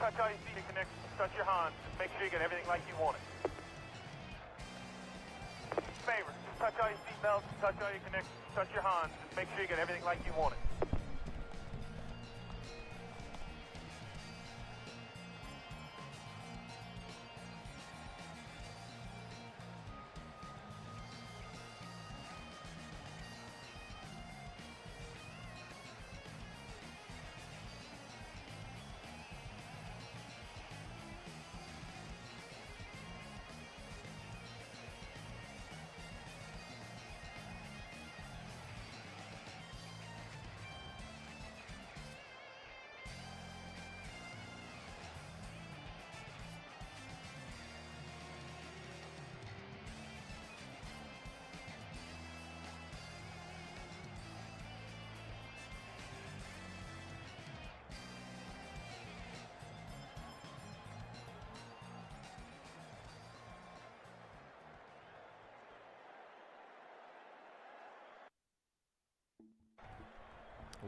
touch all your seat connections, touch your Hans. Just make sure you get everything like you want it. Favor, just touch all your seat belts, touch all your connections, touch your Hans. Just make sure you get everything like you want it.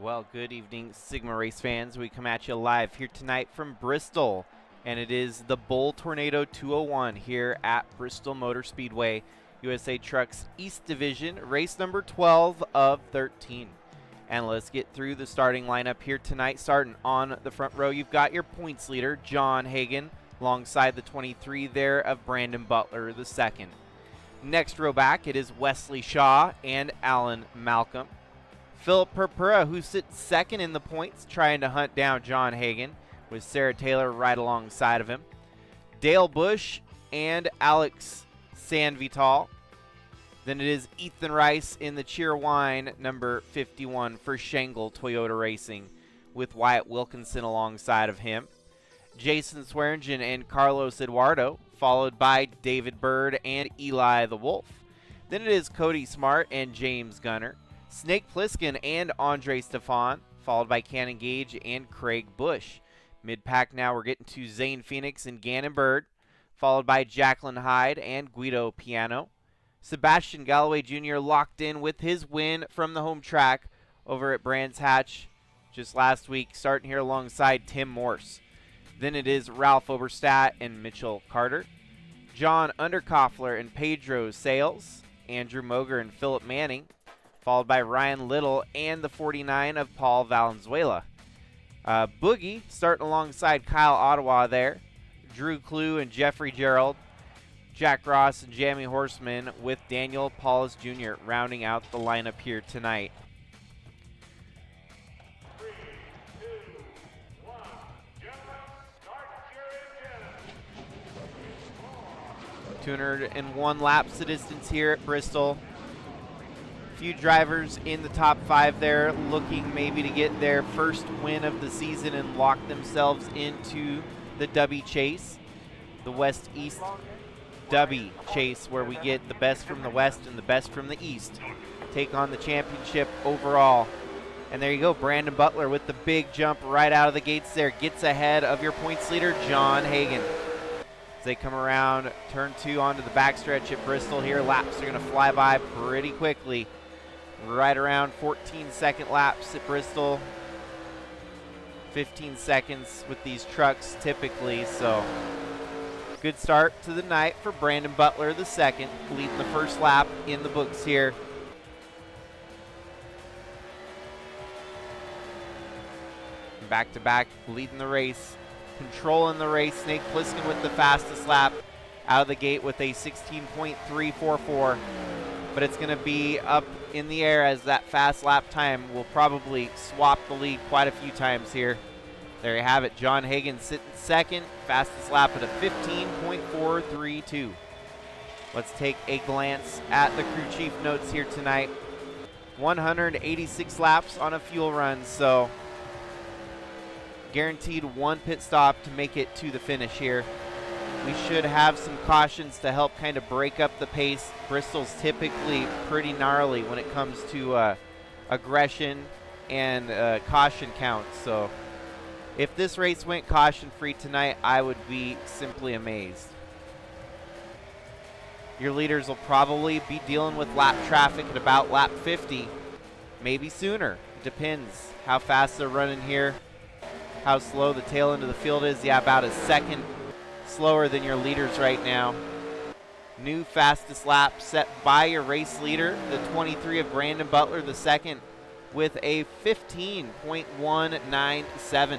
Well, good evening, Sigma Race fans. We come at you live here tonight from Bristol, and it is the Bull Tornado 201 here at Bristol Motor Speedway, USA Trucks East Division, race number 12 of 13. And let's get through the starting lineup here tonight. Starting on the front row, you've got your points leader, John Hagan, alongside the 23 there of Brandon Butler II. Next row back, it is Wesley Shaw and Alan Malcolm. Philip Purpura, who sits second in the points, trying to hunt down John Hagan, with Sarah Taylor right alongside of him. Dale Bush and Alex Sanvital. Then it is Ethan Rice in the Cheerwine number 51 for Shangle Toyota Racing, with Wyatt Wilkinson alongside of him. Jason Swearingen and Carlos Eduardo, followed by David Bird and Eli the Wolf. Then it is Cody Smart and James Gunner. Snake Plissken and Andre Stefan, followed by Cannon Gage and Craig Bush. Mid-pack now we're getting to Zane Phoenix and Gannon Bird, followed by Jacqueline Hyde and Guido Piano. Sebastian Galloway Jr. locked in with his win from the home track over at Brands Hatch just last week, starting here alongside Tim Morse. Then it is Ralph Oberstadt and Mitchell Carter. John Underkoffler and Pedro Sales, Andrew Moger and Philip Manning, followed by Ryan Little and the 49 of Paul Valenzuela. Boogie starting alongside Kyle Ottawa there. Drew Clue and Jeffrey Gerald. Jack Ross and Jamie Horseman, with Daniel Paulus Jr. rounding out the lineup here tonight. 3, 2, 1. Gentlemen, start your engine. 201 laps the distance here at Bristol. Few drivers in the top 5 there, looking maybe to get their first win of the season and lock themselves into the Dubby Chase, the West-East Dubby Chase, where we get the best from the West and the best from the East take on the championship overall. And there you go, Brandon Butler with the big jump right out of the gates there, gets ahead of your points leader, John Hagan. As they come around turn 2 onto the backstretch at Bristol here, laps are going to fly by pretty quickly. Right around 14-second laps at Bristol. 15 seconds with these trucks typically, so good start to the night for Brandon Butler II, leading the first lap in the books here. Back to back, leading the race, controlling the race. Snake Plissken with the fastest lap out of the gate with a 16.344. But it's going to be up in the air as that fast lap time will probably swap the lead quite a few times here. There you have it. John Hagan sitting second, fastest lap at a 15.432. Let's take a glance at the crew chief notes here tonight. 186 laps on a fuel run, so guaranteed 1 pit stop to make it to the finish here. We should have some cautions to help kind of break up the pace. Bristol's typically pretty gnarly when it comes to aggression and caution counts. So if this race went caution-free tonight, I would be simply amazed. Your leaders will probably be dealing with lap traffic at about lap 50, maybe sooner. It depends how fast they're running here how slow the tail end of the field is. Yeah, about a second slower than your leaders right now. New fastest lap set by your race leader, the 23 of Brandon Butler, the second, with a 15.197.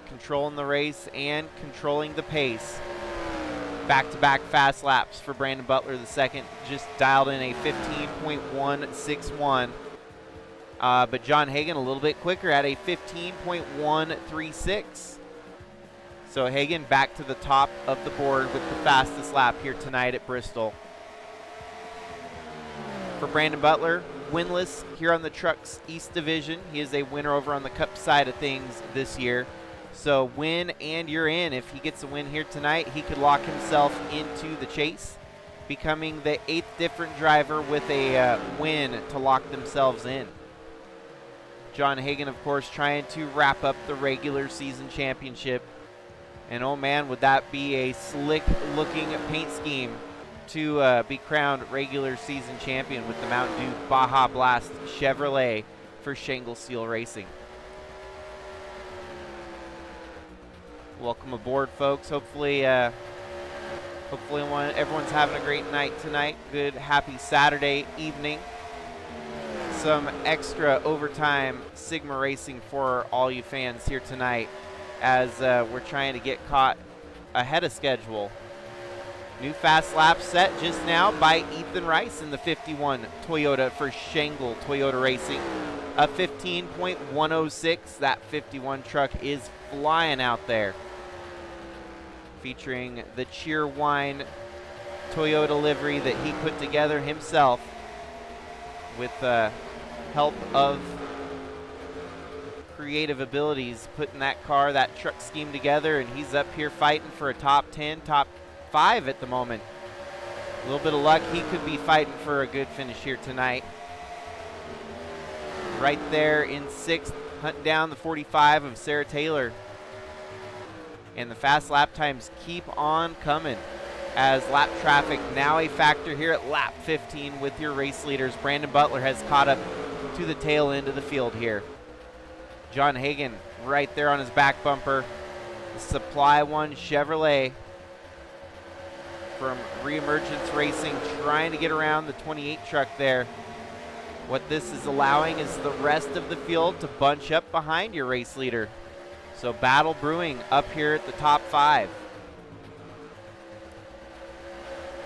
Controlling the race and controlling the pace. Back-to-back fast laps for Brandon Butler, the second, just dialed in a 15.161. But John Hagan a little bit quicker at a 15.136. So Hagan back to the top of the board with the fastest lap here tonight at Bristol. For Brandon Butler, winless here on the Trucks East Division. He is a winner over on the Cup side of things this year. So win and you're in. If he gets a win here tonight, he could lock himself into the chase, becoming the 8th different driver with a win to lock themselves in. John Hagan, of course, trying to wrap up the regular season championship. And oh man, would that be a slick-looking paint scheme to be crowned regular season champion with the Mountain Dew Baja Blast Chevrolet for Shangle Steel Racing. Welcome aboard, folks. Hopefully everyone's having a great night tonight. Good, happy Saturday evening. Some extra overtime Sigma racing for all you fans here tonight, as we're trying to get caught ahead of schedule. New fast lap set just now by Ethan Rice in the 51 Toyota for Shangle Toyota Racing. A 15.106. That 51 truck is flying out there. Featuring the Cheerwine Toyota livery that he put together himself with the help of creative abilities, putting that truck scheme together, and he's up here fighting for a top 10, top 5 at the moment. A little bit of luck, he could be fighting for a good finish here tonight. Right there in 6th, hunting down the 45 of Sarah Taylor. And the fast lap times keep on coming, as lap traffic now a factor here at lap 15 with your race leaders. Brandon Butler has caught up to the tail end of the field here. John Hagan right there on his back bumper. The Supply One Chevrolet from Reemergence Racing trying to get around the 28 truck there. What this is allowing is the rest of the field to bunch up behind your race leader. So battle brewing up here at the top 5.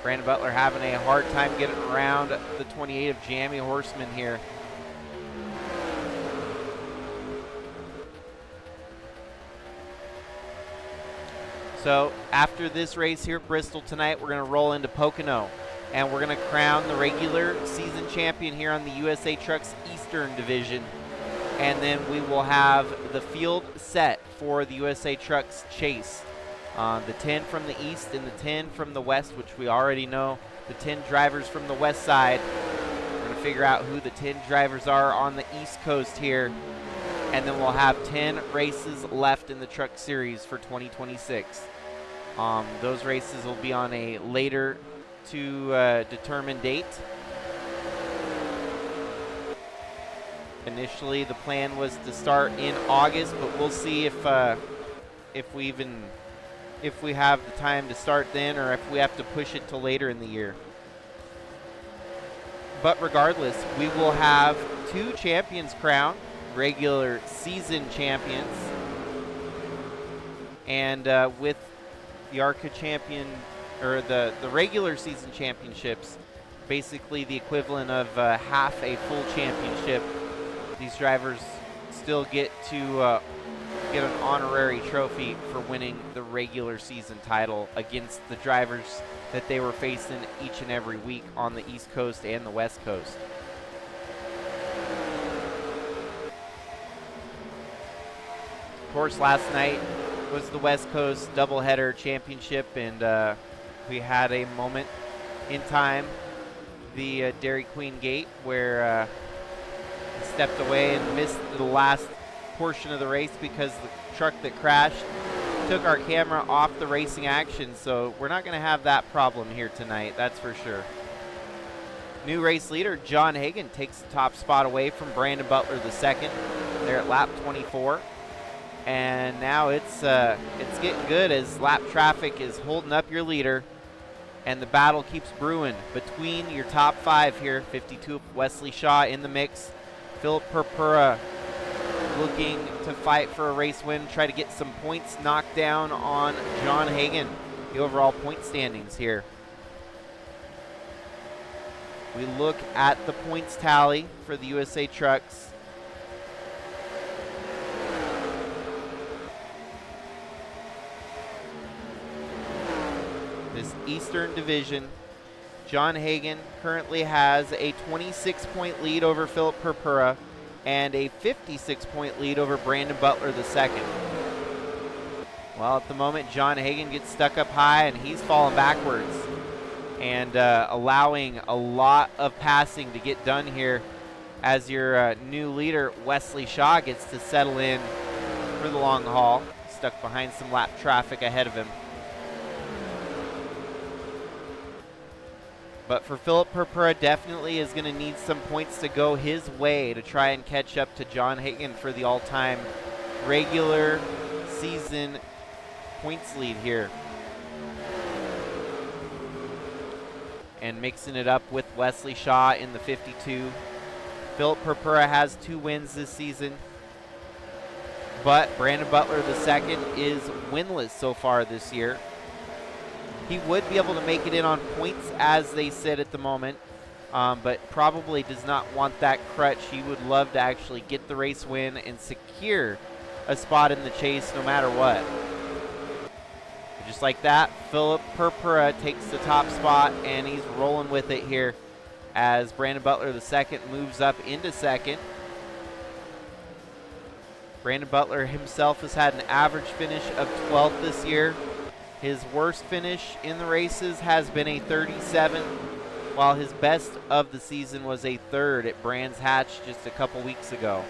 Brandon Butler having a hard time getting around the 28 of Jamie Horseman here. So after this race here at Bristol tonight, we're going to roll into Pocono, and we're going to crown the regular season champion here on the USA Trucks Eastern Division. And then we will have the field set for the USA Trucks Chase. The 10 from the east and the 10 from the west, which we already know. The 10 drivers from the west side. We're going to figure out who the 10 drivers are on the east coast here. And then we'll have 10 races left in the Truck Series for 2026. Those races will be on a later to determine date. Initially, the plan was to start in August, but we'll see if we have the time to start then, or if we have to push it till later in the year. But regardless, we will have 2 champions crowned, regular season champions, and with the ARCA champion, or the regular season championships, basically the equivalent of half a full championship. These drivers still get to get an honorary trophy for winning the regular season title against the drivers that they were facing each and every week on the East Coast and the West Coast. Of course, last night was the West Coast doubleheader championship, and we had a moment in time, the Dairy Queen gate, where stepped away and missed the last portion of the race because the truck that crashed took our camera off the racing action. So we're not going to have that problem here tonight, that's for sure. New race leader John Hagan takes the top spot away from Brandon Butler II there at lap 24. And now it's getting good as lap traffic is holding up your leader, and the battle keeps brewing between your top 5 here. 52 Wesley Shaw in the mix. Philip Purpura looking to fight for a race win, try to get some points knocked down on John Hagan, the overall point standings here. We look at the points tally for the USA Trucks. This Eastern Division, John Hagan currently has a 26-point lead over Philip Purpura and a 56-point lead over Brandon Butler II. Well, at the moment, John Hagan gets stuck up high and he's falling backwards and allowing a lot of passing to get done here as your new leader, Wesley Shaw, gets to settle in for the long haul, stuck behind some lap traffic ahead of him. But for Philip Purpura, definitely is going to need some points to go his way to try and catch up to John Hagan for the all-time regular season points lead here. And mixing it up with Wesley Shaw in the 52. Philip Purpura has 2 wins this season, but Brandon Butler II is winless so far this year. He would be able to make it in on points as they sit at the moment, but probably does not want that crutch. He would love to actually get the race win and secure a spot in the chase no matter what. Just like that, Philip Purpura takes the top spot, and he's rolling with it here as Brandon Butler II moves up into second. Brandon Butler himself has had an average finish of 12th this year. His worst finish in the races has been a 37, while his best of the season was a 3rd at Brands Hatch just a couple weeks ago.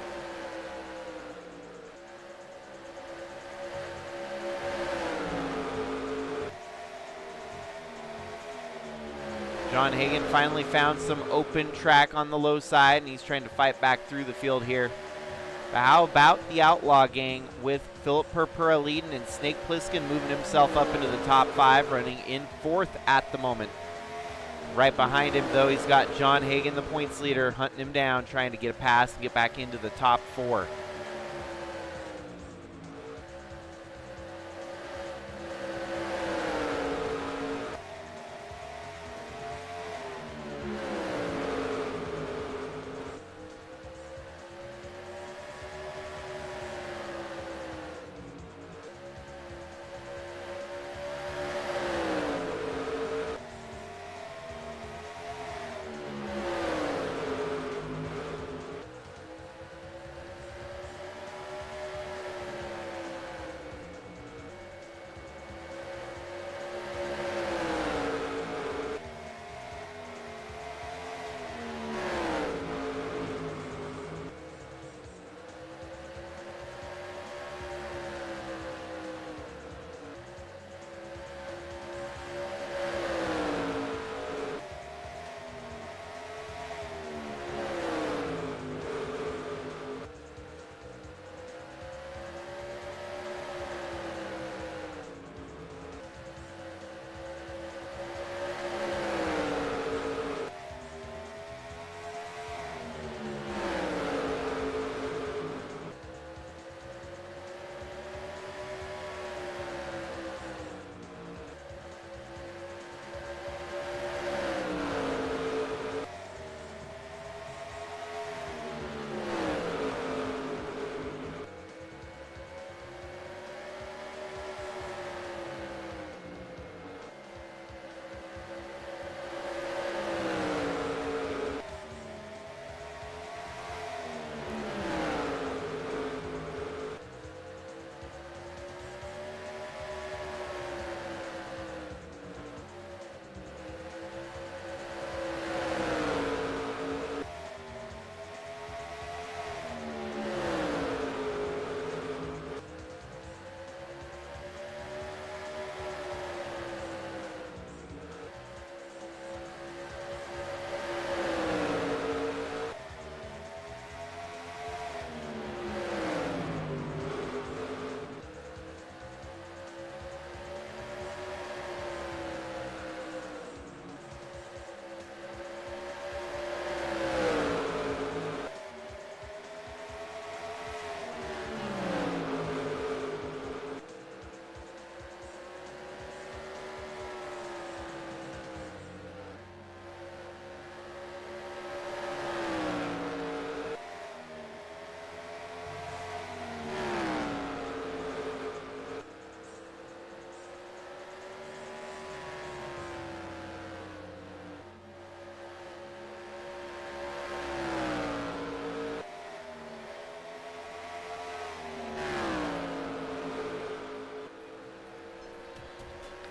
John Hagan finally found some open track on the low side, and he's trying to fight back through the field here. But how about the Outlaw Gang with Philip Purpura leading and Snake Plissken moving himself up into the top 5, running in 4th at the moment. Right behind him, though, he's got John Hagan, the points leader, hunting him down, trying to get a pass and get back into the top 4.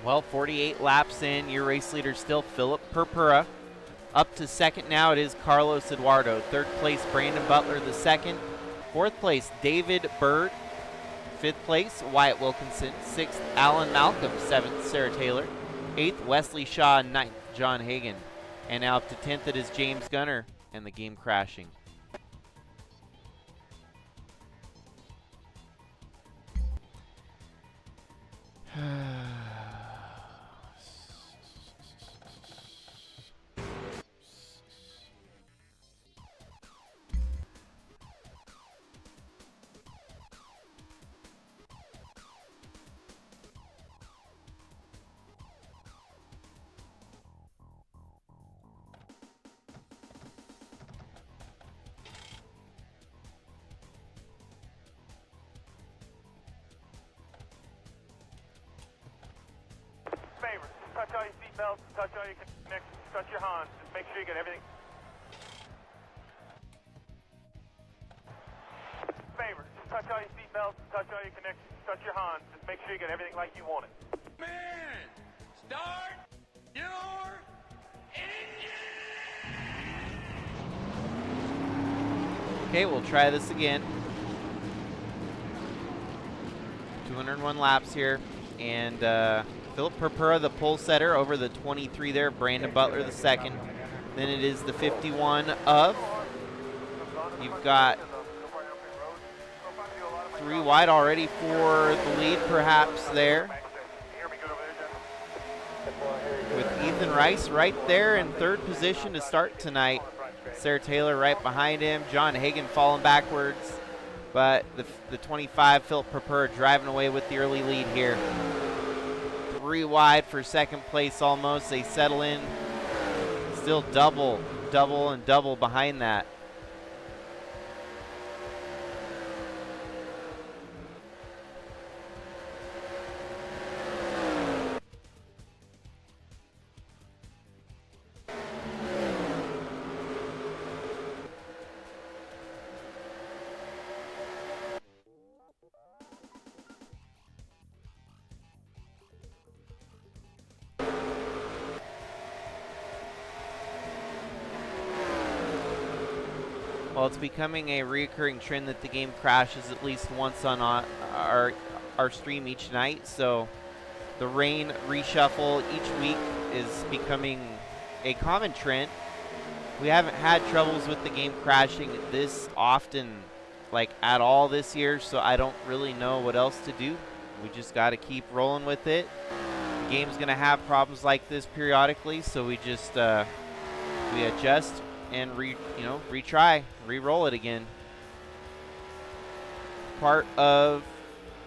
Well, 48 laps in, your race leader still Philip Purpura. Up to second now, it is Carlos Eduardo. Third place, Brandon Butler the second. Fourth place, David Bird. Fifth place, Wyatt Wilkinson. Sixth, Alan Malcolm. Seventh, Sarah Taylor. Eighth, Wesley Shaw. Ninth, John Hagan. And now up to 10th, it is James Gunner and the game crashing. Favors, touch all your seatbelts, touch all your connections, touch your Hans. Just make sure you get everything. Favors, touch all your seatbelts, touch all your connections, touch your Hans. Just make sure you get everything like you want it. Man, start your engine! Okay, we'll try this again. 201 laps here, and Philip Purpura, the pole setter, over the 23 there. Brandon Butler, the second. Then it is the 51 of. You've got 3 wide already for the lead, perhaps there. With Ethan Rice right there in third position to start tonight. Sarah Taylor right behind him. John Hagan falling backwards. But the 25, Philip Purpura, driving away with the early lead here. 3 wide for second place almost. They settle in. Still double and double behind that. Well, it's becoming a recurring trend that the game crashes at least once on our stream each night. So the rain reshuffle each week is becoming a common trend. We haven't had troubles with the game crashing this often, like at all this year, so I don't really know what else to do. We just got to keep rolling with it. The game's going to have problems like this periodically, so we just we adjust and retry, re-roll it again. Part of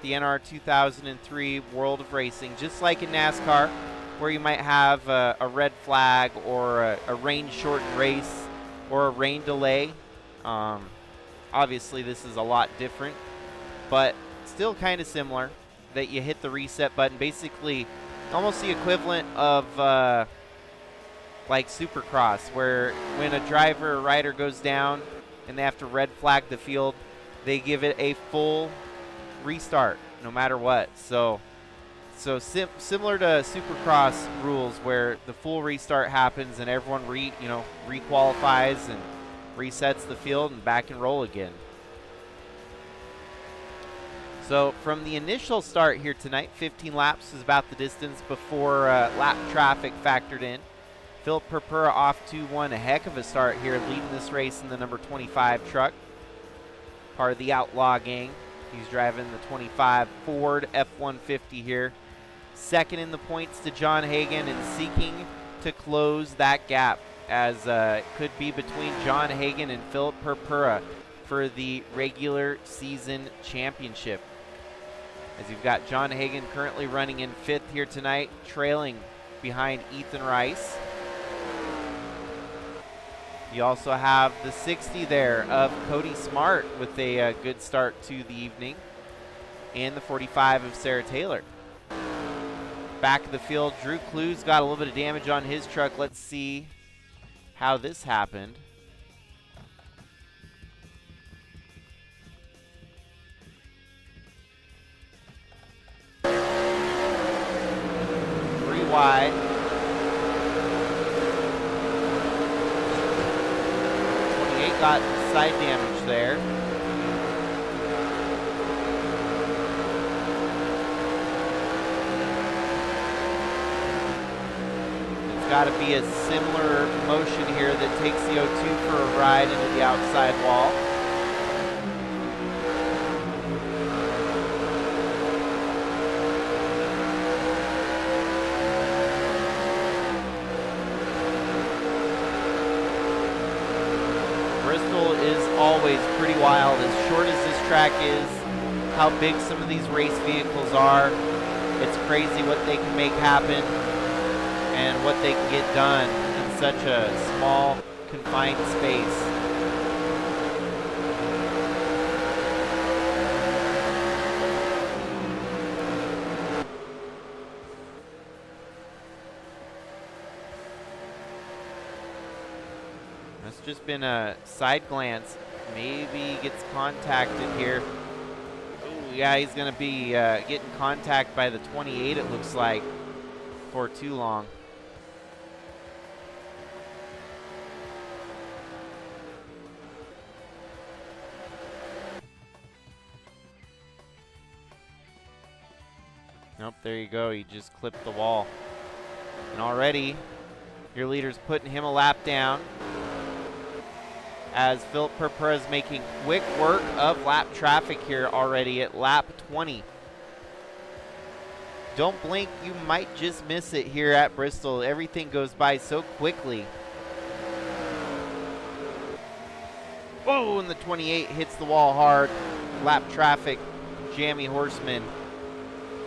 the NR2003 world of racing, just like in NASCAR, where you might have a red flag or a rain-shortened race or a rain delay. Obviously, this is a lot different, but still kind of similar, that you hit the reset button. Basically, almost the equivalent of like Supercross, where when a driver or rider goes down and they have to red flag the field, they give it a full restart no matter what. So similar to Supercross rules, where the full restart happens and everyone requalifies and resets the field and back and roll again. So from the initial start here tonight, 15 laps is about the distance before lap traffic factored in. Philip Purpura off to one heck of a start here, leading this race in the number 25 truck. Part of the Outlaw gang. He's driving the 25 Ford F-150 here. Second in the points to John Hagan, and seeking to close that gap, as it could be between John Hagan and Philip Purpura for the regular season championship. As you've got John Hagan currently running in 5th here tonight, trailing behind Ethan Rice. You also have the 60 there of Cody Smart with a good start to the evening, and the 45 of Sarah Taylor. Back of the field, Drew Clues got a little bit of damage on his truck. Let's see how this happened. wide. 28 got side damage there. It's got to be a similar motion here that takes the 02 for a ride into the outside wall. Bristol is always pretty wild. As short as this track is, how big some of these race vehicles are, it's crazy what they can make happen and what they can get done in such a small, confined space. It's just been a side glance. Maybe gets contacted here. Ooh, yeah, he's going to be getting contact by the 28, it looks like, for too long. Nope, there you go. He just clipped the wall. And already, your leader's putting him a lap down, as Philip Purpura is making quick work of lap traffic here already at lap 20. Don't blink, you might just miss it here at Bristol. Everything goes by so quickly. Whoa, and the 28 hits the wall hard. Lap traffic, jammy horseman,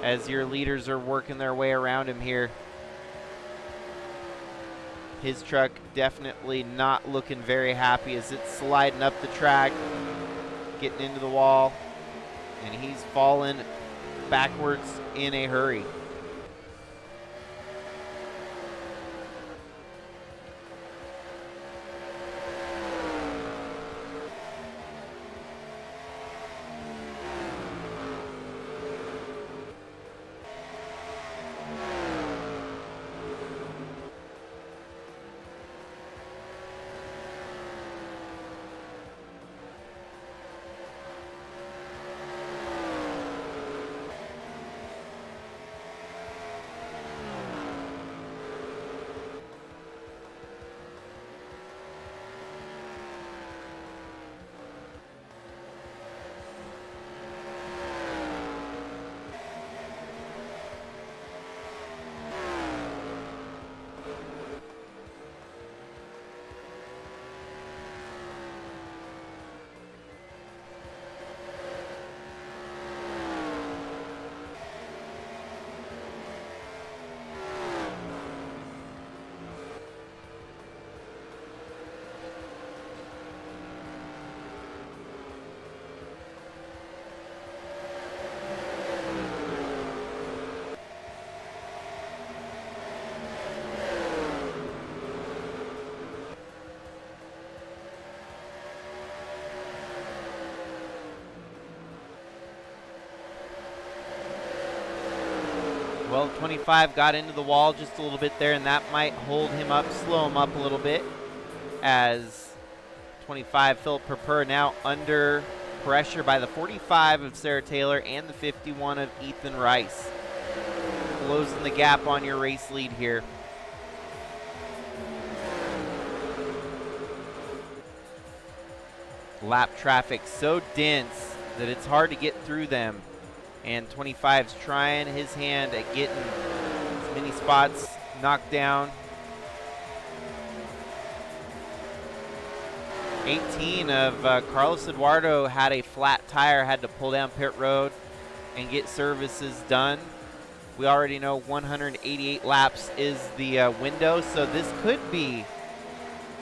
as your leaders are working their way around him here. His truck definitely not looking very happy as it's sliding up the track, getting into the wall, and he's falling backwards in a hurry. Well, 25 got into the wall just a little bit there, and that might hold him up, slow him up a little bit, as 25, Philip Purpura, now under pressure by the 45 of Sarah Taylor and the 51 of Ethan Rice. Closing the gap on your race lead here. Lap traffic so dense that it's hard to get through them. And 25's trying his hand at getting as many spots knocked down. 18 of Carlos Eduardo had a flat tire, had to pull down pit road and get services done. We already know 188 laps is the window, so this could be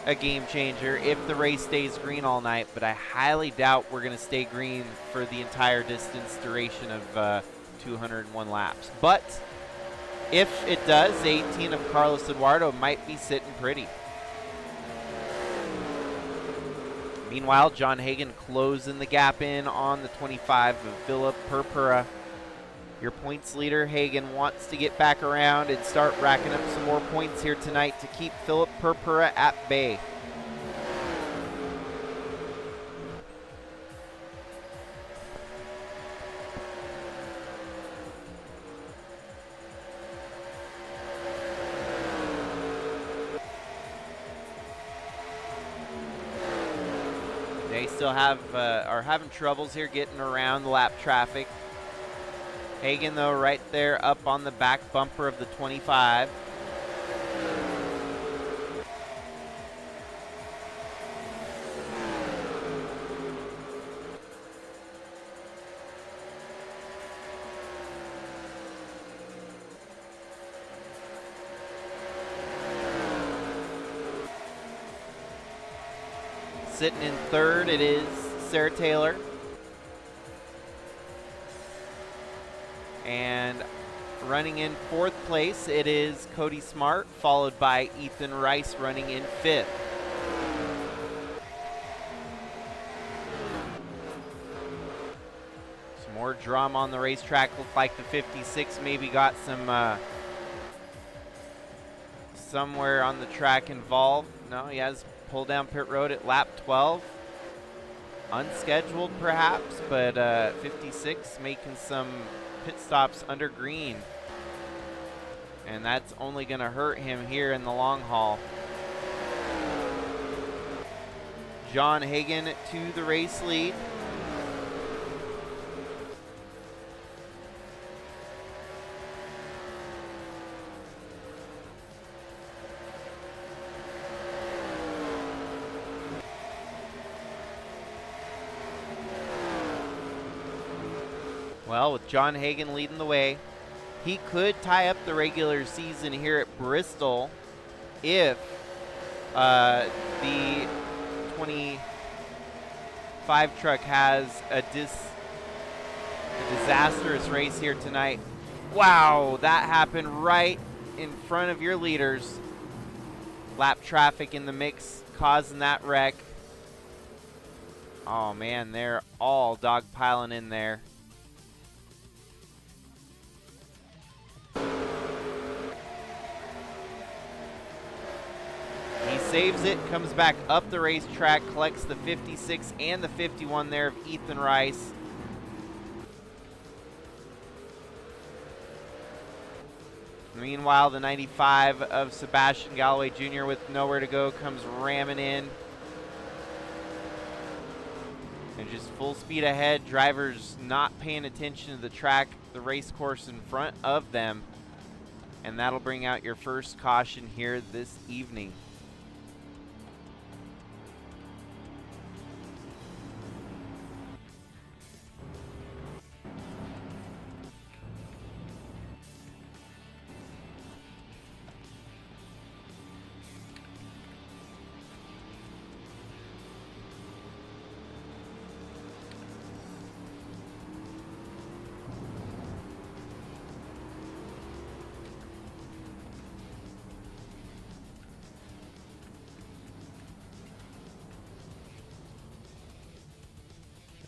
a game changer if the race stays green all night, but I highly doubt we're going to stay green for the entire distance duration of 201 laps. But if it does, 18 of Carlos Eduardo might be sitting pretty. Meanwhile, John Hagan closing the gap in on the 25 of Philip Purpura. Your points leader, Hagen, wants to get back around and start racking up some more points here tonight to keep Philip Purpura at bay. They still are having troubles here getting around the lap traffic. Hagen, though, right there up on the back bumper of the 25. Sitting in third, it is Sarah Taylor. And running in fourth place, it is Cody Smart, followed by Ethan Rice running in fifth. Some more drama on the racetrack. Looked like the 56 maybe got some somewhere on the track involved. No, he has pulled down pit road at lap 12. Unscheduled perhaps, but 56 making some pit stops under green. And that's only going to hurt him here in the long haul. John Hagen to the race lead. Well, with John Hagen leading the way, he could tie up the regular season here at Bristol if the 25 truck has a disastrous race here tonight. Wow, that happened right in front of your leaders. Lap traffic in the mix causing that wreck. Oh man, they're all dogpiling in there. Saves it, comes back up the racetrack, collects the 56 and the 51 there of Ethan Rice. Meanwhile, the 95 of Sebastian Galloway Jr. with nowhere to go comes ramming in. And just full speed ahead, drivers not paying attention to the track, the race course in front of them. And that'll bring out your first caution here this evening.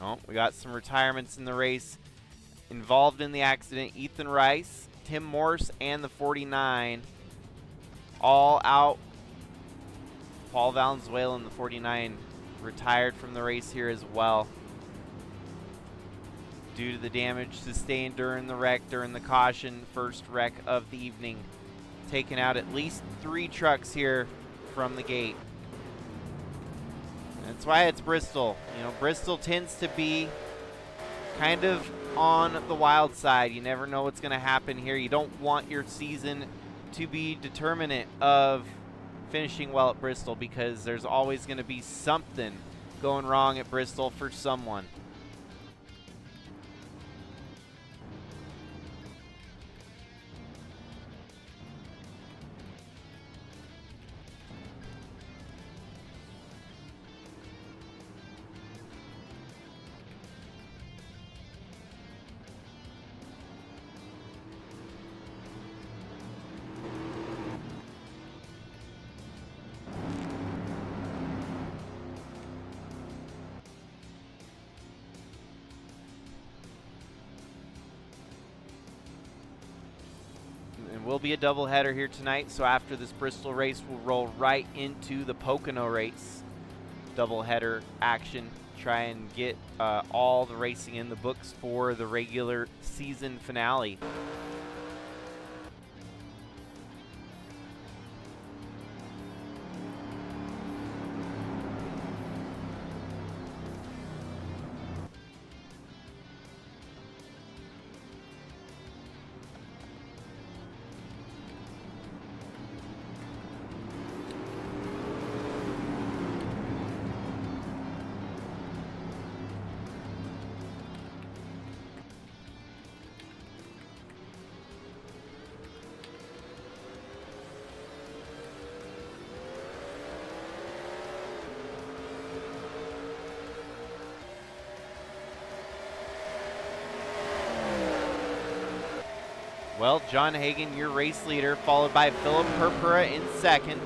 Oh, we got some retirements in the race. Involved in the accident, Ethan Rice, Tim Morse, and the 49. All out. Paul Valenzuela in the 49 retired from the race here as well, due to the damage sustained during the wreck, during the caution, first wreck of the evening. Taking out at least 3 trucks here from the gate. That's why it's Bristol. You know, Bristol tends to be kind of on the wild side. You never know what's going to happen here. You don't want your season to be determinant of finishing well at Bristol, because there's always going to be something going wrong at Bristol for someone. And will be a doubleheader here tonight, so after this Bristol race, we'll roll right into the Pocono race. Doubleheader action. Try and get all the racing in the books for the regular season finale. Well, John Hagan, your race leader, followed by Philip Purpura in second.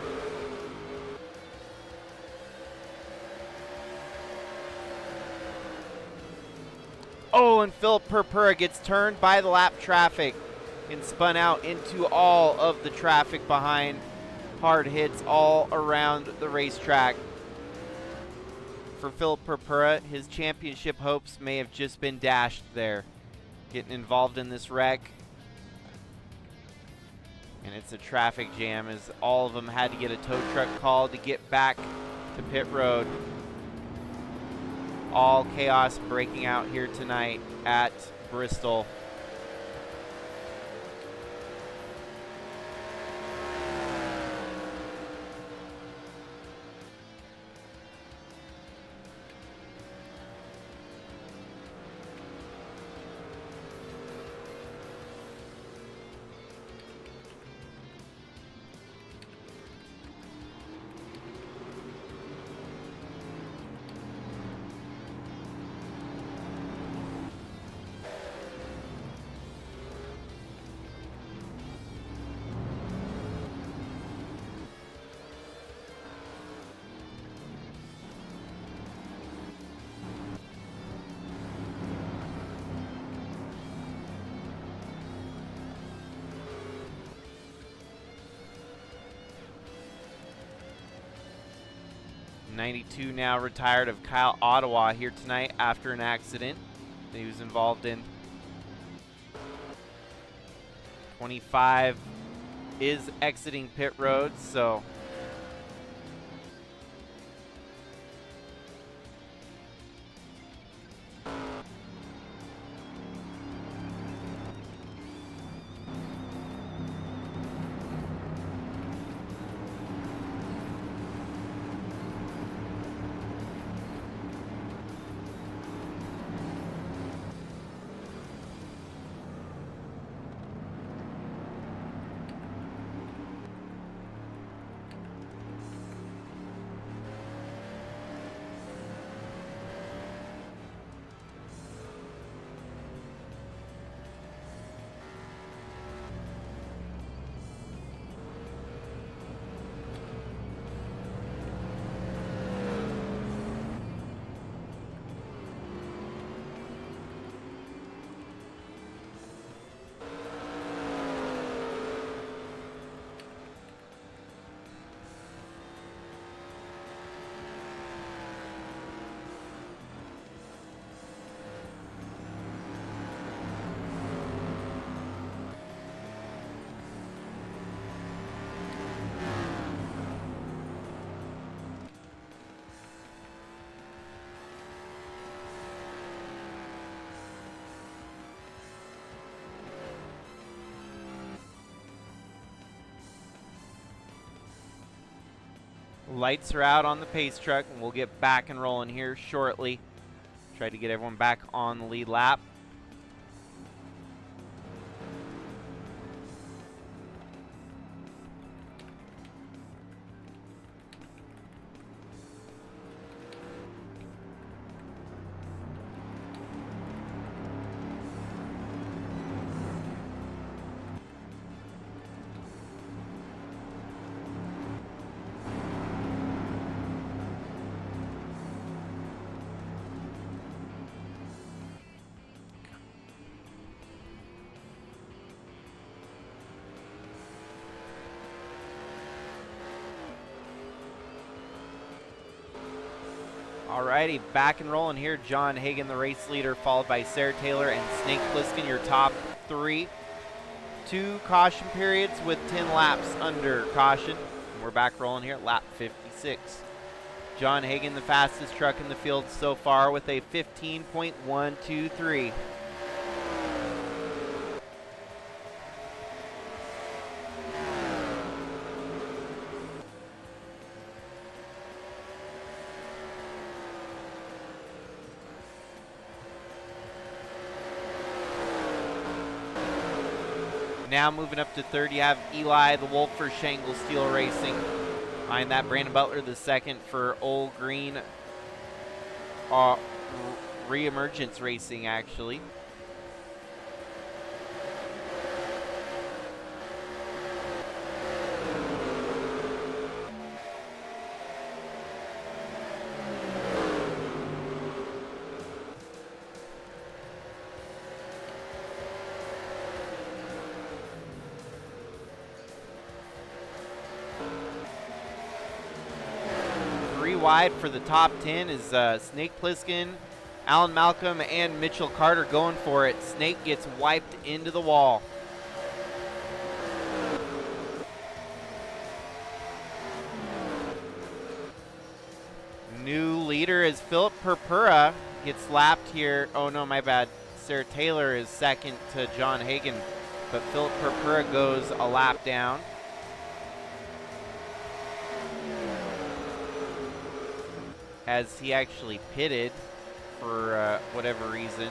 Oh, and Philip Purpura gets turned by the lap traffic and spun out into all of the traffic behind. Hard hits all around the racetrack. For Philip Purpura, his championship hopes may have just been dashed there. Getting involved in this wreck. And it's a traffic jam as all of them had to get a tow truck called to get back to pit road. All chaos breaking out here tonight at Bristol. '92 now retired of Kyle Ottawa here tonight after an accident that he was involved in. 25 is exiting pit road, so lights are out on the pace truck, and we'll get back and rolling here shortly. Try to get everyone back on the lead lap. Alrighty, back and rolling here. John Hagan, the race leader, followed by Sarah Taylor and Snake Plissken, your top three. 2 caution periods with 10 laps under caution. And we're back rolling here at lap 56. John Hagan, the fastest truck in the field so far with a 15.123. Now moving up to third, you have Eli the Wolf for Shangle Steel Racing. Behind that, Brandon Butler the second for Old Green Reemergence Racing, actually. Wide for the top 10 is Snake Plissken, Alan Malcolm, and Mitchell Carter going for it. Snake gets wiped into the wall. New leader is Philip Purpura, gets lapped here. Oh no, my bad. Sarah Taylor is second to John Hagan, but Philip Purpura goes a lap down. As he actually pitted for whatever reason.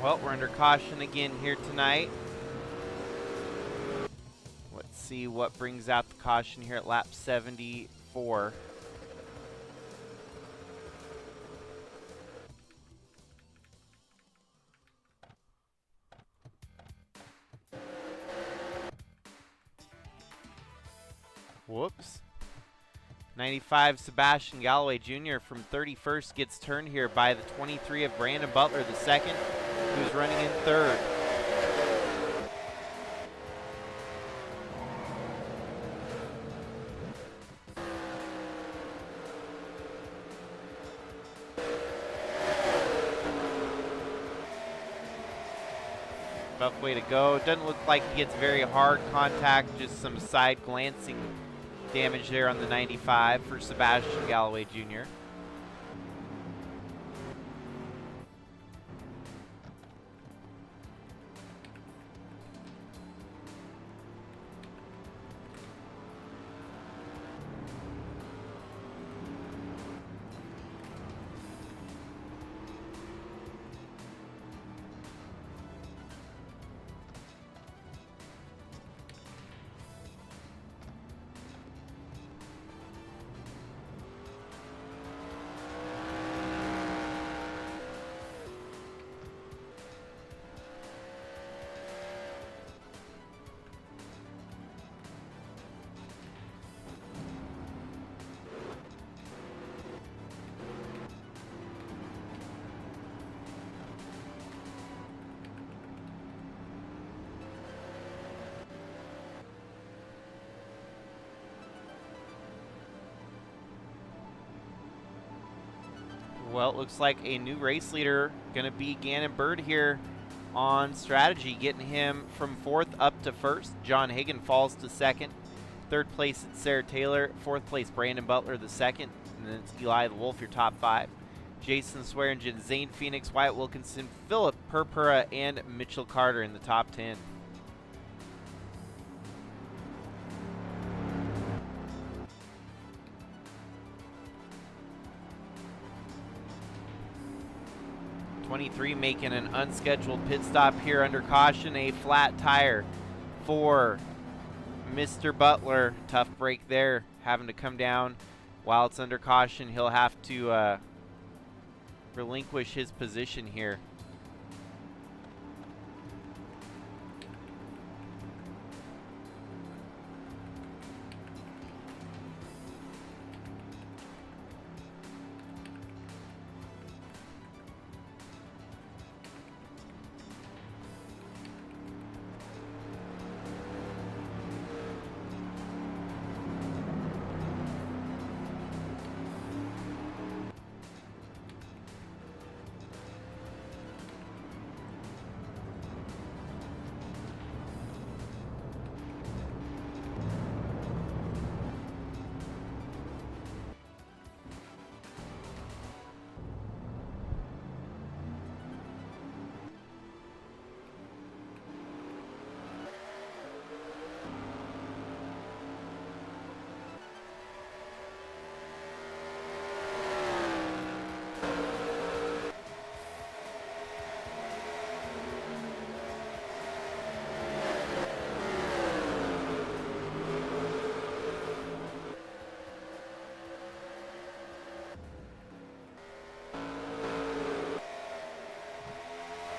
Well, we're under caution again here tonight. Let's see what brings out the caution here at lap 74. Whoops. 95 Sebastian Galloway Jr. from 31st gets turned here by the 23 of Brandon Butler, the second, who's running in third. Tough way to go. Doesn't look like he gets very hard contact, just some side glancing damage there on the 95 for Sebastian Galloway Jr. Well, it looks like a new race leader going to be Gannon Bird here on strategy, getting him from 4th up to 1st. John Hagan falls to 2nd. 3rd place, it's Sarah Taylor. 4th place, Brandon Butler, the 2nd. And then it's Eli the Wolf, your top 5. Jason Swearingen, Zane Phoenix, Wyatt Wilkinson, Philip Purpura, and Mitchell Carter in the top 10. Making an unscheduled pit stop here under caution. A flat tire for Mr. Butler. Tough break there, having to come down while it's under caution. He'll have to relinquish his position here.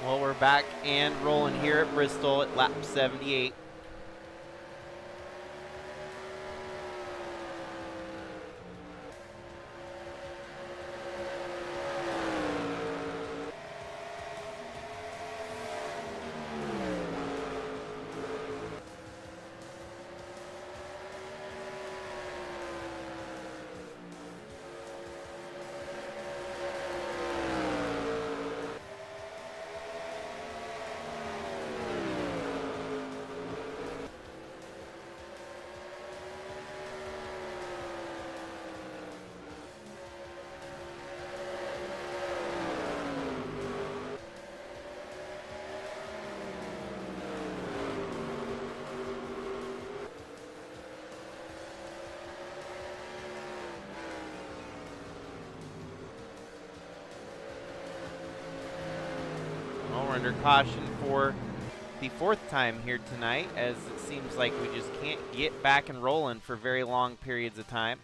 Well, we're back and rolling here at Bristol at lap 78. Under caution for the 4th time here tonight, as it seems like we just can't get back and rolling for very long periods of time.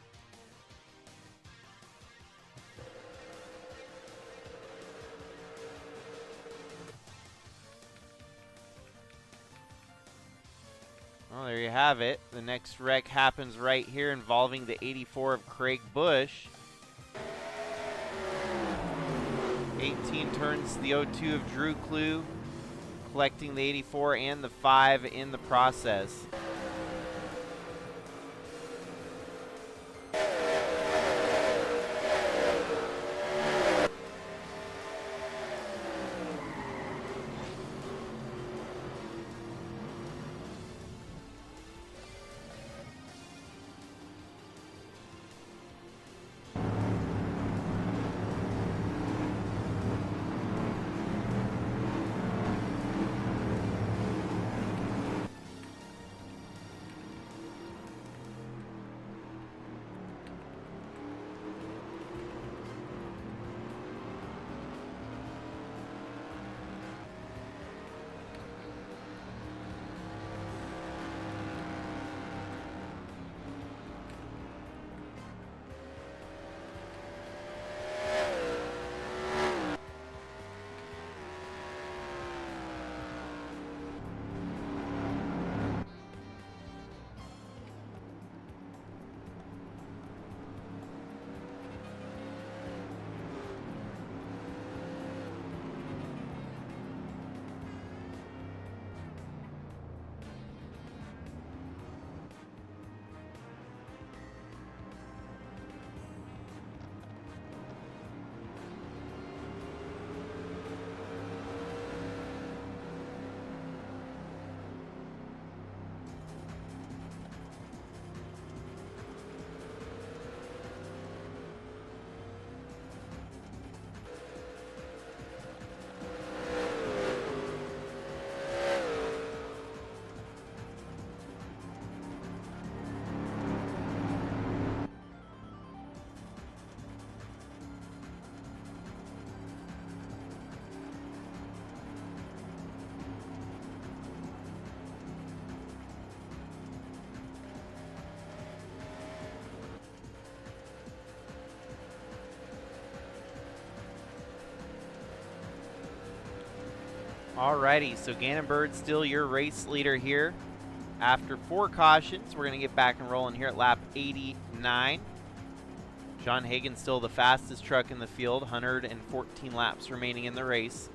Well, there you have it. The next wreck happens right here involving the 84 of Craig Bush. 18 turns the 02 of Drew Clue, collecting the 84 and the 5 in the process. Alrighty, so Gannon Bird still your race leader here. After 4 cautions, we're going to get back and rolling here at lap 89. John Hagan still the fastest truck in the field, 114 laps remaining in the race.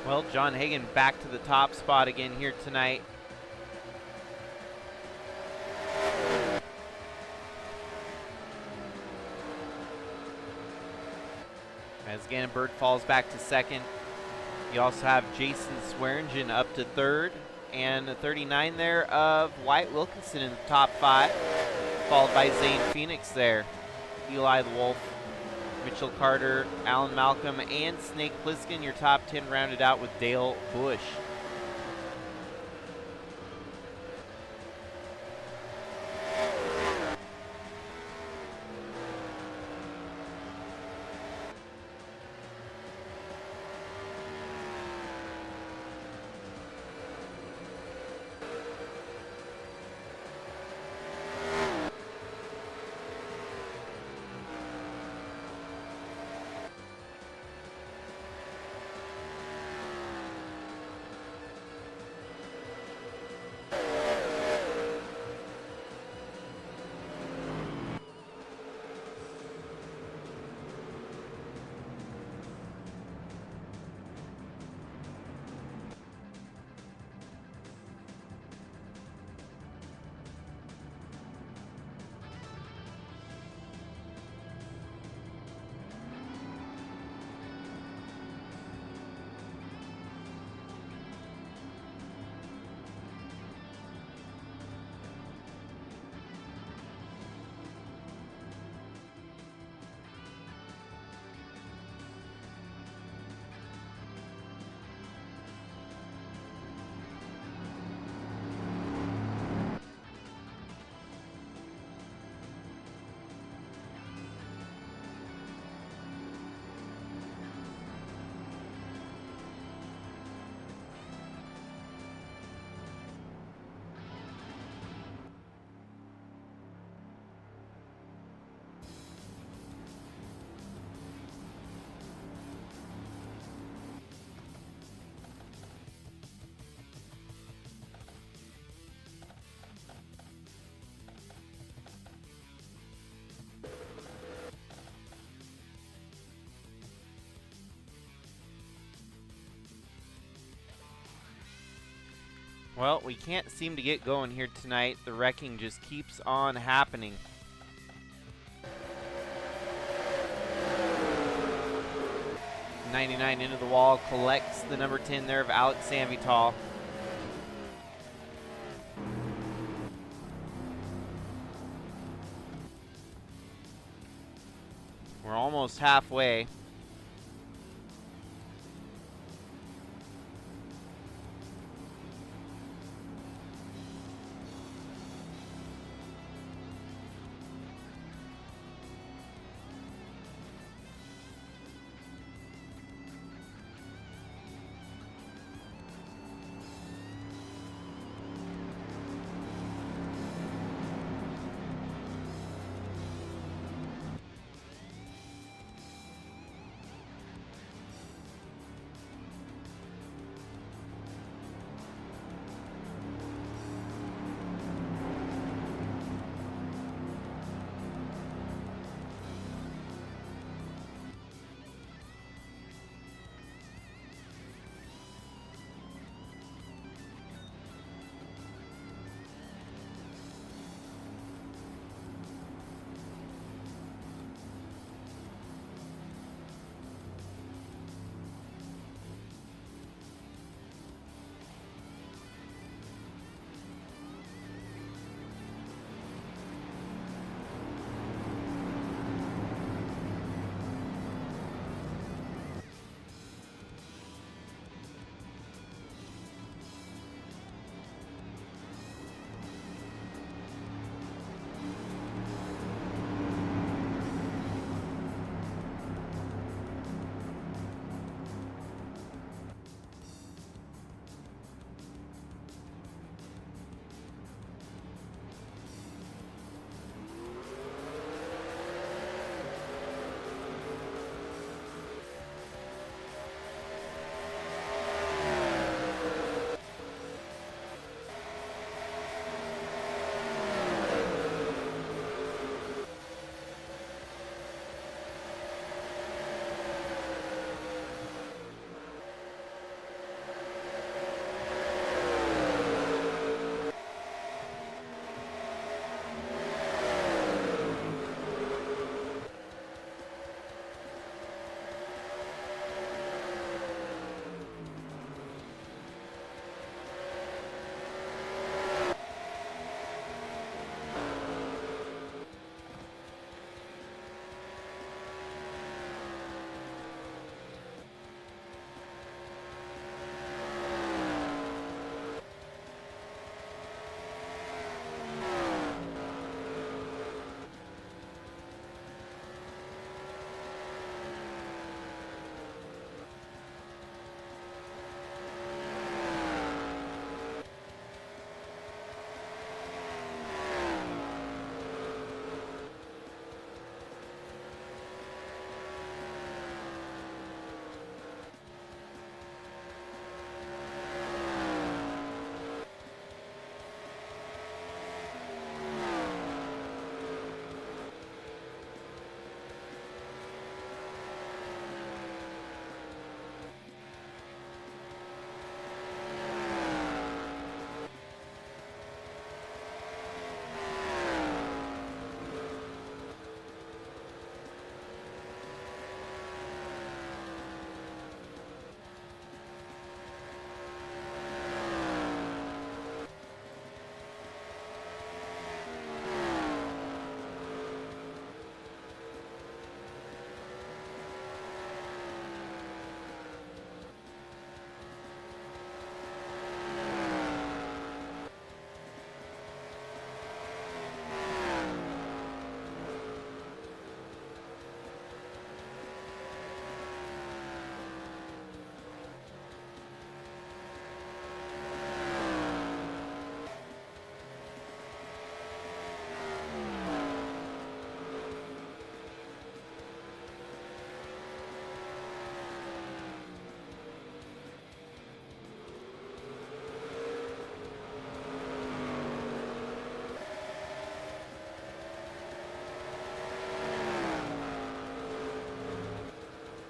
Well, John Hagan back to the top spot again here tonight. As Gannon Bird falls back to second. You also have Jason Swearingen up to third. And 39 there of Wyatt Wilkinson in the top 5. Followed by Zane Phoenix there. Eli the Wolf, Mitchell Carter, Alan Malcolm, and Snake Plissken. Your top 10 rounded out with Dale Bush. Well, we can't seem to get going here tonight. The wrecking just keeps on happening. '99 into the wall, collects the number 10 there of Alex Sanvital. We're almost halfway.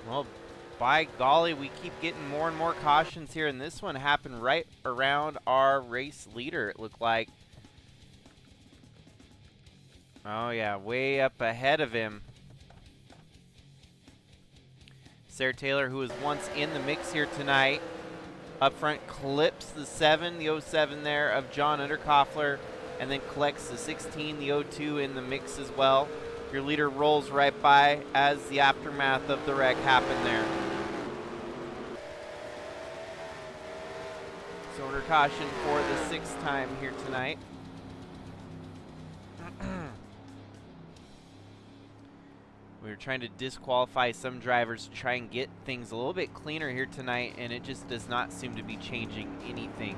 Well, by golly, we keep getting more and more cautions here, and this one happened right around our race leader, it looked like. Oh yeah, way up ahead of him. Sarah Taylor, who was once in the mix here tonight, up front clips the 7, the 07 there of John Underkoffler, and then collects the 16, the 02 in the mix as well. Your leader rolls right by as the aftermath of the wreck happened there. So under caution for the 6th time here tonight. We were trying to disqualify some drivers to try and get things a little bit cleaner here tonight, and it just does not seem to be changing anything.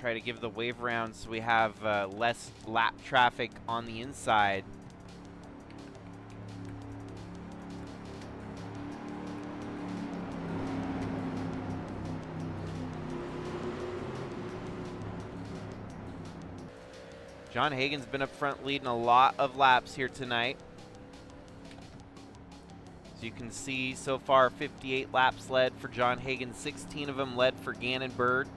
Try to give the wave around so we have less lap traffic on the inside. John Hagan's been up front leading a lot of laps here tonight. So you can see so far 58 laps led for John Hagan, 16 of them led for Gannon Bird.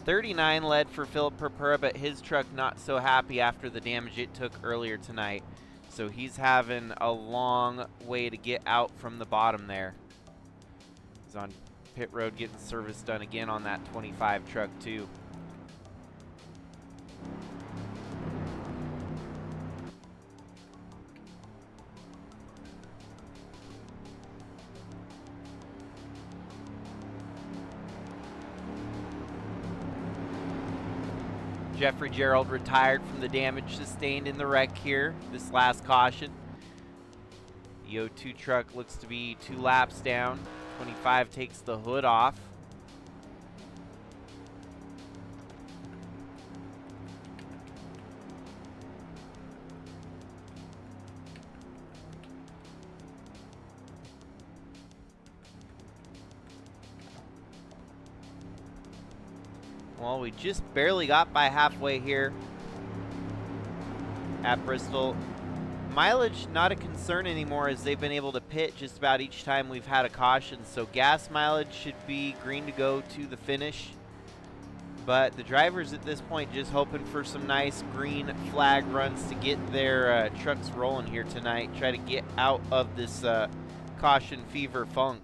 39 led for Philip Purpura, but his truck not so happy after the damage it took earlier tonight. So he's having a long way to get out from the bottom there. He's on pit road getting service done again on that 25 truck too. Jeffrey Gerald retired from the damage sustained in the wreck here, this last caution. The 02 truck looks to be 2 laps down. 25 takes the hood off. Well, we just barely got by halfway here at Bristol. Mileage not a concern anymore as they've been able to pit just about each time we've had a caution. So gas mileage should be green to go to the finish. But the drivers at this point just hoping for some nice green flag runs to get their trucks rolling here tonight. Try to get out of this caution fever funk.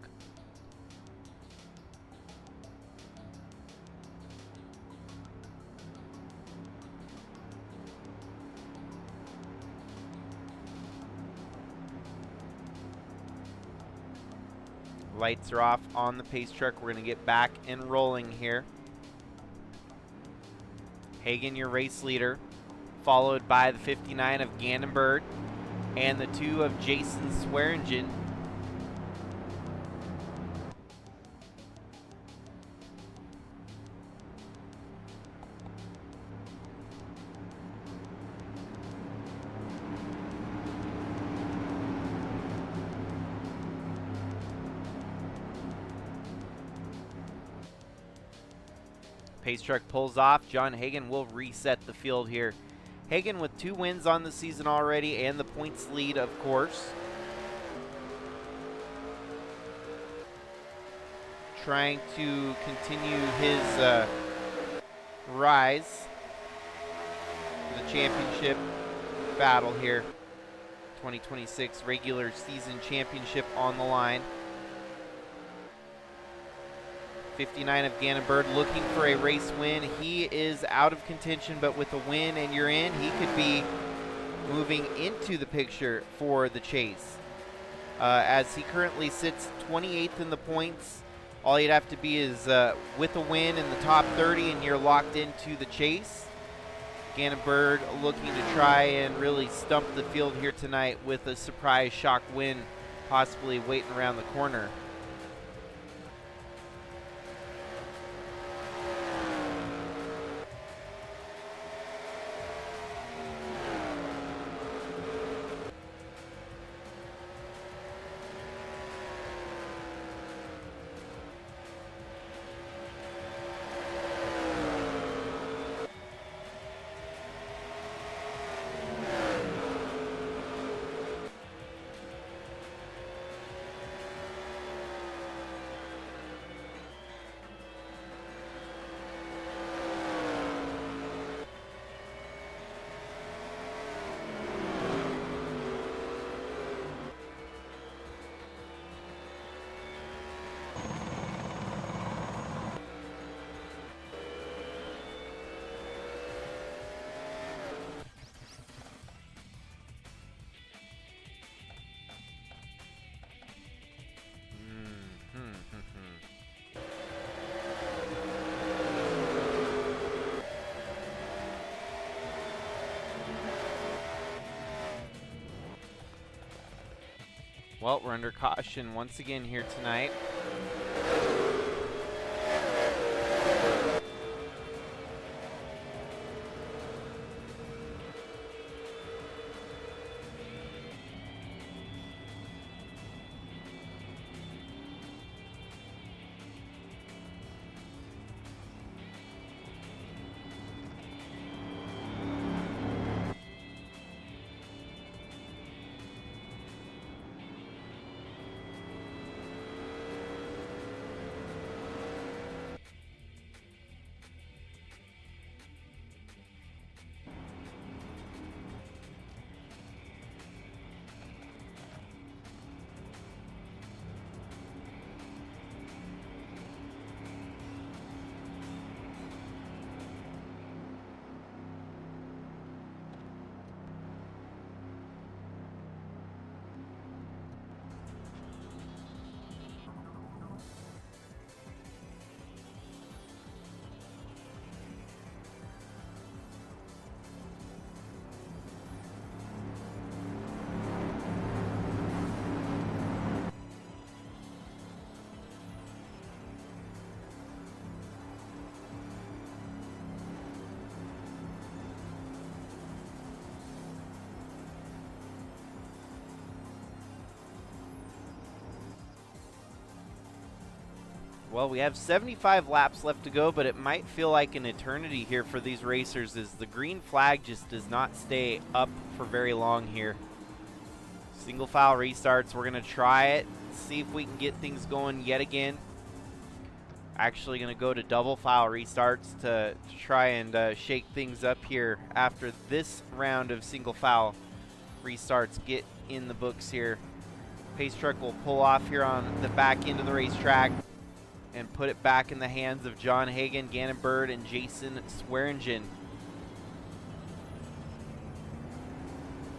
Lights are off on the pace truck. We're going to get back and rolling here. Hagan, your race leader, followed by the 59 of Gannon Bird and the 2 of Jason Swearingen. Pace truck pulls off. John Hagan will reset the field here. Hagan with 2 wins on the season already and the points lead, of course. Trying to continue his rise to the championship battle here. 2026 regular season championship on the line. 59 of Gannon Bird looking for a race win. He is out of contention, but with a win and you're in, he could be moving into the picture for the chase. As he currently sits 28th in the points, all you'd have to be is with a win in the top 30 and you're locked into the chase. Gannon Bird looking to try and really stump the field here tonight with a surprise shock win possibly waiting around the corner. Well, we're under caution once again here tonight. Well, we have 75 laps left to go, but it might feel like an eternity here for these racers as the green flag just does not stay up for very long here. Single file restarts. We're going to try it, see if we can get things going yet again. Actually going to go to double file restarts to try and shake things up here after this round of single file restarts get in the books here. Pace truck will pull off here on the back end of the racetrack and put it back in the hands of John Hagan, Gannon Bird, and Jason Swearingen.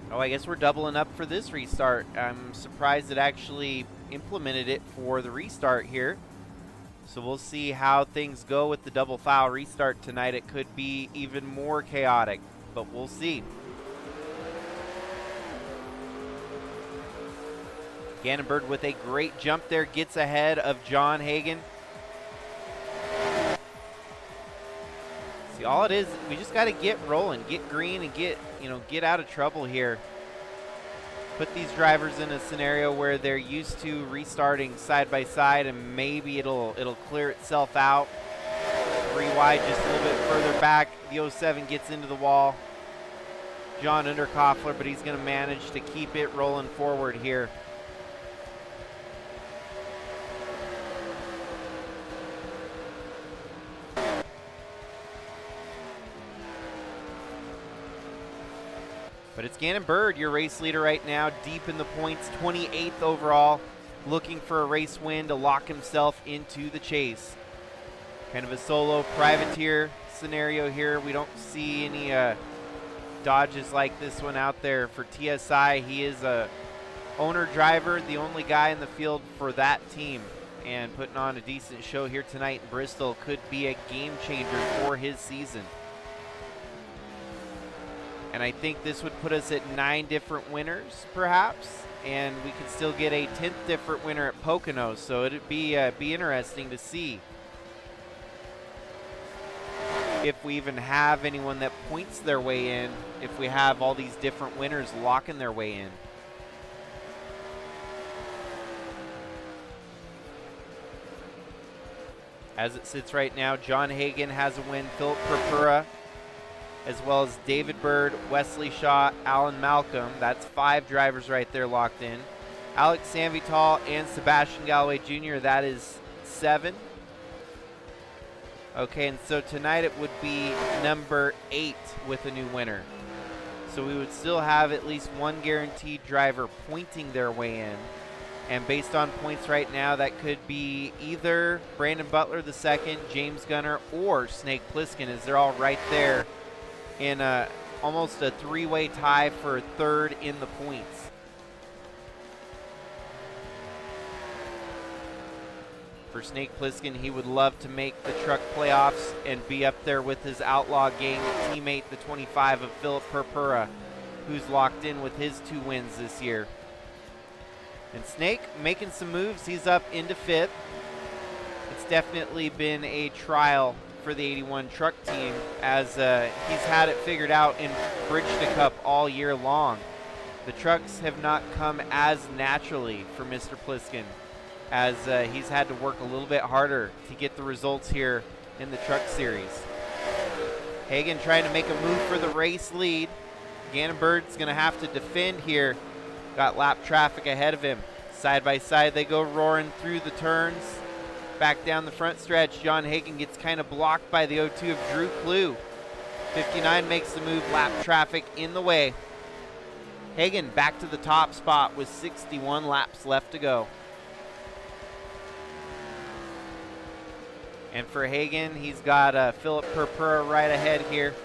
Oh, I guess we're doubling up for this restart. I'm surprised it actually implemented it for the restart here. So we'll see how things go with the double file restart tonight. It could be even more chaotic, but we'll see. Gannon Bird with a great jump there, gets ahead of John Hagan. See, all it is, we just got to get rolling, get green, and get out of trouble here. Put these drivers in a scenario where they're used to restarting side by side, and maybe it'll clear itself out. 3 wide, just a little bit further back. The 07 gets into the wall. John Underkoffler, but he's going to manage to keep it rolling forward here. But it's Gannon Bird, your race leader right now, deep in the points, 28th overall, looking for a race win to lock himself into the chase. Kind of a solo privateer scenario here. We don't see any dodges like this one out there for TSI. He is a owner driver, the only guy in the field for that team, and putting on a decent show here tonight in Bristol. Could be a game changer for his season. And I think this would put us at 9 different winners, perhaps, and we could still get a 10th different winner at Pocono. So it'd be interesting to see if we even have anyone that points their way in, if we have all these different winners locking their way in. As it sits right now, John Hagan has a win, Philip Purpura, as well as David Bird, Wesley Shaw, Alan Malcolm. That's 5 drivers right there locked in. Alex Sanvital and Sebastian Galloway Jr., that is 7. Okay, and so tonight it would be number 8 with a new winner. So we would still have at least one guaranteed driver pointing their way in. And based on points right now, that could be either Brandon Butler II, James Gunner, or Snake Plissken, as they're all right there in almost a 3-way tie for 3rd in the points. For Snake Plissken, he would love to make the truck playoffs and be up there with his Outlaw Gang teammate, the 25 of Philip Purpura, who's locked in with his 2 wins this year. And Snake making some moves. He's up into 5th. It's definitely been a trial for the 81 truck team as he's had it figured out in Bridge to Cup all year long. The trucks have not come as naturally for Mr. Pliskin as he's had to work a little bit harder to get the results here in the truck series. Hagan trying to make a move for the race lead. Gannonbird's going to have to defend here. Got lap traffic ahead of him. Side by side they go roaring through the turns. Back down the front stretch, John Hagan gets kind of blocked by the 02 of Drew Clue. 59 makes the move, lap traffic in the way. Hagan back to the top spot with 61 laps left to go. And for Hagan, he's got Philip Purpura right ahead here.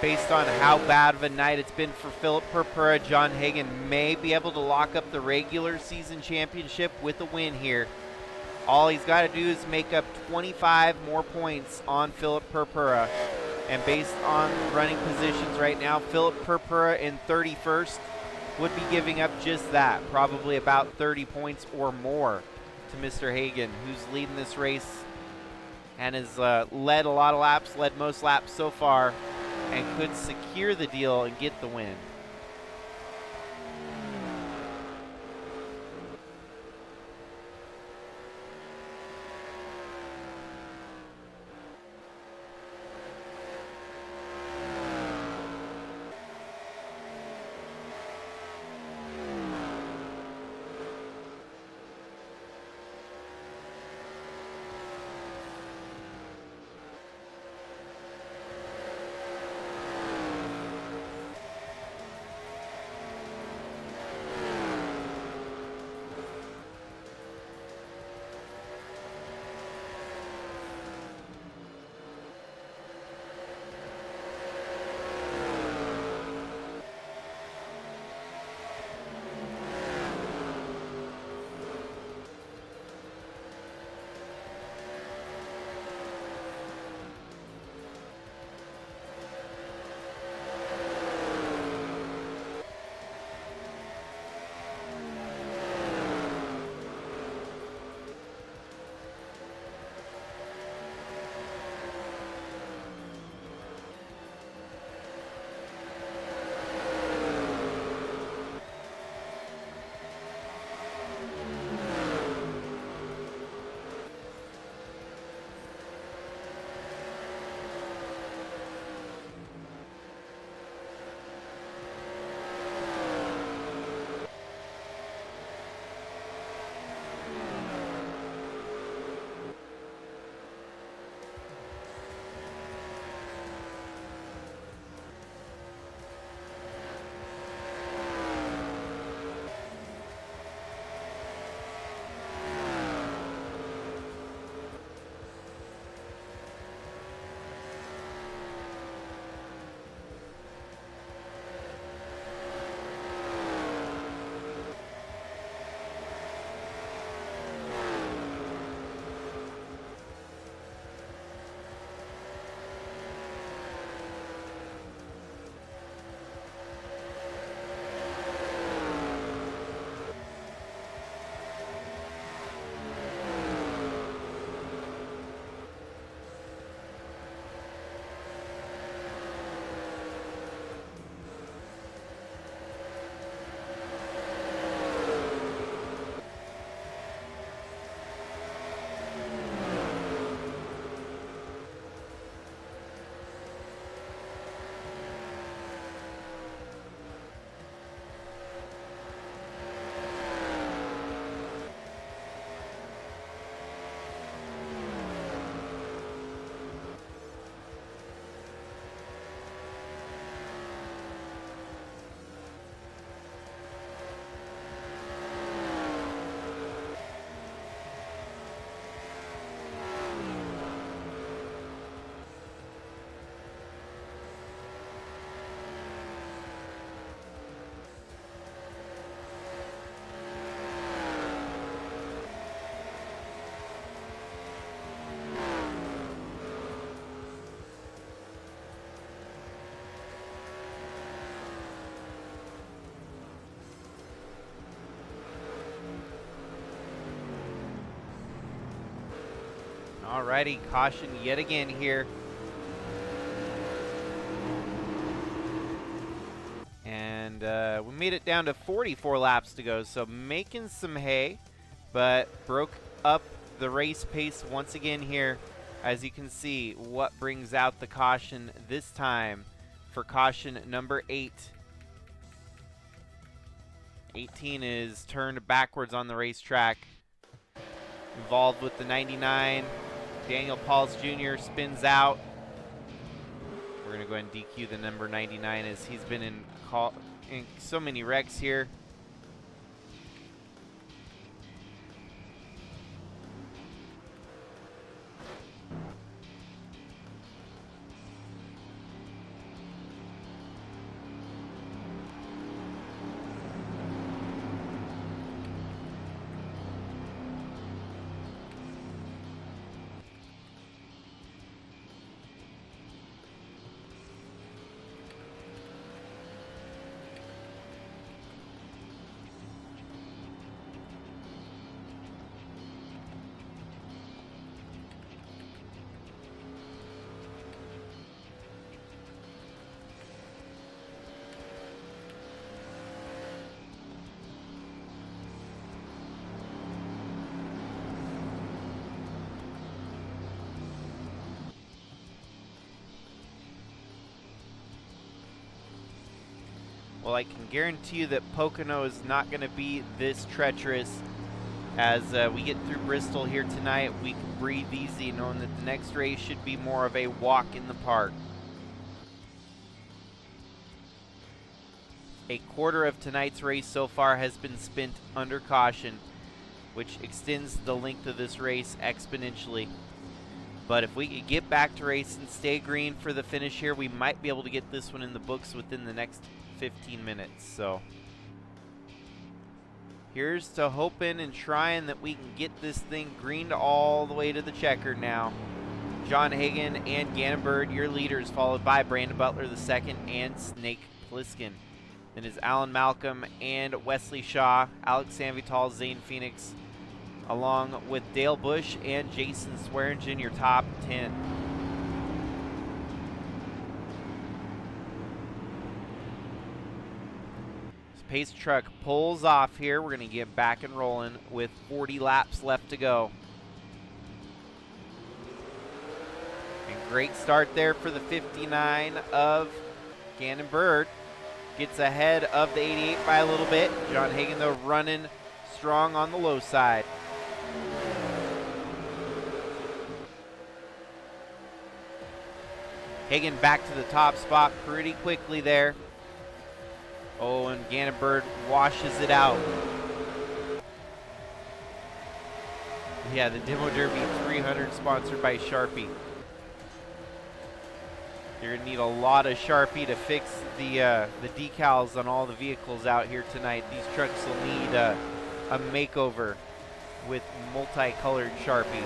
Based on how bad of a night it's been for Philip Purpura, John Hagan may be able to lock up the regular season championship with a win here. All he's got to do is make up 25 more points on Philip Purpura. And based on running positions right now, Philip Purpura in 31st would be giving up just that, probably about 30 points or more to Mr. Hagan, who's leading this race and has led a lot of laps, led most laps so far, and could secure the deal and get the win. Alrighty, caution yet again here. And we made it down to 44 laps to go, so making some hay, but broke up the race pace once again here. As you can see, what brings out the caution this time for caution number 8. 18 is turned backwards on the racetrack. Involved with the 99. Daniel Pauls Jr. spins out. We're going to go ahead and DQ the number 99 as he's been in so many wrecks here. Well, I can guarantee you that Pocono is not going to be this treacherous. As we get through Bristol here tonight, we can breathe easy knowing that the next race should be more of a walk in the park. A quarter of tonight's race so far has been spent under caution, which extends the length of this race exponentially. But if we could get back to race and stay green for the finish here, we might be able to get this one in the books within the next 15 minutes. So here's to hoping and trying that we can get this thing greened all the way to the checker now. John Hagan and Gannon Bird, your leaders, followed by Brandon Butler II and Snake Plissken. Then is Alan Malcolm and Wesley Shaw, Alex Sanvital, Zane Phoenix, along with Dale Bush and Jason Swearingen, your top 10. Pace truck pulls off here. We're going to get back and rolling with 40 laps left to go. And great start there for the 59 of Gannon Bird. Gets ahead of the 88 by a little bit. John Hagan, though, running strong on the low side. Hagan back to the top spot pretty quickly there. Oh, and Gannon Bird washes it out. Yeah, the Demo Derby 300 sponsored by Sharpie. You're going to need a lot of Sharpie to fix the decals on all the vehicles out here tonight. These trucks will need a makeover with multicolored Sharpies.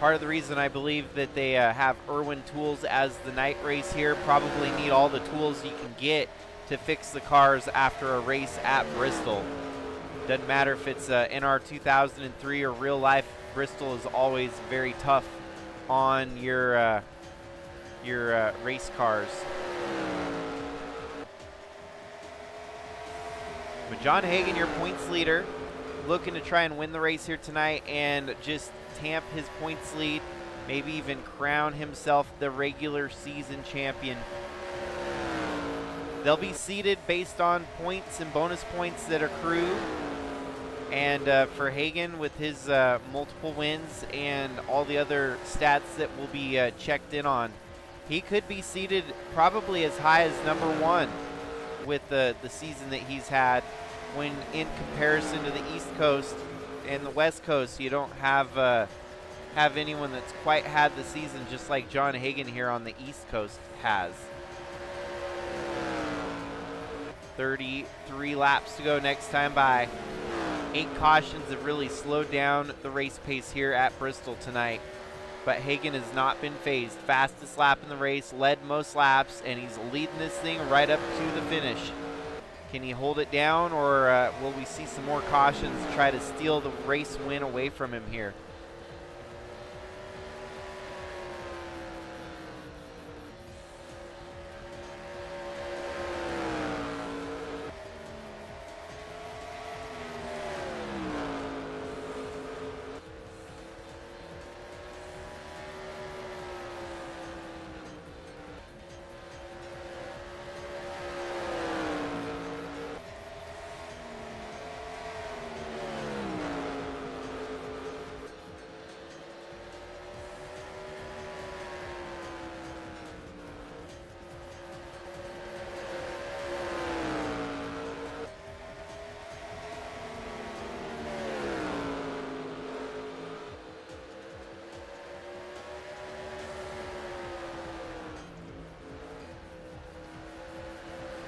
Part of the reason I believe that they have Irwin Tools as the night race here, probably need all the tools you can get to fix the cars after a race at Bristol. Doesn't matter if it's NR2003 or real life, Bristol is always very tough on your race cars. But John Hagan, your points leader, looking to try and win the race here tonight and just tamp his points lead, maybe even crown himself the regular season champion. They'll be seeded based on points and bonus points that accrue. And for Hagan, with his multiple wins and all the other stats that will be checked in on, he could be seeded probably as high as #1 with the season that he's had. When in comparison to the East Coast and the West Coast, you don't have anyone that's quite had the season just like John Hagan here on the East Coast has. 33 laps to go next time by. 8 cautions have really slowed down the race pace here at Bristol tonight. But Hagan has not been phased. Fastest lap in the race, led most laps, and he's leading this thing right up to the finish. Can he hold it down, or will we see some more cautions try to steal the race win away from him here?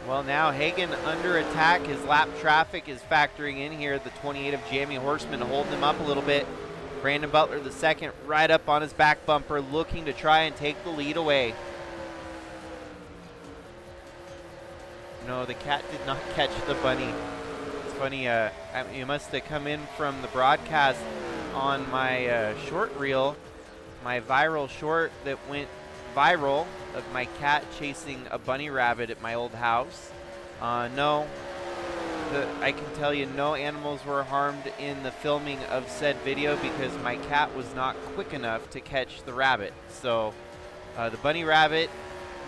Well, now Hagan under attack. His lap traffic is factoring in here. The 28 of Jamie Horseman holding him up a little bit. Brandon Butler, the second, right up on his back bumper, looking to try and take the lead away. No, the cat did not catch the bunny. It's funny, you must have come in from the broadcast on my short reel, my viral short that went viral of my cat chasing a bunny rabbit at my old house. No, I can tell you no animals were harmed in the filming of said video because my cat was not quick enough to catch the rabbit. So the bunny rabbit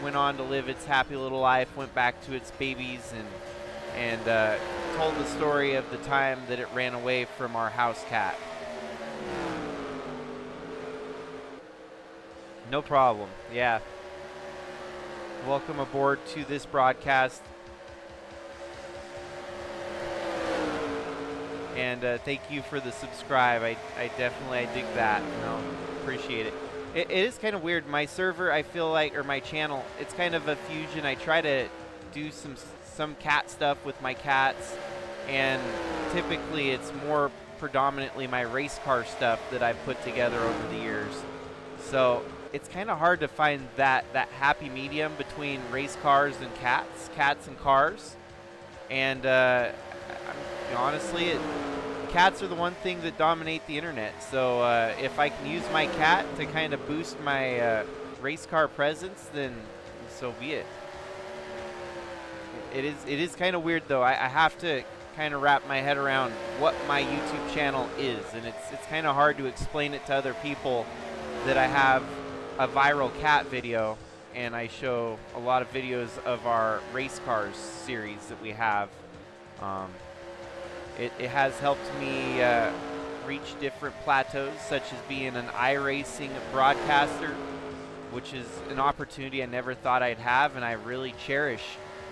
went on to live its happy little life, went back to its babies, and told the story of the time that it ran away from our house cat. No problem. Yeah. Welcome aboard to this broadcast. And thank you for the subscribe. I dig that. No, appreciate it. It is kind of weird. My server, I feel like, or my channel, it's kind of a fusion. I try to do some cat stuff with my cats, and typically it's more predominantly my race car stuff that I've put together over the years. So it's kind of hard to find that happy medium between race cars and cats and cars. And honestly, cats are the one thing that dominate the internet. So if I can use my cat to kind of boost my race car presence, then so be it. It is kind of weird though. I have to kind of wrap my head around what my YouTube channel is, and it's kind of hard to explain it to other people that I have a viral cat video and I show a lot of videos of our race cars series that we have. It has helped me reach different plateaus, such as being an iRacing broadcaster, which is an opportunity I never thought I'd have, and I really cherish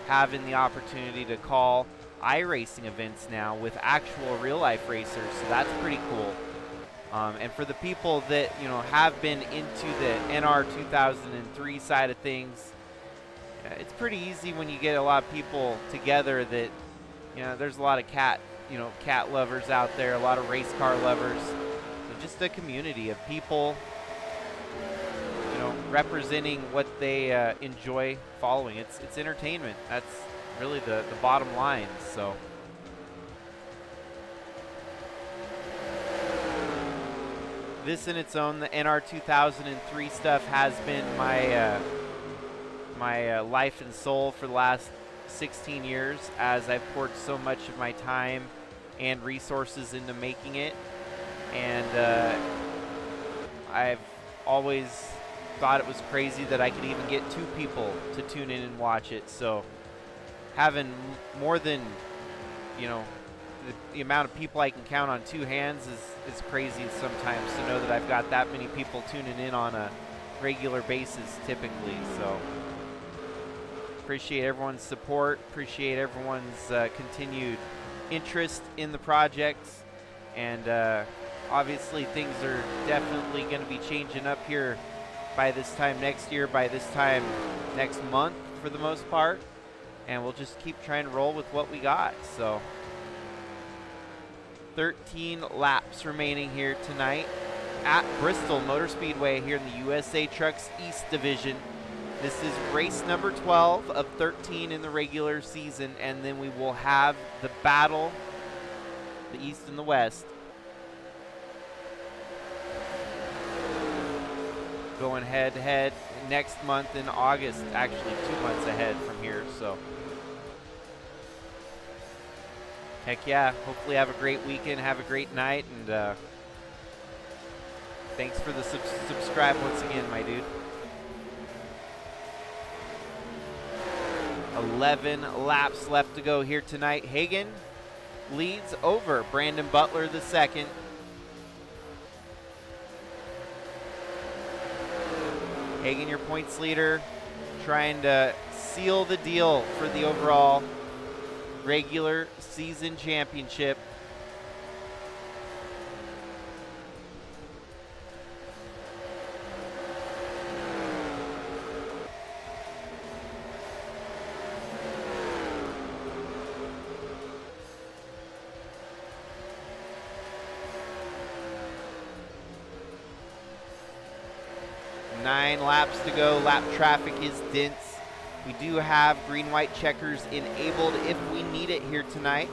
having the opportunity to call iRacing events now with actual real-life racers, so that's pretty cool. And for the people that have been into the NR2003 side of things, it's pretty easy when you get a lot of people together that there's a lot of cat lovers out there, a lot of race car lovers, just a community of people representing what they enjoy following. It's entertainment. That's really the bottom line. So this in its own, the NR2003 stuff has been my my life and soul for the last 16 years, as I've poured so much of my time and resources into making it, and I've always thought it was crazy that I could even get 2 people to tune in and watch it. So having more than the amount of people I can count on 2 hands is crazy sometimes, to know that I've got that many people tuning in on a regular basis typically. So appreciate everyone's support, appreciate everyone's continued interest in the projects, and obviously things are definitely going to be changing up here by this time next year, by this time next month for the most part, and we'll just keep trying to roll with what we got. So 13 laps remaining here tonight at Bristol Motor Speedway here in the USA Trucks East Division. This is race number 12 of 13 in the regular season, and then we will have the battle, the East and the West, going head-to-head next month in August, actually 2 months ahead from here, so heck yeah, hopefully have a great weekend, have a great night, and thanks for the subscribe once again, my dude. 11 laps left to go here tonight. Hagan leads over Brandon Butler the second. Hagan, your points leader, trying to seal the deal for the overall regular season championship. Nine laps to go. Lap traffic is dense. We do have green-white checkers enabled if we need it here tonight.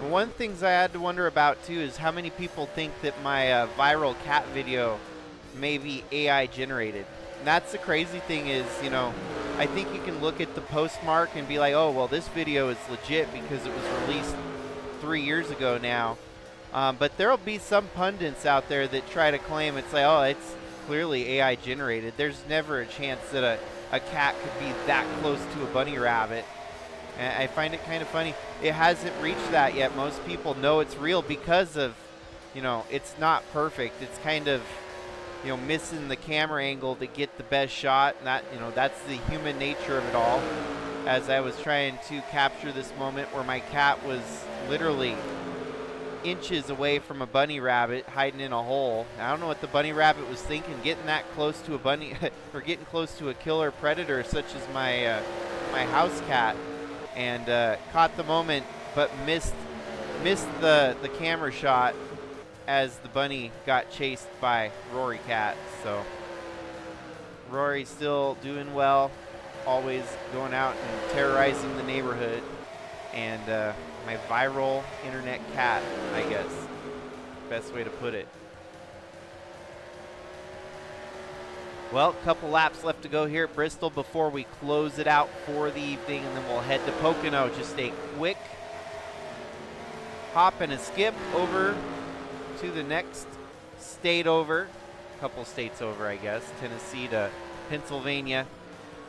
One of the things I had to wonder about too is how many people think that my viral cat video may be AI generated. And that's the crazy thing is, you know, I think you can look at the postmark and be like, oh, well, this video is legit because it was released 3 years ago now. But there'll be some pundits out there that try to claim it's like, oh, it's clearly AI generated. There's never a chance that a cat could be that close to a bunny rabbit. And I find it kind of funny. It hasn't reached that yet. Most people know it's real because of, you know, it's not perfect. It's kind of, you know, missing the camera angle to get the best shot. And that, you know, that's the human nature of it all. As I was trying to capture this moment where my cat was literally inches away from a bunny rabbit hiding in a hole. I don't know what the bunny rabbit was thinking, getting that close to a bunny or getting close to a killer predator such as my my house cat, and caught the moment but missed the camera shot as the bunny got chased by Rory Cat. So Rory's still doing well, always going out and terrorizing the neighborhood, and my viral internet cat, I guess, best way to put it. Well, a couple laps left to go here at Bristol before we close it out for the evening, and then we'll head to Pocono. Just a quick hop and a skip over to the next state over, a couple states over, I guess, Tennessee to Pennsylvania.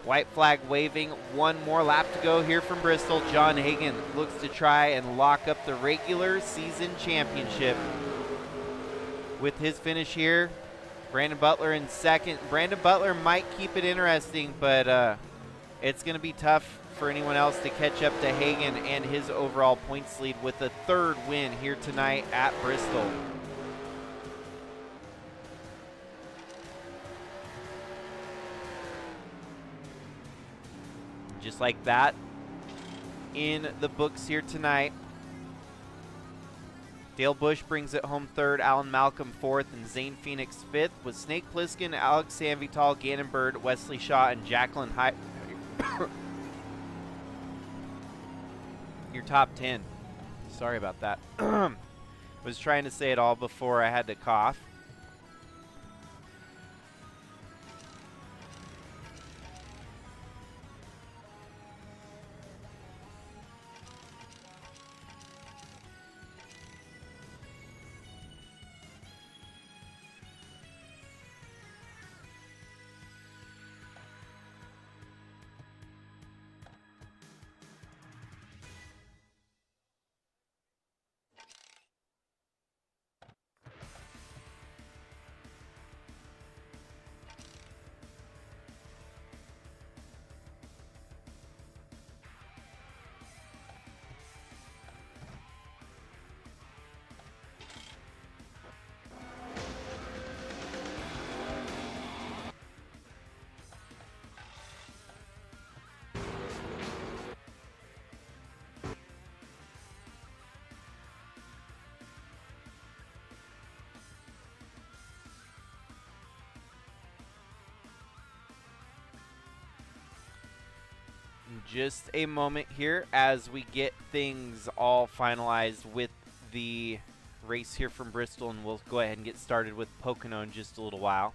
White flag waving, one more lap to go here from Bristol. John Hagan looks to try and lock up the regular season championship with his finish here. Brandon Butler in second. Brandon Butler might keep it interesting, but it's going to be tough for anyone else to catch up to Hagan and his overall points lead with a third win here tonight at Bristol. Just like that, in the books here tonight, Dale Bush brings it home third, Alan Malcolm fourth, and Zane Phoenix fifth, with Snake Plissken, Alex Sanvital, Gannon Bird, Wesley Shaw, and Jacqueline Hyde. Your top 10. Sorry about that. Was trying to say it all before I had to cough. just a moment here as we get things all finalized with the race here from Bristol, and we'll go ahead and get started with Pocono in just a little while.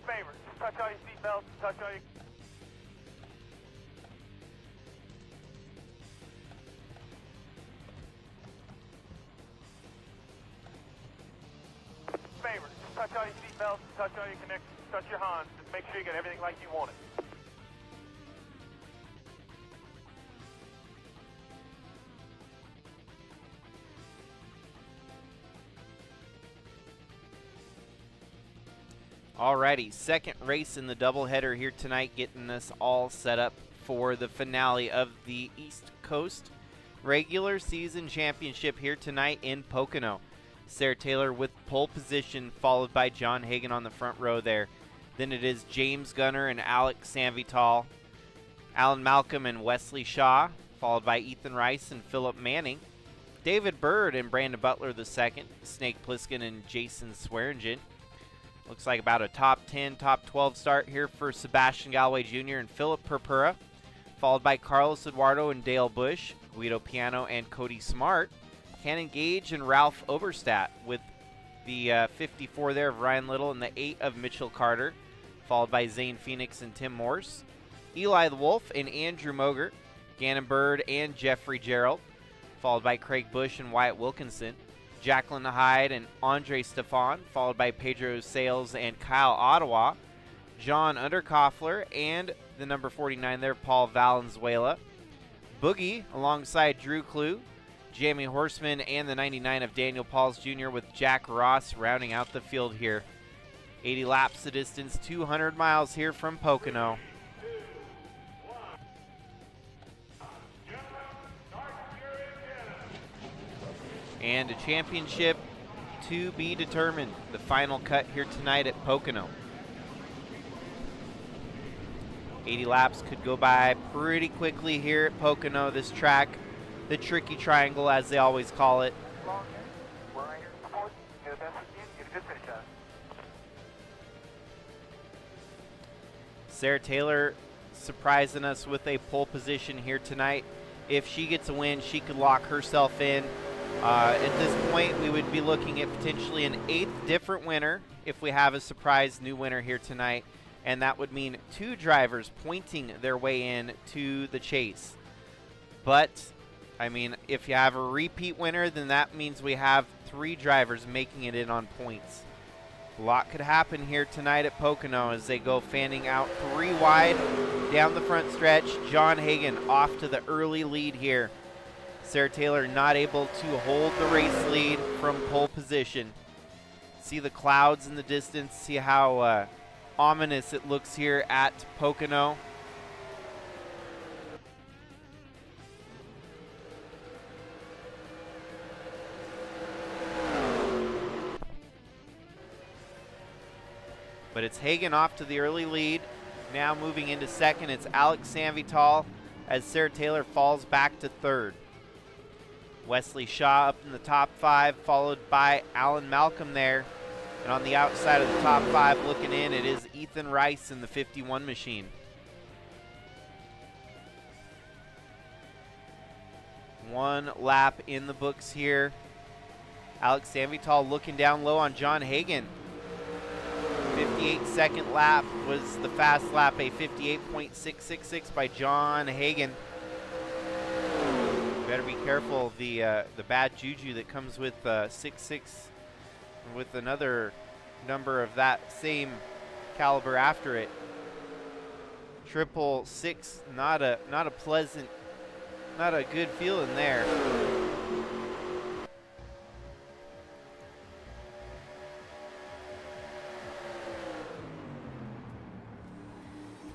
Favors, touch all your seatbelts, touch all your... Favors, touch all your seatbelts, touch all your connections, touch your Hans. Just make sure you get everything like you want it. Alrighty, second race in the doubleheader here tonight, getting us all set up for the finale of the East Coast Regular Season Championship here tonight in Pocono. Sarah Taylor with pole position, followed by John Hagan on the front row there. Then it is James Gunner and Alex Sanvital, Alan Malcolm and Wesley Shaw, followed by Ethan Rice and Philip Manning. David Bird and Brandon Butler the second, Snake Pliskin and Jason Swearingen. Looks like about a top 10, top 12 start here for Sebastian Galloway Jr. and Philip Purpura, followed by Carlos Eduardo and Dale Bush, Guido Piano and Cody Smart, Cannon Gage and Ralph Oberstadt, with the 54 there of Ryan Little and the 8 of Mitchell Carter, followed by Zane Phoenix and Tim Morse, Eli the Wolf and Andrew Moger, Gannon Bird and Jeffrey Gerald, followed by Craig Bush and Wyatt Wilkinson, Jacqueline Hyde and Andre Stefan, followed by Pedro Sales and Kyle Ottawa, John Underkoffler and the number 49 there, Paul Valenzuela, Boogie alongside Drew Clue, Jamie Horseman and the 99 of Daniel Pauls Jr. with Jack Ross rounding out the field here. 80 laps the distance, 200 miles here from Pocono. And a championship to be determined. The final cut here tonight at Pocono. 80 laps could go by pretty quickly here at Pocono. This track, the tricky triangle as they always call it. Sarah Taylor surprising us with a pole position here tonight. If she gets a win, she could lock herself in. At this point, we would be looking at potentially an 8th different winner if we have a surprise new winner here tonight, and that would mean 2 drivers pointing their way in to the chase. But, I mean, if you have a repeat winner, then that means we have 3 drivers making it in on points. A lot could happen here tonight at Pocono as they go fanning out 3 wide down the front stretch. John Hagan off to the early lead here. Sarah Taylor not able to hold the race lead from pole position. See the clouds in the distance. See how ominous it looks here at Pocono. But it's Hagan off to the early lead. Now moving into second, it's Alex Sanvital as Sarah Taylor falls back to third. Wesley Shaw up in the top 5, followed by Alan Malcolm there. And on the outside of the top 5 looking in, it is Ethan Rice in the 51 machine. One lap in the books here. Alex Sanvital looking down low on John Hagan. 58-second lap was the fast lap, a 58.666 by John Hagan. Better be careful the bad juju that comes with 6.6 with another number of that same caliber after it. 666, not a pleasant, not a good feeling there.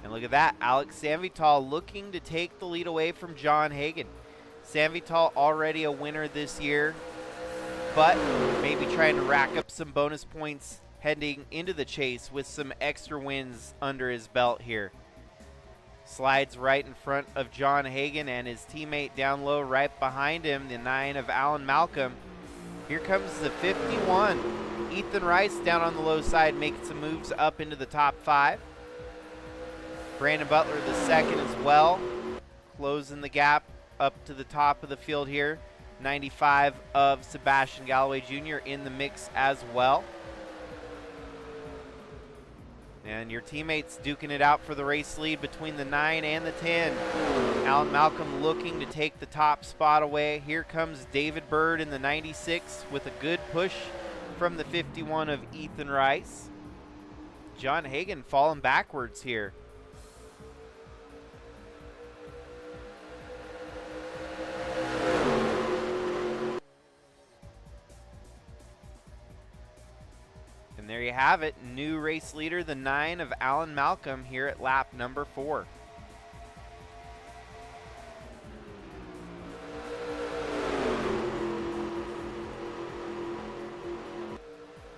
And look at that, Alex Sanvital looking to take the lead away from John Hagan. Sanvital already a winner this year, but maybe trying to rack up some bonus points heading into the chase with some extra wins under his belt here. Slides right in front of John Hagan and his teammate down low right behind him, the 9 of Alan Malcolm. Here comes the 51. Ethan Rice down on the low side making some moves up into the top 5. Brandon Butler the second as well, closing the gap up to the top of the field here. 95 of Sebastian Galloway Jr. in the mix as well. And your teammates duking it out for the race lead between the 9 and the 10. Alan Malcolm looking to take the top spot away. Here comes David Bird in the 96 with a good push from the 51 of Ethan Rice. John Hagan falling backwards here. There you have it, new race leader, the 9 of Alan Malcolm here at lap number 4.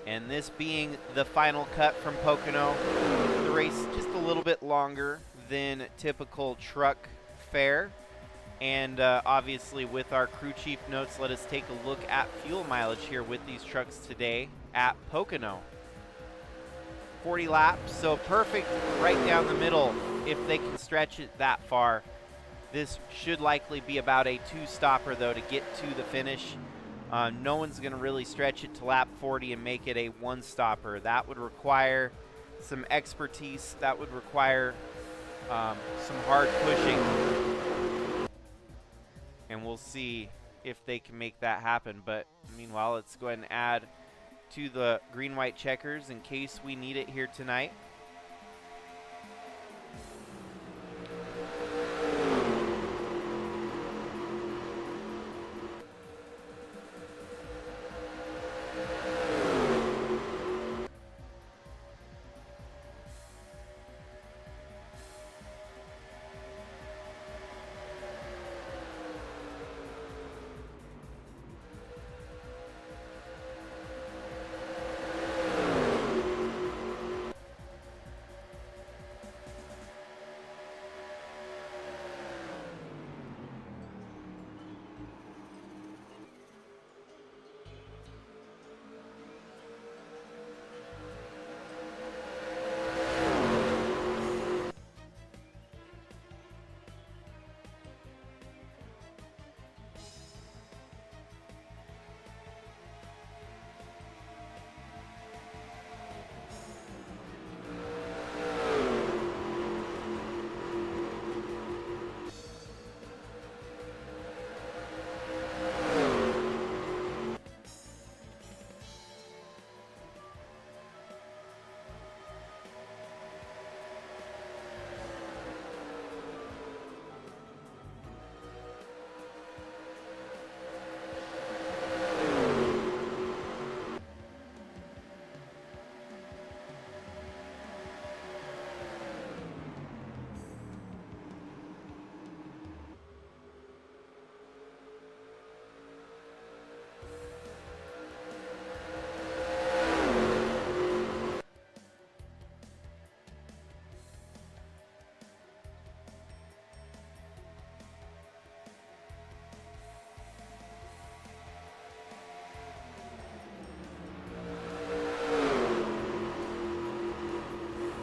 And this being the final cut from Pocono, the race just a little bit longer than typical truck fare. And obviously with our crew chief notes, let us take a look at fuel mileage here with these trucks today at Pocono. 40 laps, so perfect right down the middle if they can stretch it that far. This should likely be about a 2-stopper though to get to the finish. No one's going to really stretch it to lap 40 and make it a 1-stopper. That would require some expertise. That would require some hard pushing. And we'll see if they can make that happen. But meanwhile, let's go ahead and add to the green-white checkers in case we need it here tonight.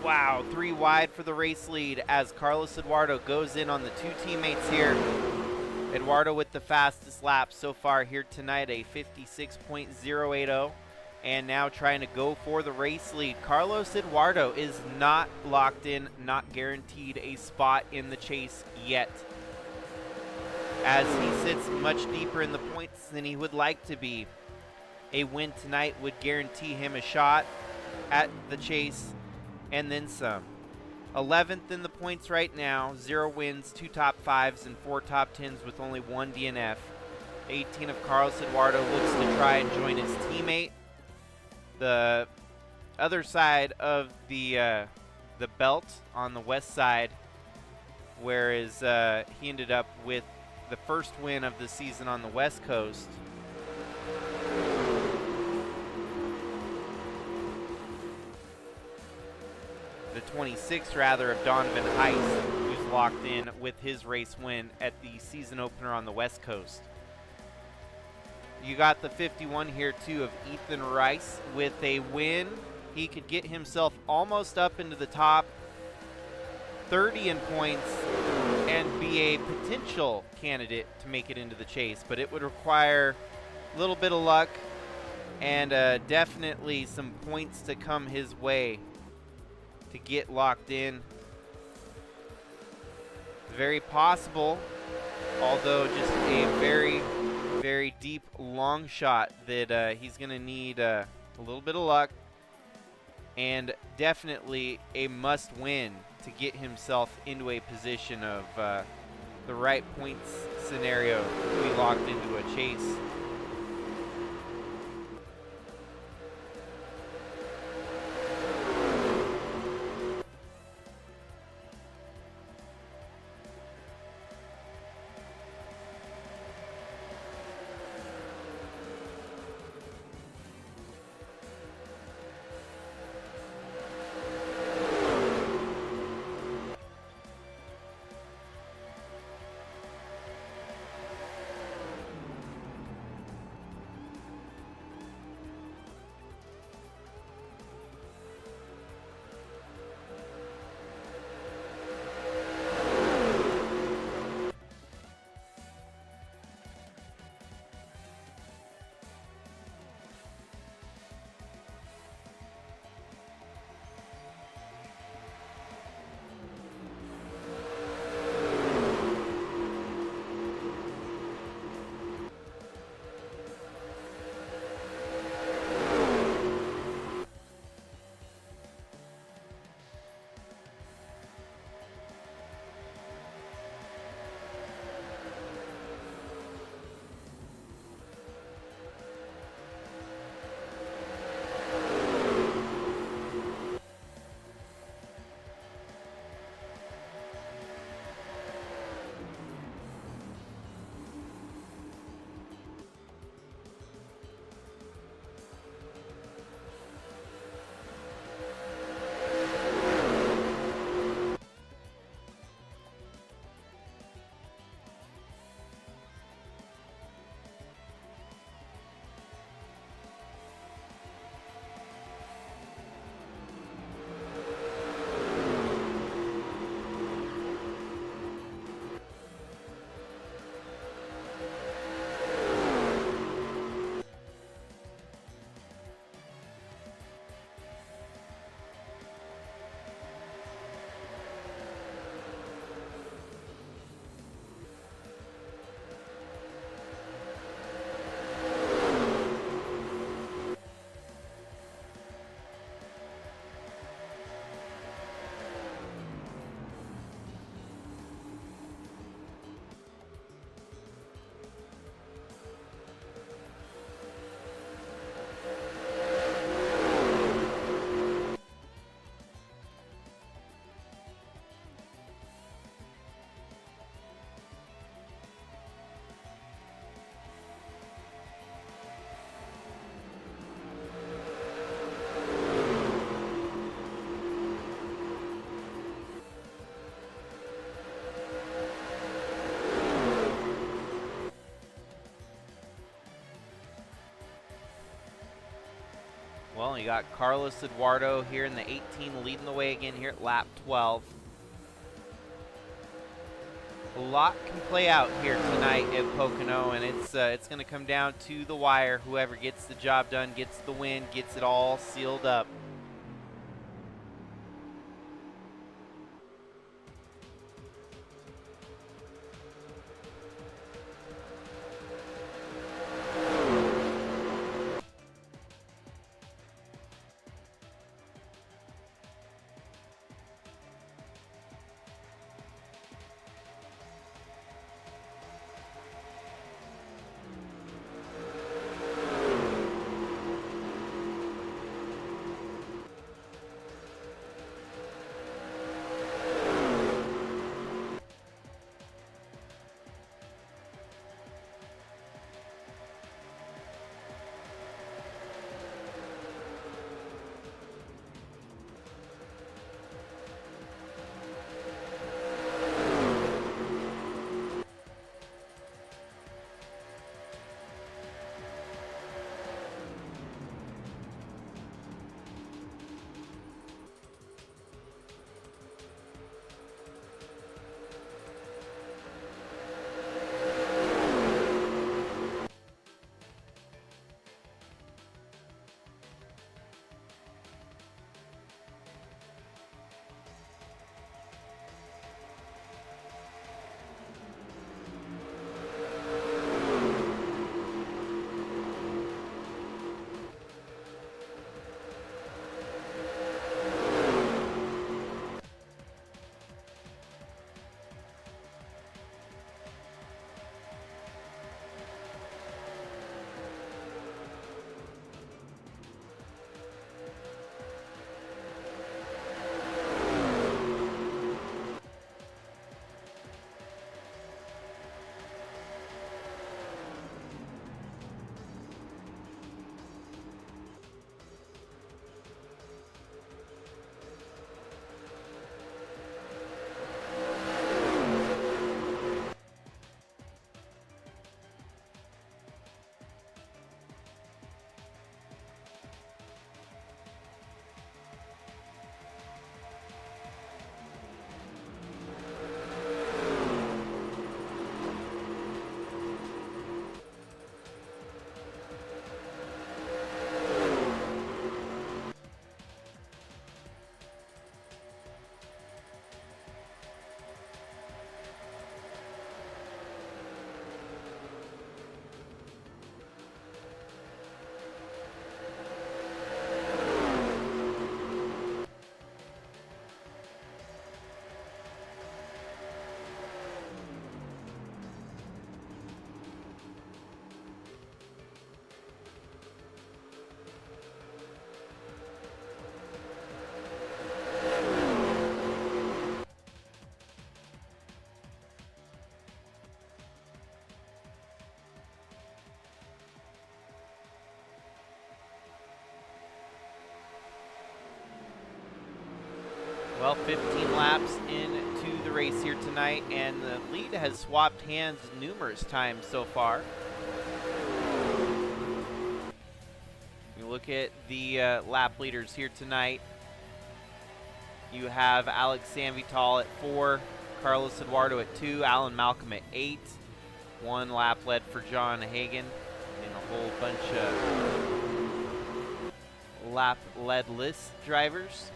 Wow, 3 wide for the race lead as Carlos Eduardo goes in on the 2 teammates here. Eduardo with the fastest lap so far here tonight, a 56.080. And now trying to go for the race lead. Carlos Eduardo is not locked in, not guaranteed a spot in the chase yet, as he sits much deeper in the points than he would like to be. A win tonight would guarantee him a shot at the chase and then some. 11th in the points right now, 0 wins, 2 top 5s, and 4 top 10s with only 1 DNF. 18 of Carlos Eduardo looks to try and join his teammate. The other side of the belt on the west side, whereas he ended up with the first win of the season on the west coast. The 26th rather of Donovan Heiss, who's locked in with his race win at the season opener on the west coast. You got the 51 here too of Ethan Rice with a win. He could get himself almost up into the top 30 in points and be a potential candidate to make it into the chase, but it would require a little bit of luck and definitely some points to come his way to get locked in. Very possible, although just a very, very deep long shot that he's going to need a little bit of luck, and definitely a must win to get himself into a position of the right points scenario to be locked into a chase. Well, you got Carlos Eduardo here in the 18 leading the way again here at lap 12. A lot can play out here tonight at Pocono, and it's going to come down to the wire. Whoever gets the job done, gets the win, gets it all sealed up. Well, 15 laps into the race here tonight, and the lead has swapped hands numerous times so far. You look at the lap leaders here tonight. You have Alex Sanvital at 4, Carlos Eduardo at 2, Alan Malcolm at 8. 1 lap led for John Hagan, and a whole bunch of lap led list drivers.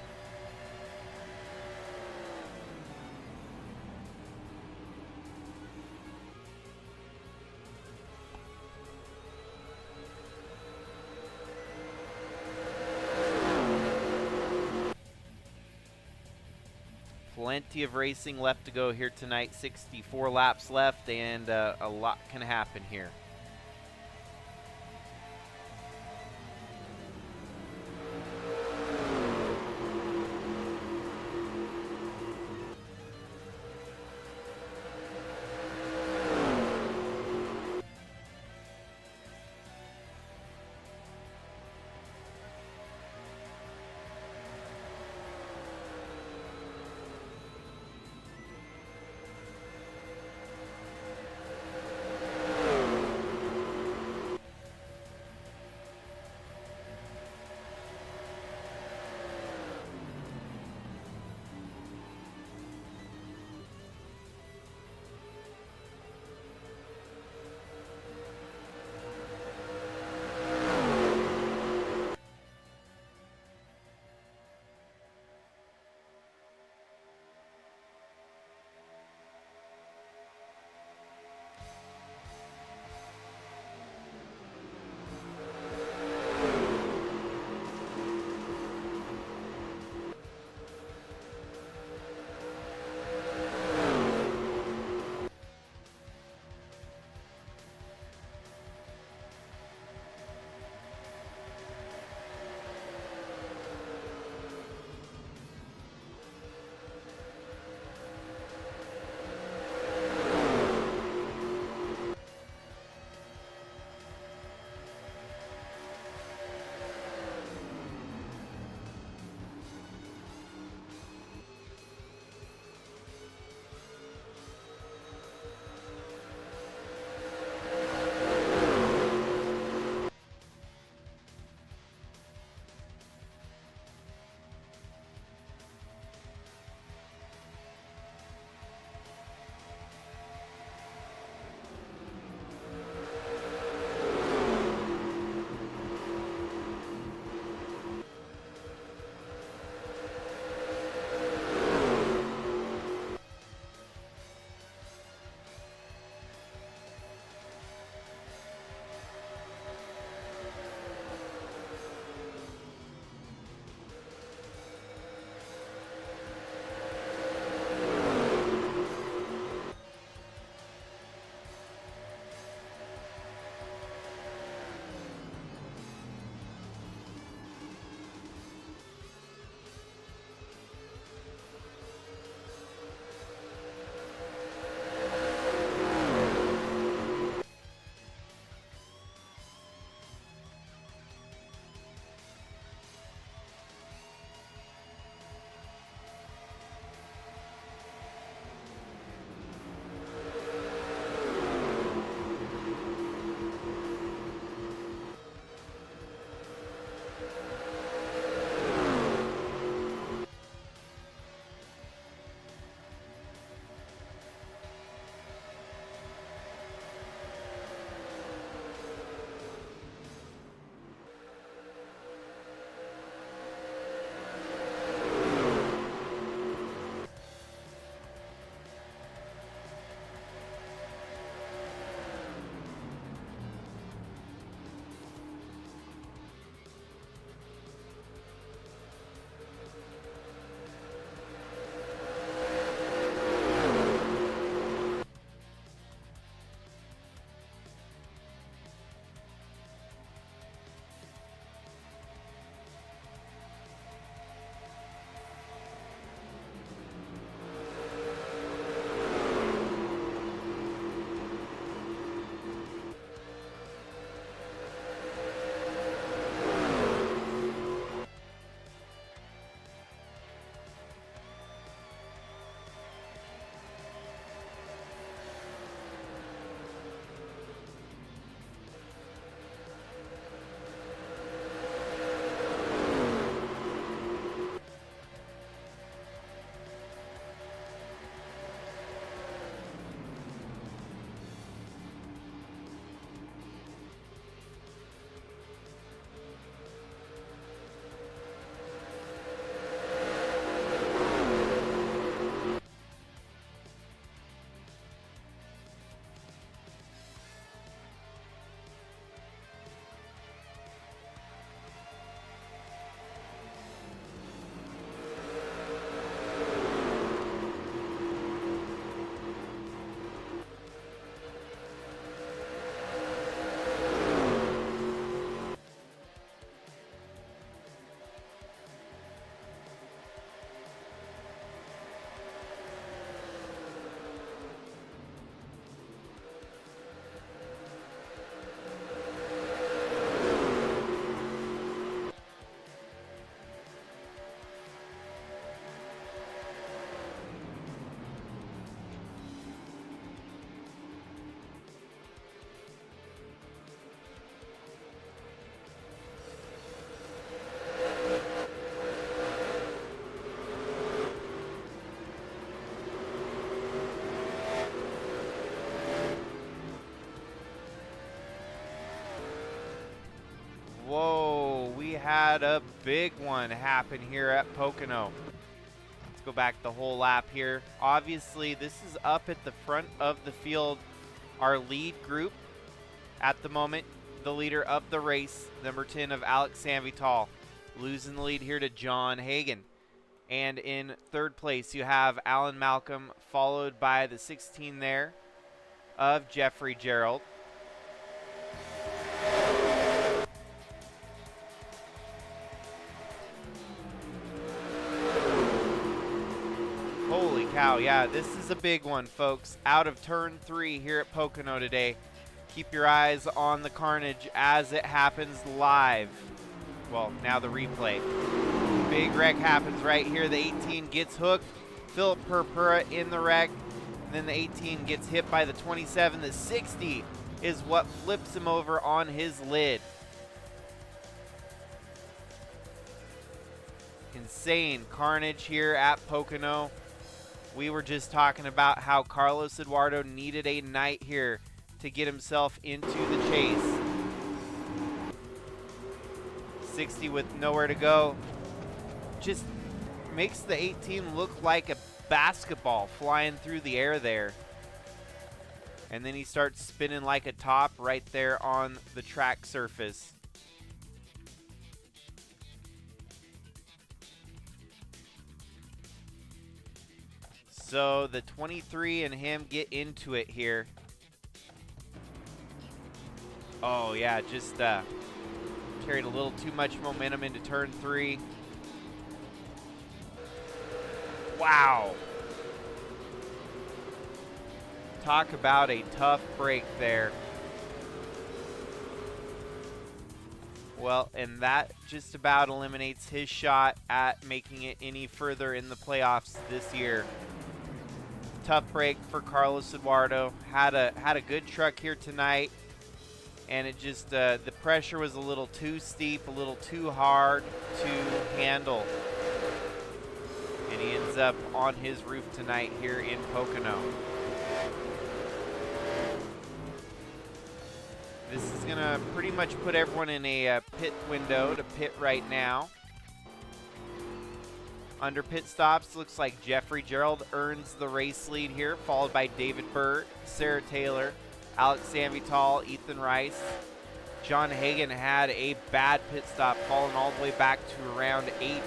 Plenty of racing left to go here tonight. 64 laps left, and a lot can happen here. Whoa, we had a big one happen here at Pocono. Let's go back the whole lap here. Obviously, this is up at the front of the field. Our lead group at the moment, the leader of the race, number 10 of Alex Sanvital, losing the lead here to John Hagan. And in third place, you have Alan Malcolm, followed by the 16 there of Jeffrey Gerald. Holy cow, yeah, this is a big one, folks. Out of turn 3 here at Pocono today. Keep your eyes on the carnage as it happens live. Well, now the replay. Big wreck happens right here. The 18 gets hooked. Philip Purpura in the wreck. And then the 18 gets hit by the 27. The 60 is what flips him over on his lid. Insane carnage here at Pocono. We were just talking about how Carlos Eduardo needed a night here to get himself into the chase. 60 with nowhere to go. Just makes the 18 look like a basketball flying through the air there. And then he starts spinning like a top right there on the track surface. So the 23 and him get into it here. Oh yeah, just carried a little too much momentum into turn 3. Wow. Talk about a tough break there. Well, and that just about eliminates his shot at making it any further in the playoffs this year. Tough break for Carlos Eduardo. Had a good truck here tonight, and it just the pressure was a little too steep, a little too hard to handle. And he ends up on his roof tonight here in Pocono. This is gonna pretty much put everyone in a pit window to pit right now. Under pit stops, looks like Jeffrey Gerald earns the race lead here, followed by David Burt, Sarah Taylor, Alex Sanvital, Ethan Rice. John Hagan had a bad pit stop, falling all the way back to round 8.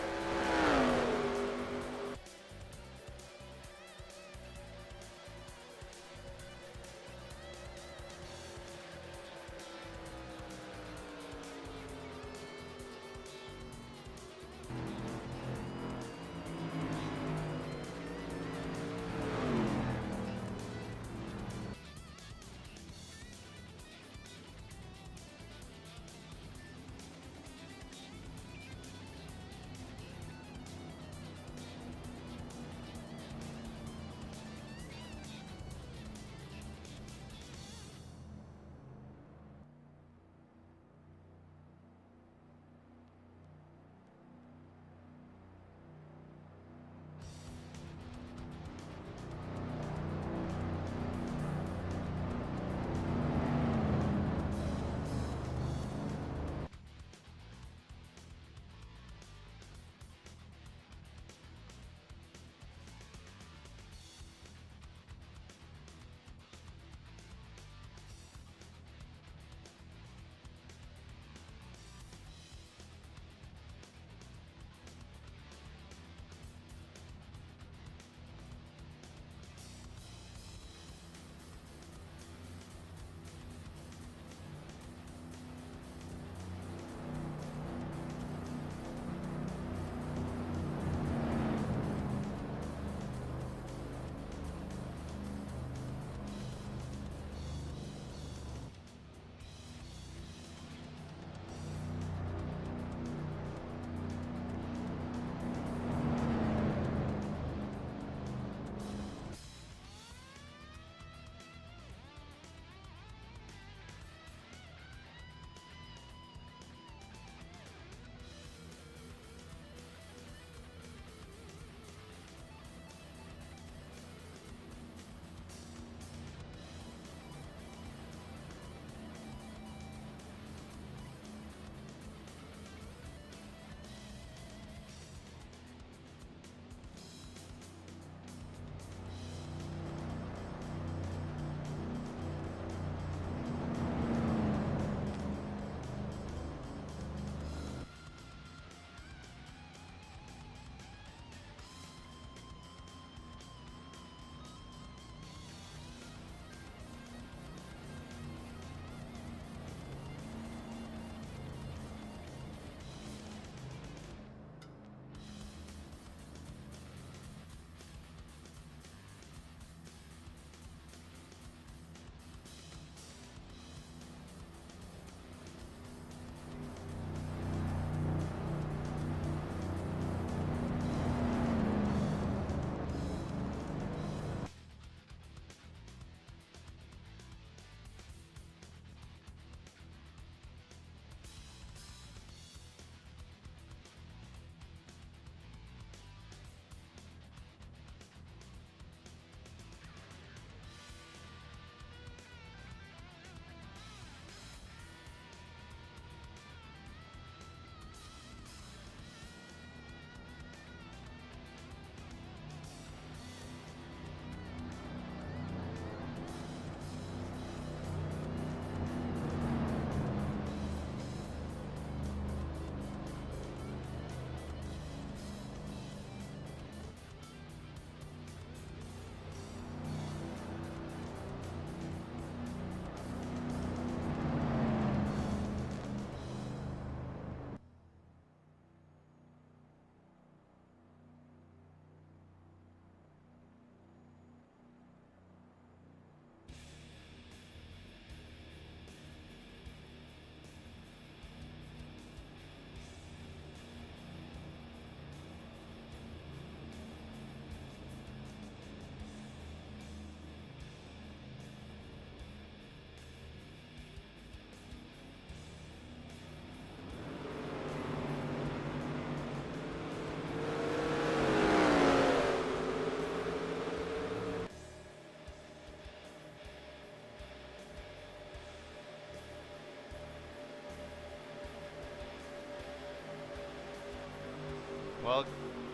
Well,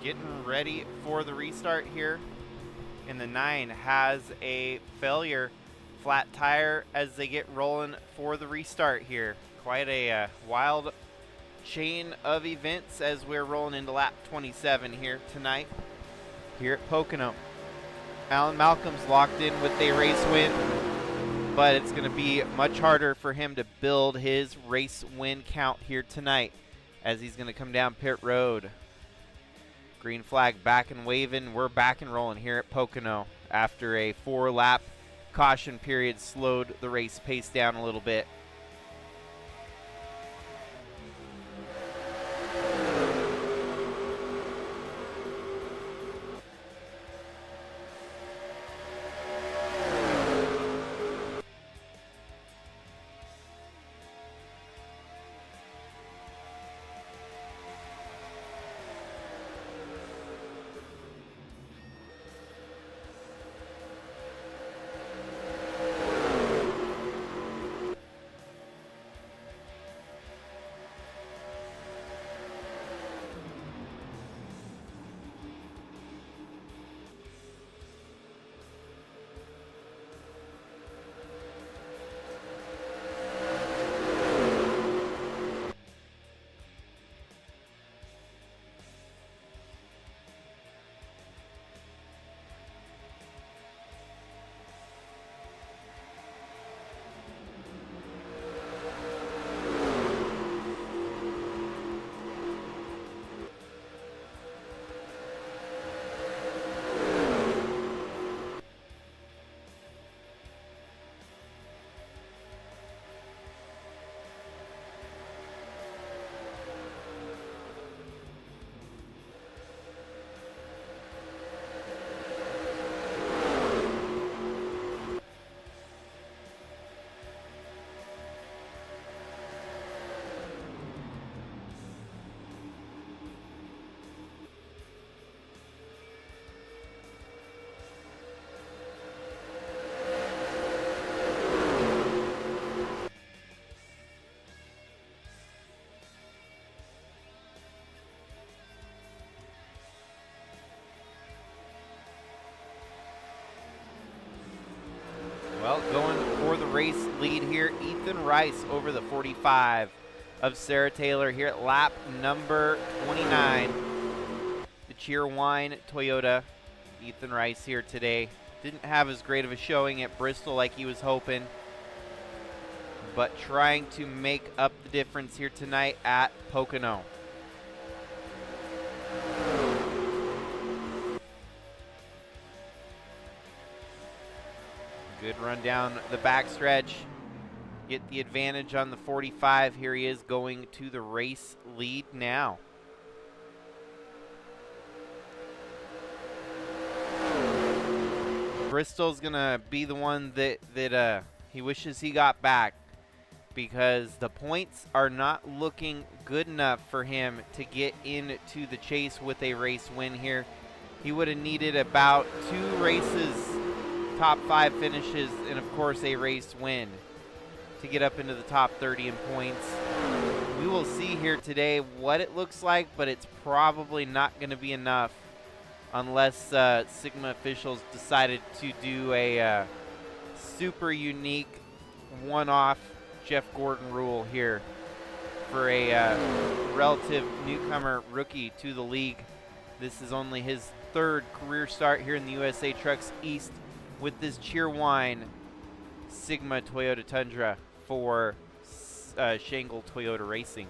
getting ready for the restart here. And the 9 has a failure. Flat tire as they get rolling for the restart here. Quite a wild chain of events as we're rolling into lap 27 here tonight here at Pocono. Alan Malcolm's locked in with a race win, but it's going to be much harder for him to build his race win count here tonight as he's going to come down pit road. Green flag back and waving. We're back and rolling here at Pocono after a 4-lap caution period slowed the race pace down a little bit. Well, going for the race lead here, Ethan Rice over the 45 of Sarah Taylor here at lap number 29. The Cheerwine Toyota. Ethan Rice here today. Didn't have as great of a showing at Bristol like he was hoping, but trying to make up the difference here tonight at Pocono. Good run down the backstretch. Get the advantage on the 45. Here he is going to the race lead now. Bristol's going to be the one that he wishes he got back, because the points are not looking good enough for him to get into the chase with a race win here. He would have needed about 2 races, top 5 finishes, and of course a race win to get up into the top 30 in points. We will see here today what it looks like, but it's probably not going to be enough unless Sigma officials decided to do a super unique one-off Jeff Gordon rule here for a relative newcomer rookie to the league. This is only his 3rd career start here in the USA Trucks East with this Cheerwine Sigma Toyota Tundra for Shangle Toyota Racing.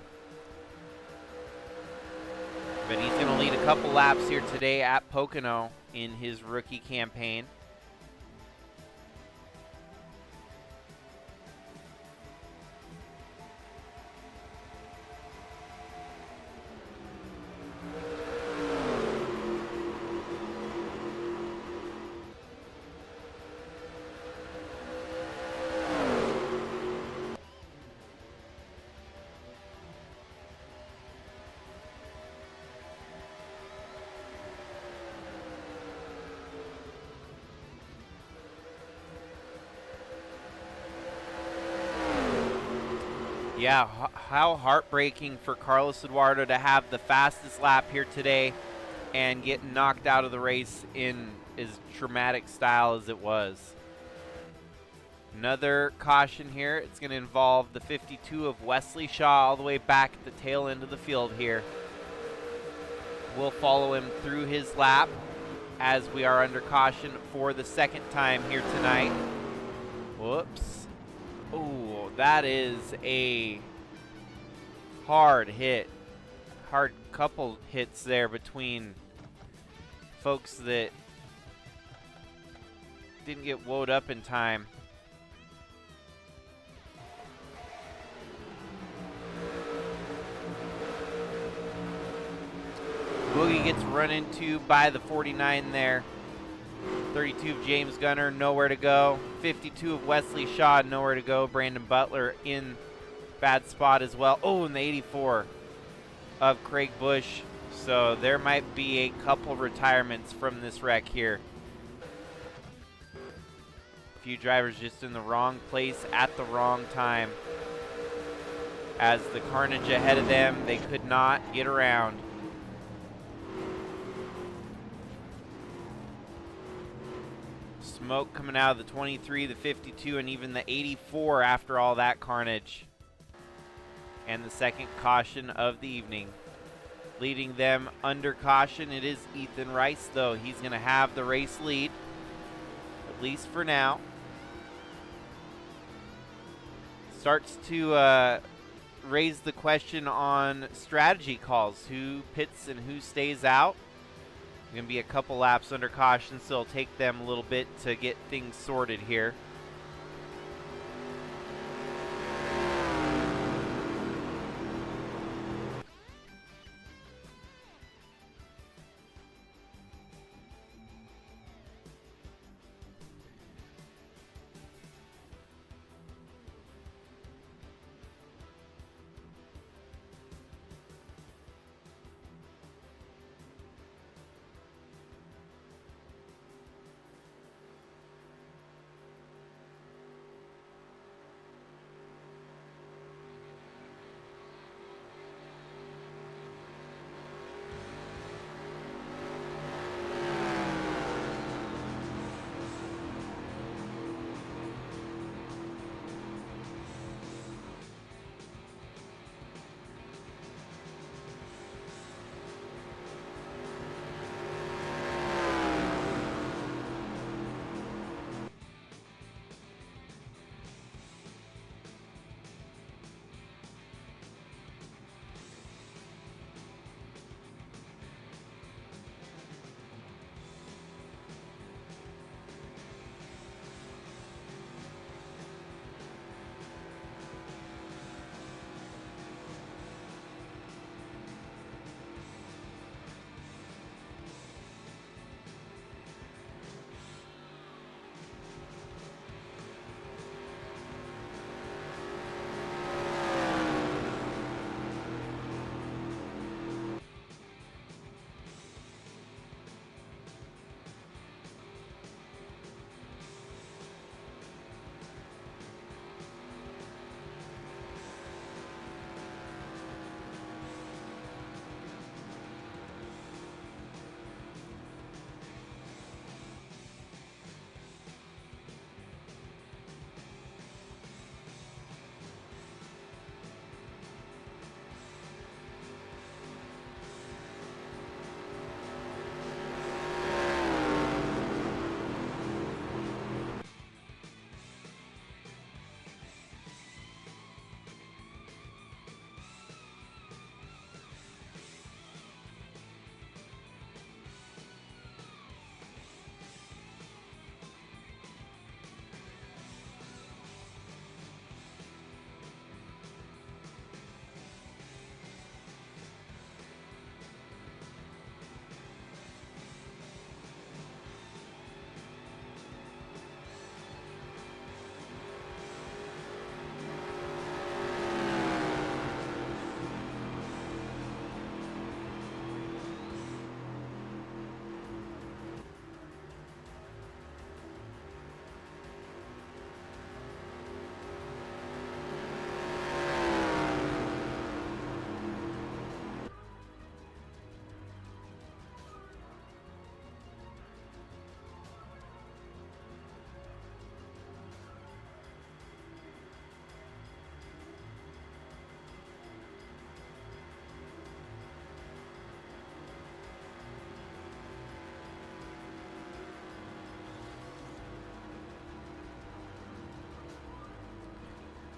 But he's going to lead a couple laps here today at Pocono in his rookie campaign. Yeah, How heartbreaking for Carlos Eduardo to have the fastest lap here today and get knocked out of the race in as dramatic style as it was. Another caution here. It's going to involve the 52 of Wesley Shaw all the way back at the tail end of the field here. We'll follow him through his lap as we are under caution for the second time here tonight. Whoops. Oh, that is a hard hit. Hard couple hits there between folks that didn't get woed up in time. Boogie gets run into by the 49 there. 32 of James Gunner, nowhere to go. 52 of Wesley Shaw, nowhere to go. Brandon Butler in bad spot as well. Oh, and the 84 of Craig Bush. So there might be a couple retirements from this wreck here. A few drivers just in the wrong place at the wrong time. As the carnage ahead of them, they could not get around. Smoke coming out of the 23, the 52, and even the 84 after all that carnage. And the second caution of the evening. Leading them under caution, it is Ethan Rice, though. He's going to have the race lead, at least for now. Starts to raise the question on strategy calls. Who pits and who stays out? Going to be a couple laps under caution, so it'll take them a little bit to get things sorted here.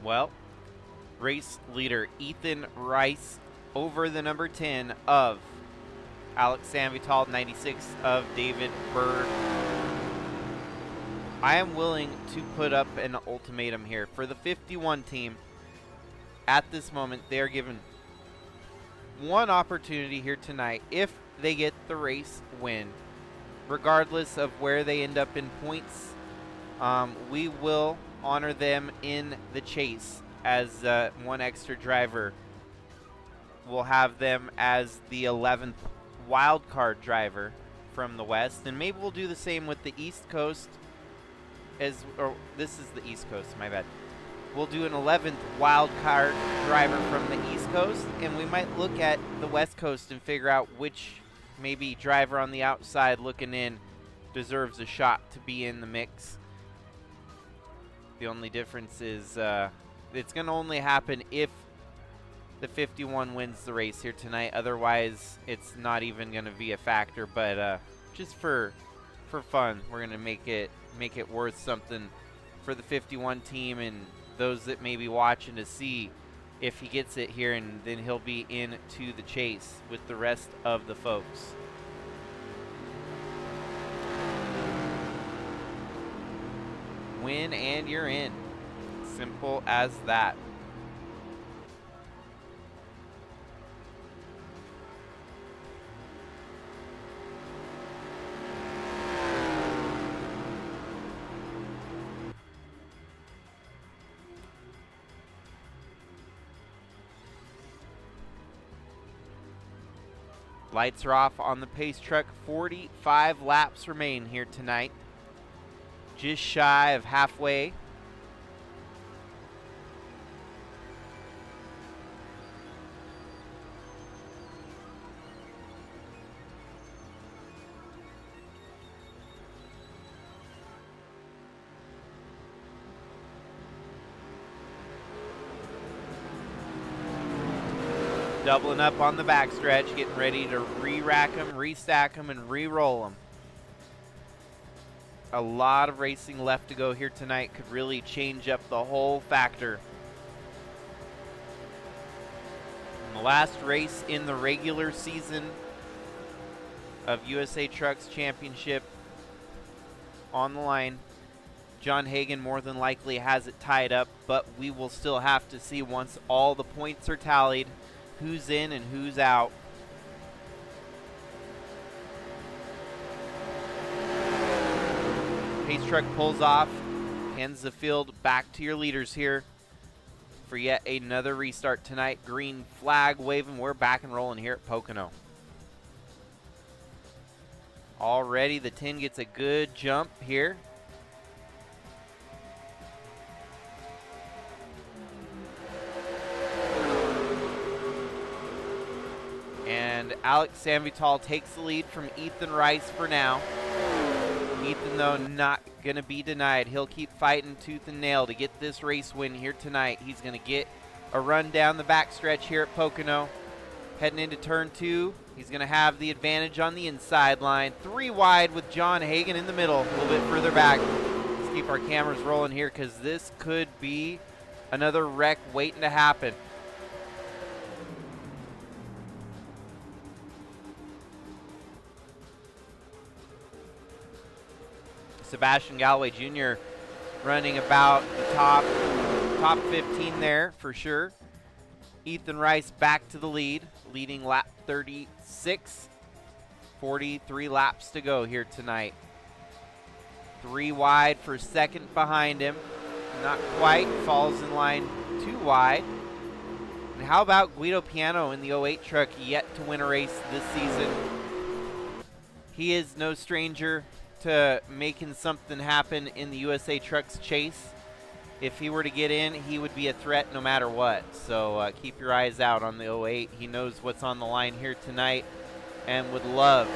Well, race leader Ethan Rice over the number 10 of Alex Sanvital, 96 of David Bird. I am willing to put up an ultimatum here. For the 51 team, at this moment, they are given one opportunity here tonight. If they get the race win, regardless of where they end up in points, we will honor them in the chase as one extra driver. We'll have them as the 11th wild card driver from the West, and maybe we'll do the same with the East Coast. Or this is the East Coast, my bad. We'll do an 11th wild card driver from the East Coast, and we might look at the West Coast and figure out which maybe driver on the outside looking in deserves a shot to be in the mix. The only difference is it's going to only happen if the 51 wins the race here tonight. Otherwise, it's not even going to be a factor. But just for fun, we're going to make it worth something for the 51 team and those that may be watching to see if he gets it here, and then he'll be into the chase with the rest of the folks. Win and you're in. Simple as that. Lights are off on the pace truck. 45 laps remain here tonight. Just shy of halfway. Doubling up on the backstretch, getting ready to re-rack them, restack them, and re-roll them. A lot of racing left to go here tonight. Could really change up the whole factor. And the last race in the regular season of USA Trucks Championship on the line. John Hagan more than likely has it tied up, but we will still have to see once all the points are tallied who's in and who's out. Pace truck pulls off, hands the field back to your leaders here for yet another restart tonight. Green flag waving. We're back and rolling here at Pocono. Already the 10 gets a good jump here. And Alex Sanvital takes the lead from Ethan Rice for now. Ethan, though, not going to be denied. He'll keep fighting tooth and nail to get this race win here tonight. He's going to get a run down the backstretch here at Pocono. Heading into turn 2, he's going to have the advantage on the inside line. 3 wide with John Hagan in the middle, a little bit further back. Let's keep our cameras rolling here because this could be another wreck waiting to happen. Sebastian Galloway Jr. running about the top 15 there for sure. Ethan Rice back to the lead, leading lap 36. 43 laps to go here tonight. 3 wide for second behind him. Not quite, falls in line 2 wide. And how about Guido Piano in the 08 truck, yet to win a race this season? He is no stranger to making something happen in the USA Trucks chase. If he were to get in, he would be a threat no matter what. So keep your eyes out on the 08. He knows what's on the line here tonight and would love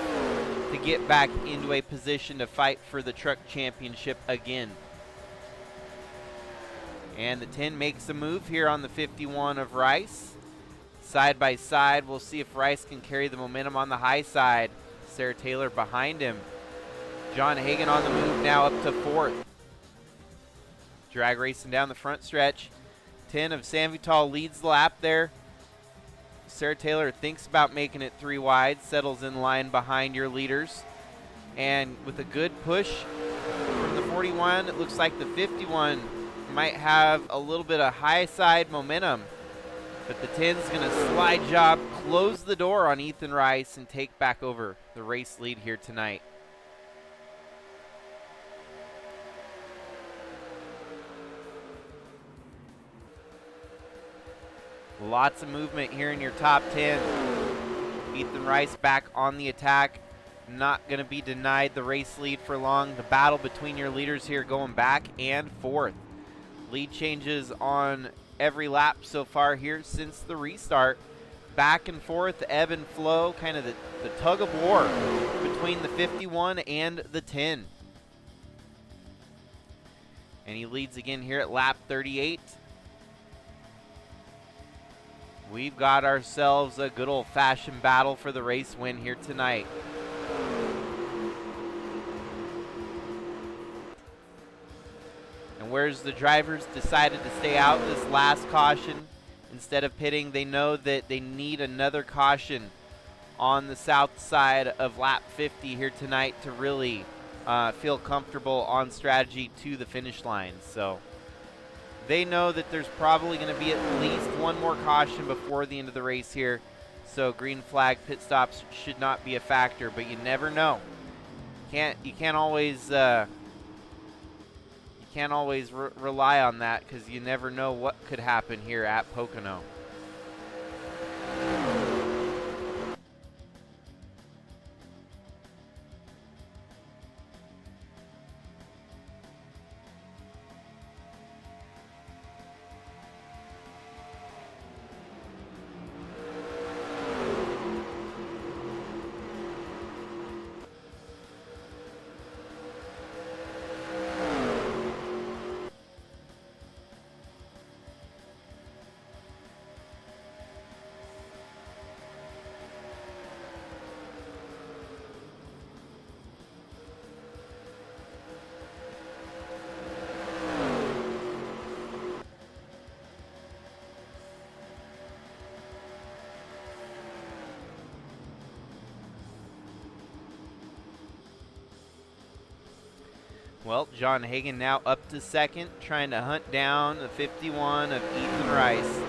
to get back into a position to fight for the truck championship again. And the 10 makes a move here on the 51 of Rice. Side by side, we'll see if Rice can carry the momentum on the high side. Sarah Taylor behind him. John Hagan on the move now up to 4th. Drag racing down the front stretch. 10 of San Vital leads the lap there. Sarah Taylor thinks about making it 3 wide, settles in line behind your leaders. And with a good push from the 41, it looks like the 51 might have a little bit of high side momentum. But the 10's going to slide job, close the door on Ethan Rice, and take back over the race lead here tonight. Lots of movement here in your top 10. Ethan Rice back on the attack. Not going to be denied the race lead for long. The battle between your leaders here going back and forth. Lead changes on every lap so far here since the restart. Back and forth, ebb and flow, kind of the tug of war between the 51 and the 10. And he leads again here at lap 38. We've got ourselves a good old-fashioned battle for the race win here tonight. And whereas the drivers decided to stay out this last caution instead of pitting, they know that they need another caution on the south side of lap 50 here tonight to really feel comfortable on strategy to the finish line. So they know that there's probably going to be at least one more caution before the end of the race here. So green flag pit stops should not be a factor, but you never know. You can't always rely on that, because you never know what could happen here at Pocono. Well, John Hagan now up to second, trying to hunt down the 51 of Ethan Rice.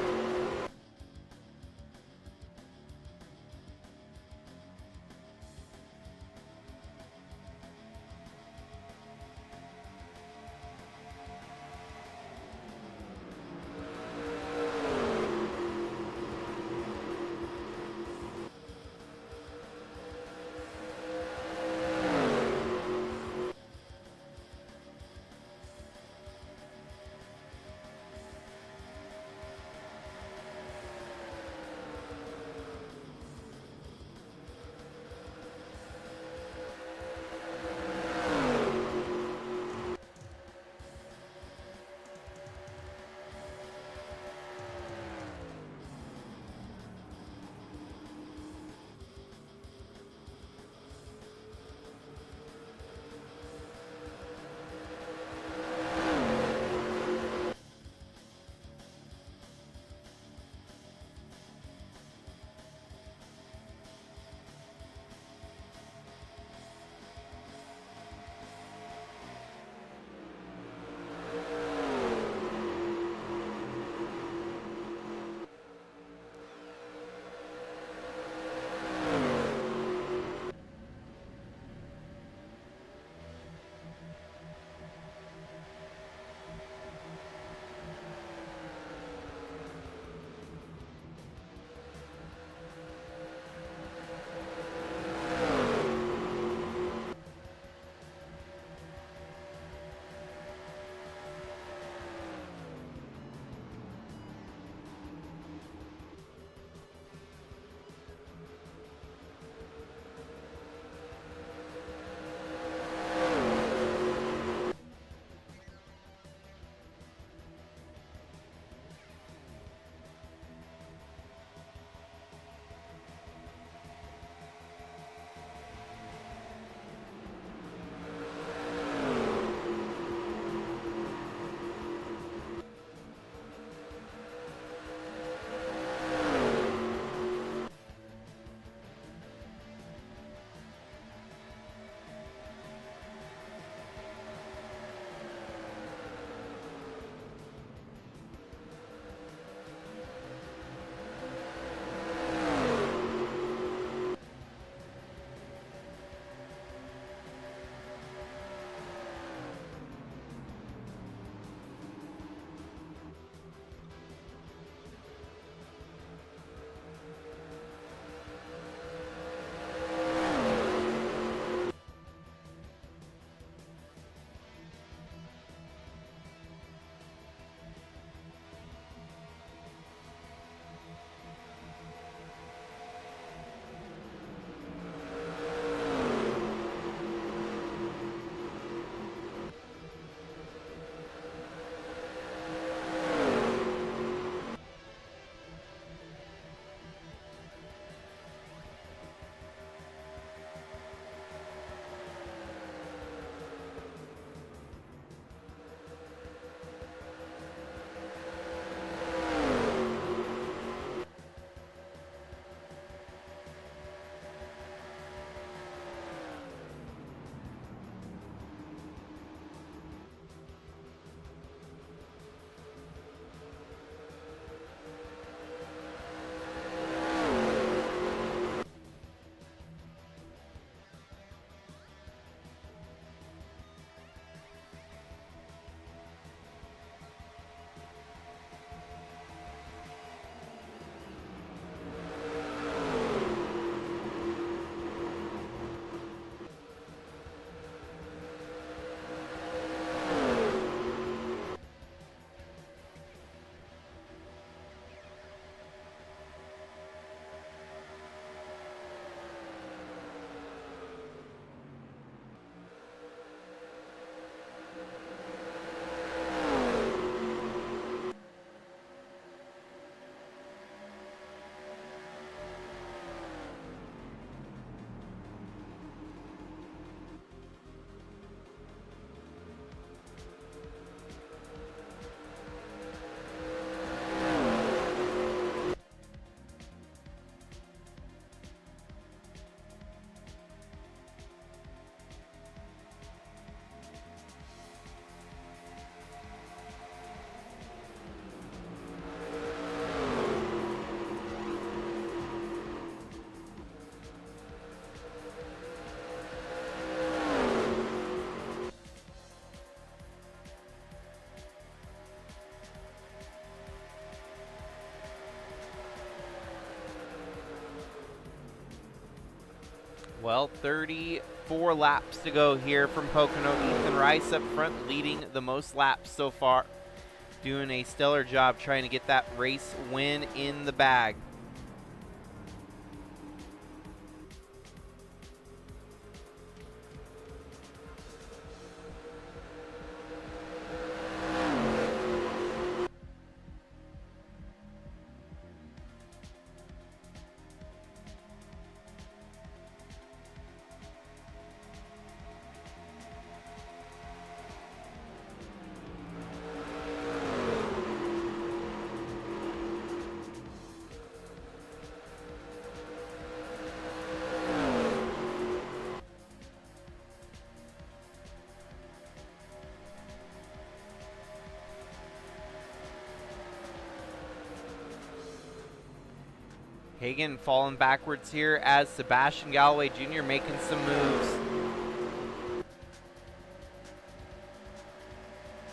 Well, 34 laps to go here from Pocono. Ethan Rice up front leading the most laps so far. Doing a stellar job trying to get that race win in the bag. Hagan falling backwards here as Sebastian Galloway Jr. making some moves.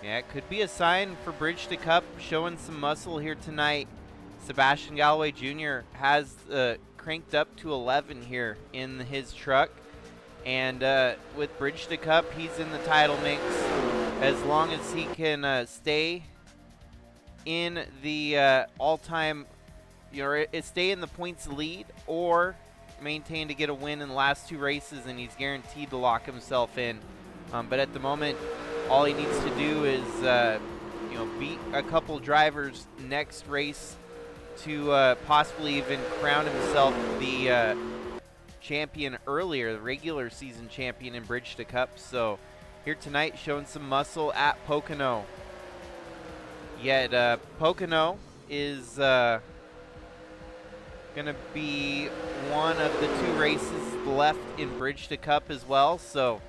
Yeah, it could be a sign for Bridge to Cup showing some muscle here tonight. Sebastian Galloway Jr. has cranked up to 11 here in his truck. And with Bridge to Cup, he's in the title mix. As long as he can stay in the all-time, stay in the points lead or maintain to get a win in the last 2 races, and he's guaranteed to lock himself in. But at the moment, all he needs to do is, beat a couple drivers next race to possibly even crown himself the champion earlier, the regular season champion in Bridge to Cup. So here tonight, showing some muscle at Pocono. Yet Pocono is going to be one of the 2 races left in Bridge to Cup as well. So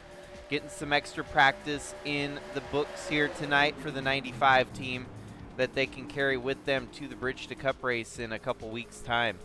getting some extra practice in the books here tonight for the 95 team that they can carry with them to the Bridge to Cup race in a couple weeks' time.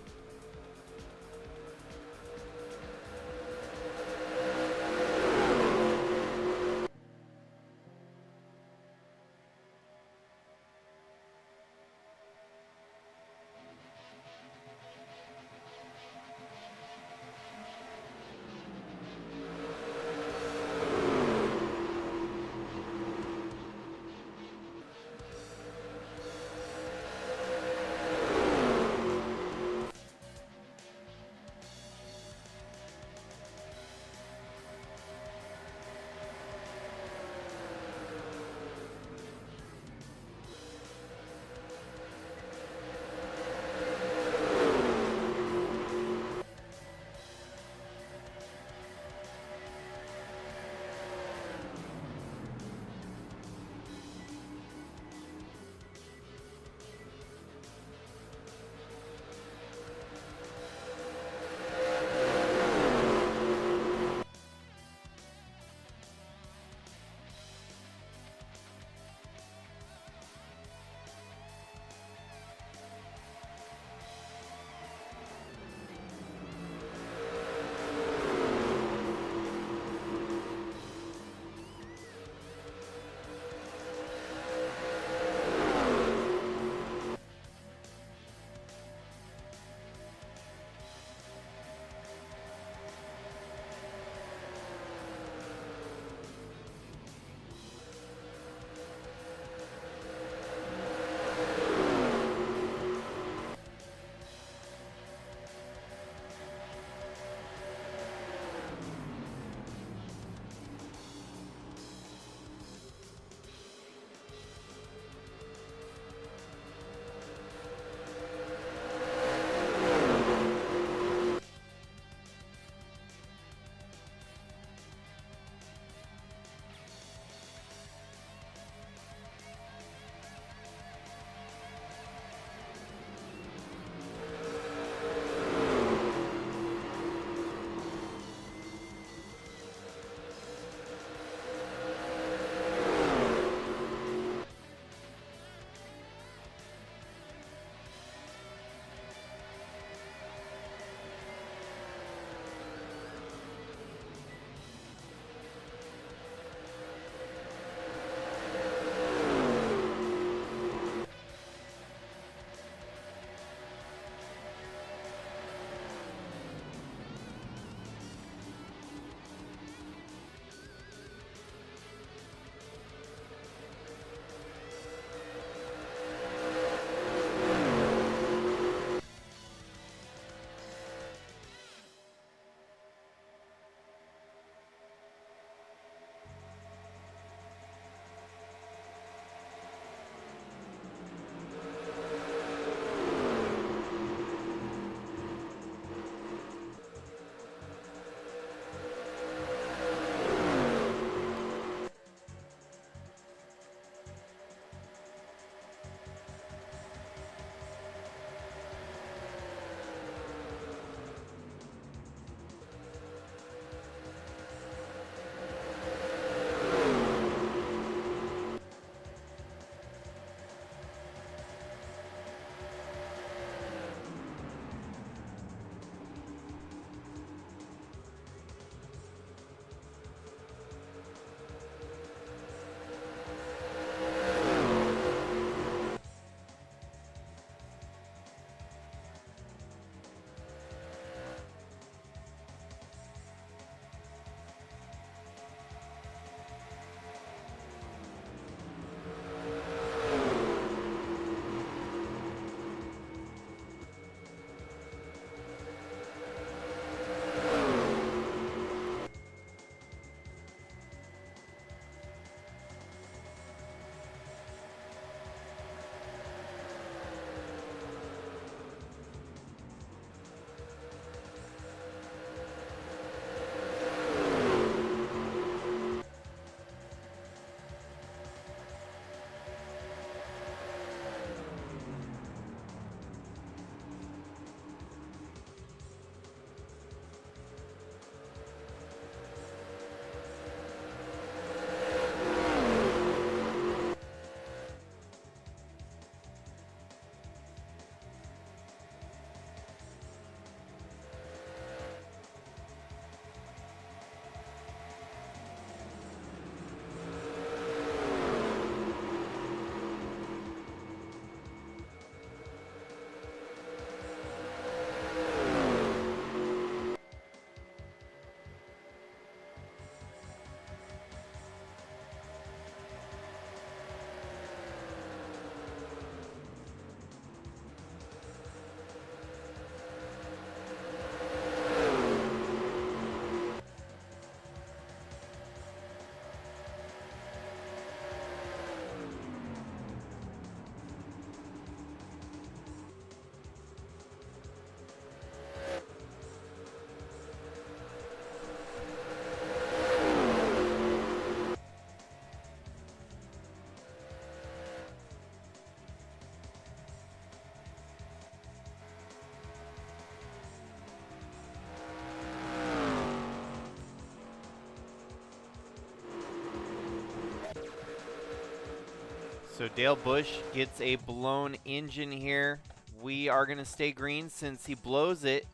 So Dale Bush gets a blown engine here. We are going to stay green since he blows it,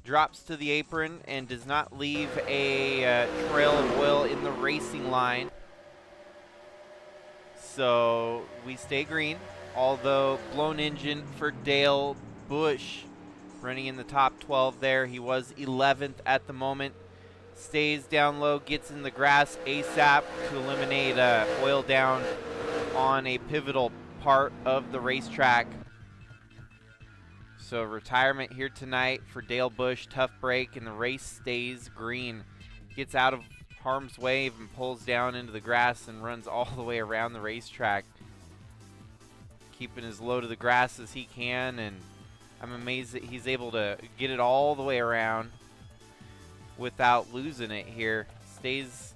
drops to the apron, and does not leave a trail of oil in the racing line. So we stay green, although blown engine for Dale Bush running in the top 12 there. He was 11th at the moment. Stays down low, gets in the grass ASAP to eliminate oil down on a pivotal part of the racetrack. So retirement here tonight for Dale Bush. Tough break, and the race stays green. Gets out of harm's way and pulls down into the grass and runs all the way around the racetrack, keeping as low to the grass as he can, and I'm amazed that he's able to get it all the way around without losing it here. Stays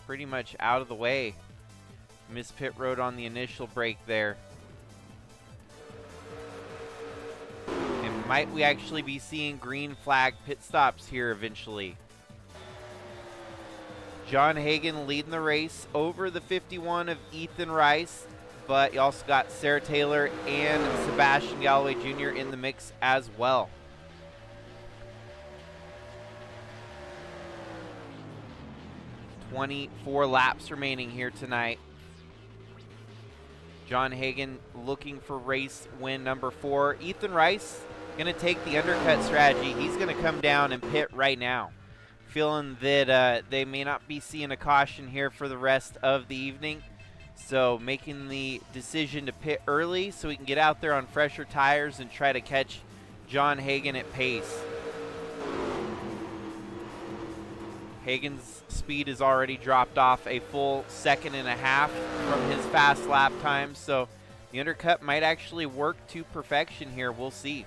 pretty much out of the way. Missed pit road on the initial break there. And might we actually be seeing green flag pit stops here eventually? John Hagan leading the race over the 51 of Ethan Rice, but you also got Sarah Taylor and Sebastian Galloway Jr. in the mix as well. "24 laps remaining here tonight. John Hagan looking for race win number 4. Ethan Rice going to take the undercut strategy. He's going to come down and pit right now, feeling that they may not be seeing a caution here for the rest of the evening. So making the decision to pit early so we can get out there on fresher tires and try to catch John Hagan at pace. Hagan's speed has already dropped off a full 1.5 seconds from his fast lap time, so the undercut might actually work to perfection here. We'll see.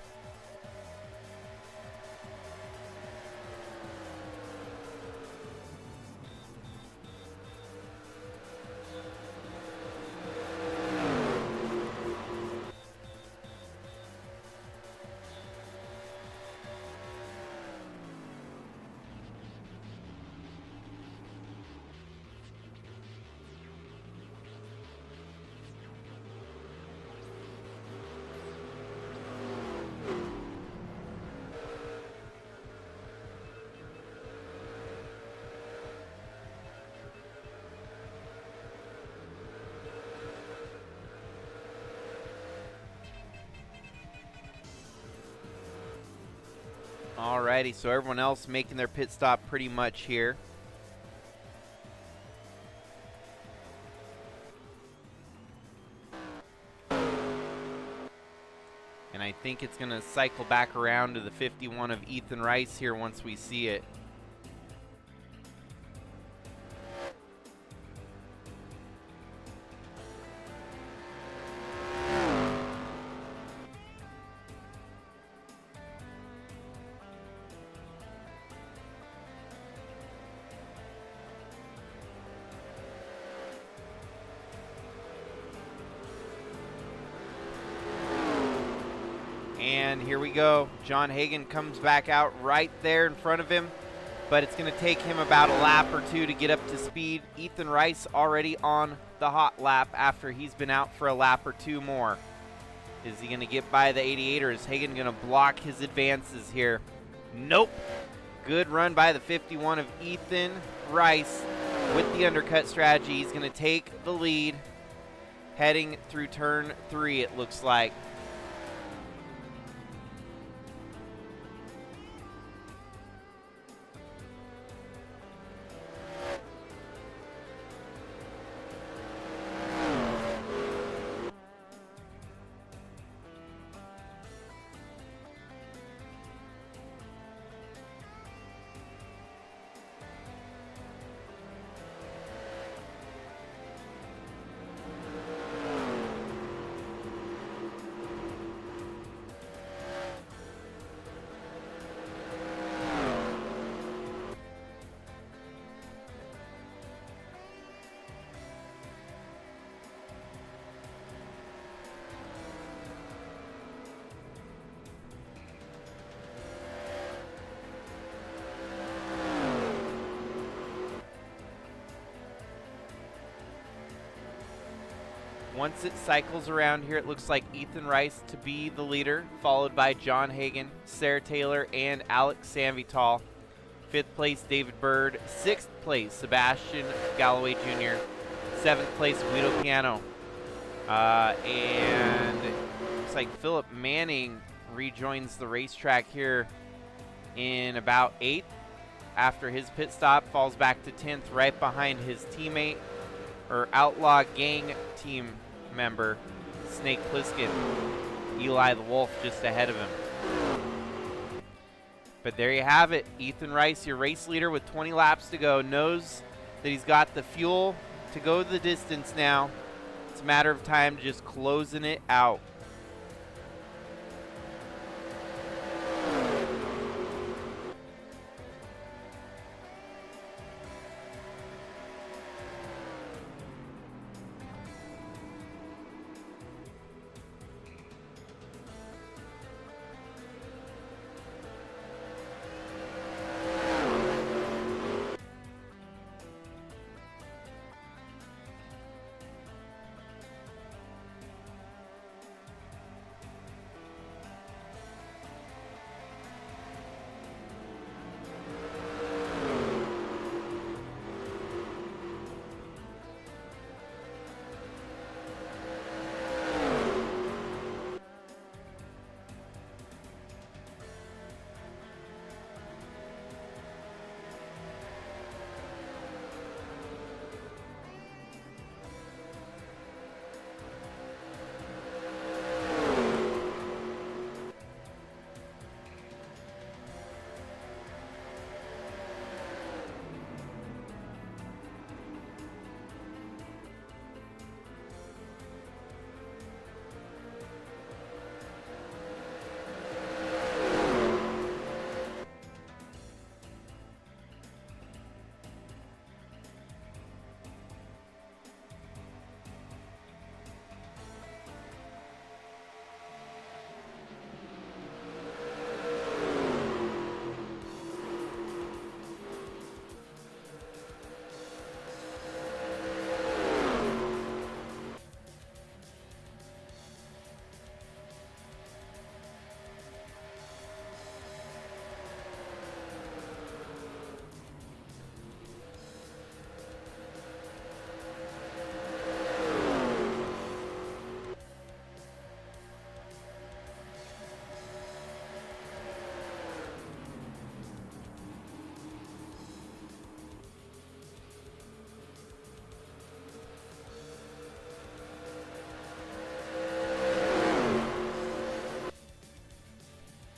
Alrighty, so everyone else making their pit stop pretty much here. And I think it's going to cycle back around to the 51 of Ethan Rice here once we see it. And here we go. John Hagan comes back out right there in front of him, but it's going to take him about a lap or two to get up to speed. Ethan Rice already on the hot lap after he's been out for a lap or two more. Is he going to get by the 88, or is Hagan going to block his advances here? Nope. Good run by the 51 of Ethan Rice with the undercut strategy. He's going to take the lead heading through turn 3, it looks like. Once it cycles around here, it looks like Ethan Rice to be the leader, followed by John Hagan, Sarah Taylor, and Alex Sanvital. 5th place, David Bird. 6th place, Sebastian Galloway Jr. 7th place, Guido Piano. And looks like Philip Manning rejoins the racetrack here in about 8th after his pit stop, falls back to 10th right behind his teammate, or Outlaw Gang team member, Snake Plissken. Eli the Wolf just ahead of him. But there you have it. Ethan Rice, your race leader with 20 laps to go, knows that he's got the fuel to go the distance now. It's a matter of time just closing it out.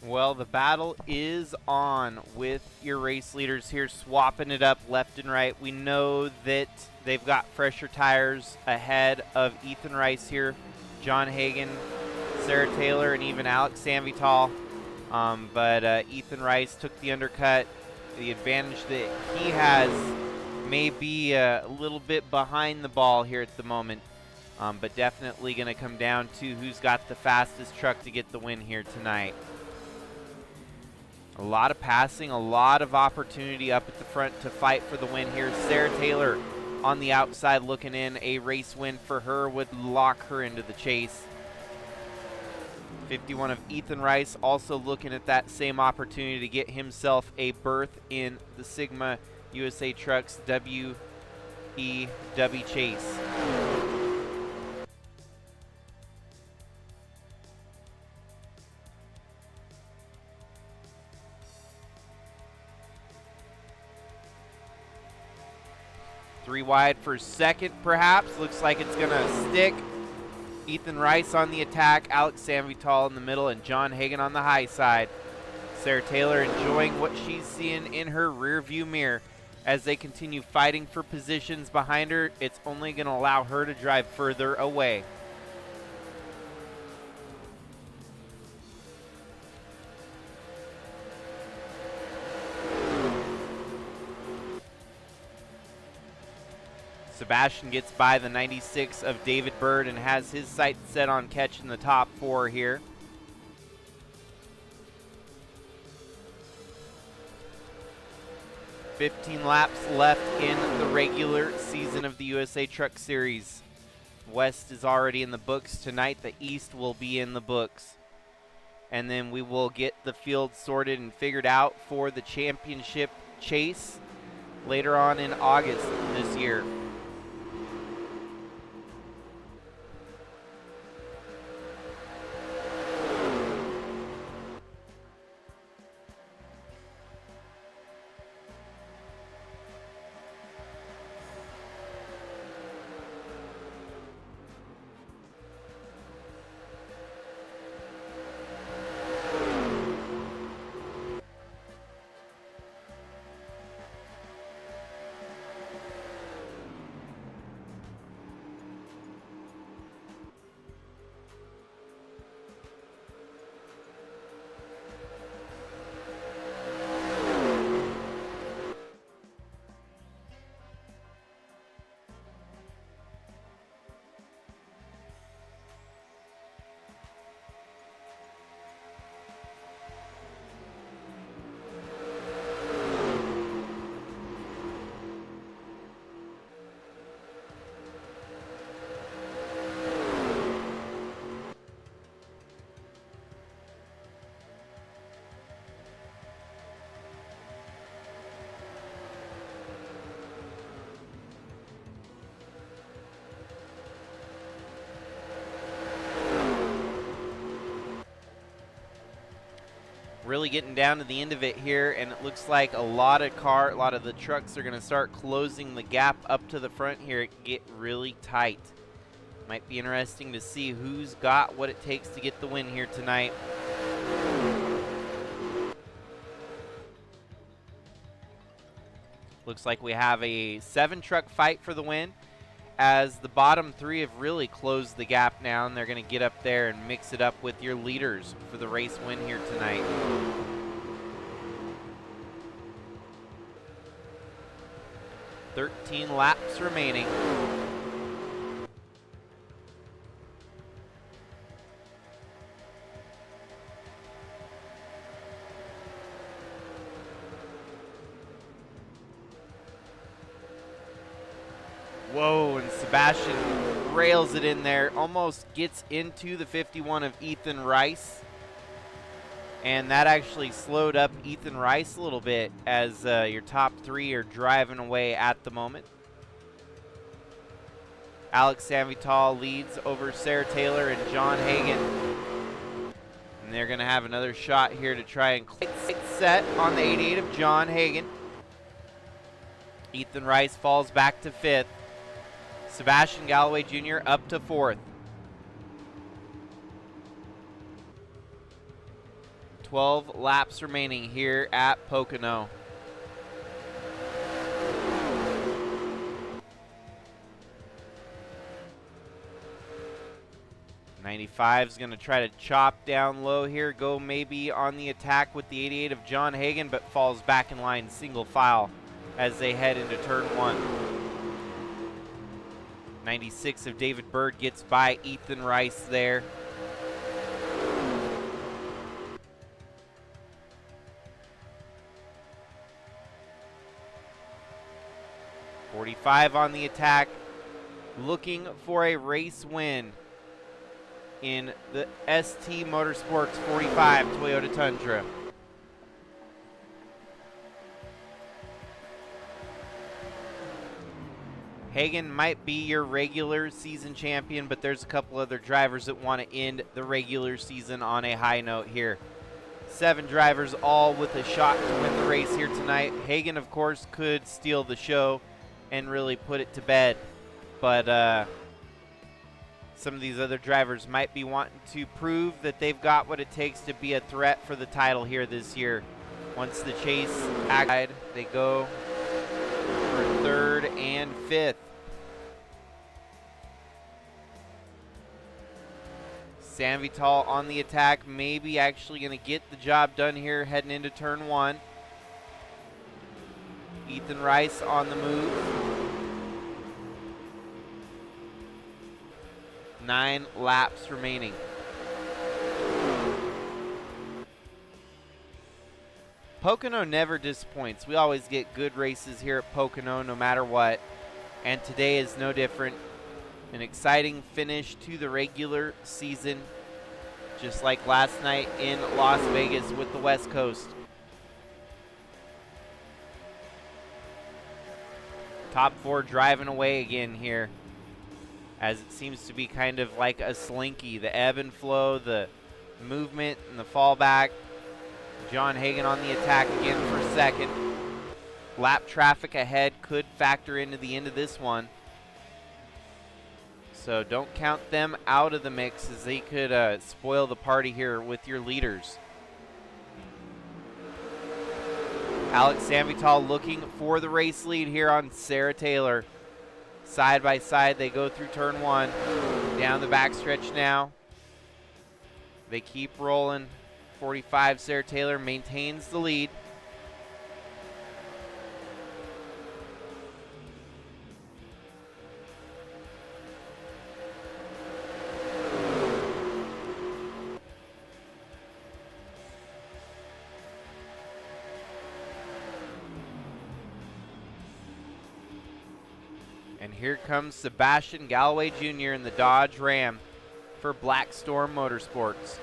Well, the battle is on with your race leaders here, swapping it up left and right. We know that they've got fresher tires ahead of Ethan Rice here, John Hagan, Sarah Taylor, and even Alex Sanvital. But Ethan Rice took the undercut. The advantage that he has may be a little bit behind the ball here at the moment, but definitely going to come down to who's got the fastest truck to get the win here tonight. A lot of passing, a lot of opportunity up at the front to fight for the win here. Sarah Taylor on the outside looking in. A race win for her would lock her into the chase. 51 of Ethan Rice also looking at that same opportunity to get himself a berth in the Sigma USATrucks WEW chase. Three wide for second, perhaps. Looks like it's going to stick. Ethan Rice on the attack, Alex Sanvital in the middle, and John Hagan on the high side. Sarah Taylor enjoying what she's seeing in her rear view mirror as they continue fighting for positions behind her. It's only going to allow her to drive further away. Sebastian gets by the 96 of David Bird and has his sights set on catching the top four here. .15 laps left in the regular season of the USA Truck Series. West is already in the books. Tonight, the East will be in the books. And then we will get the field sorted and figured out for the championship chase later on in August this year. Really getting down to the end of it here, and it looks like a lot of the trucks are going to start closing the gap up to the front here. It can get really tight. Might be interesting to see who's got what it takes to get the win here tonight. Looks like we have a 7-truck fight for the win, as the bottom 3 have really closed the gap now, and they're going to get up there and mix it up with your leaders for the race win here tonight. "13 laps remaining." Whoa, and Sebastian rails it in there, almost gets into the 51 of Ethan Rice. And that actually slowed up Ethan Rice a little bit, as your top 3 are driving away at the moment. Alex Sanvital leads over Sarah Taylor and John Hagan. And they're going to have another shot here to try and set on the 88 of John Hagan. Ethan Rice falls back to 5th. Sebastian Galloway Jr. up to 4th. 12 laps remaining here at Pocono. '95 is going to try to chop down low here, go maybe on the attack with the 88 of John Hagan, but falls back in line single file as they head into turn 1. 96 of David Bird gets by Ethan Rice there. '45 on the attack, looking for a race win in the ST Motorsports 45 Toyota Tundra. Hagan might be your regular season champion, but there's a couple other drivers that want to end the regular season on a high note here. 7 drivers, all with a shot to win the race here tonight. Hagan, of course, could steal the show and really put it to bed, but some of these other drivers might be wanting to prove that they've got what it takes to be a threat for the title here this year. Once the chase acted, they go for 3rd and 5th. Sanvital on the attack, maybe actually going to get the job done here heading into turn 1. Ethan Rice on the move. 9 laps remaining. Pocono never disappoints. We always get good races here at Pocono no matter what, and today is no different. An exciting finish to the regular season, just like last night in Las Vegas with the West Coast. Top 4 driving away again here, as it seems to be kind of like a slinky. The ebb and flow, the movement and the fallback. John Hagan on the attack again for second. Lap traffic ahead could factor into the end of this one, so don't count them out of the mix, as they could spoil the party here with your leaders. Alex Sanvital looking for the race lead here on Sarah Taylor. Side by side, they go through turn 1. Down the backstretch now. They keep rolling. 45, Sarah Taylor maintains the lead. And here comes Sebastian Galloway Jr. in the Dodge Ram for Black Storm Motorsports.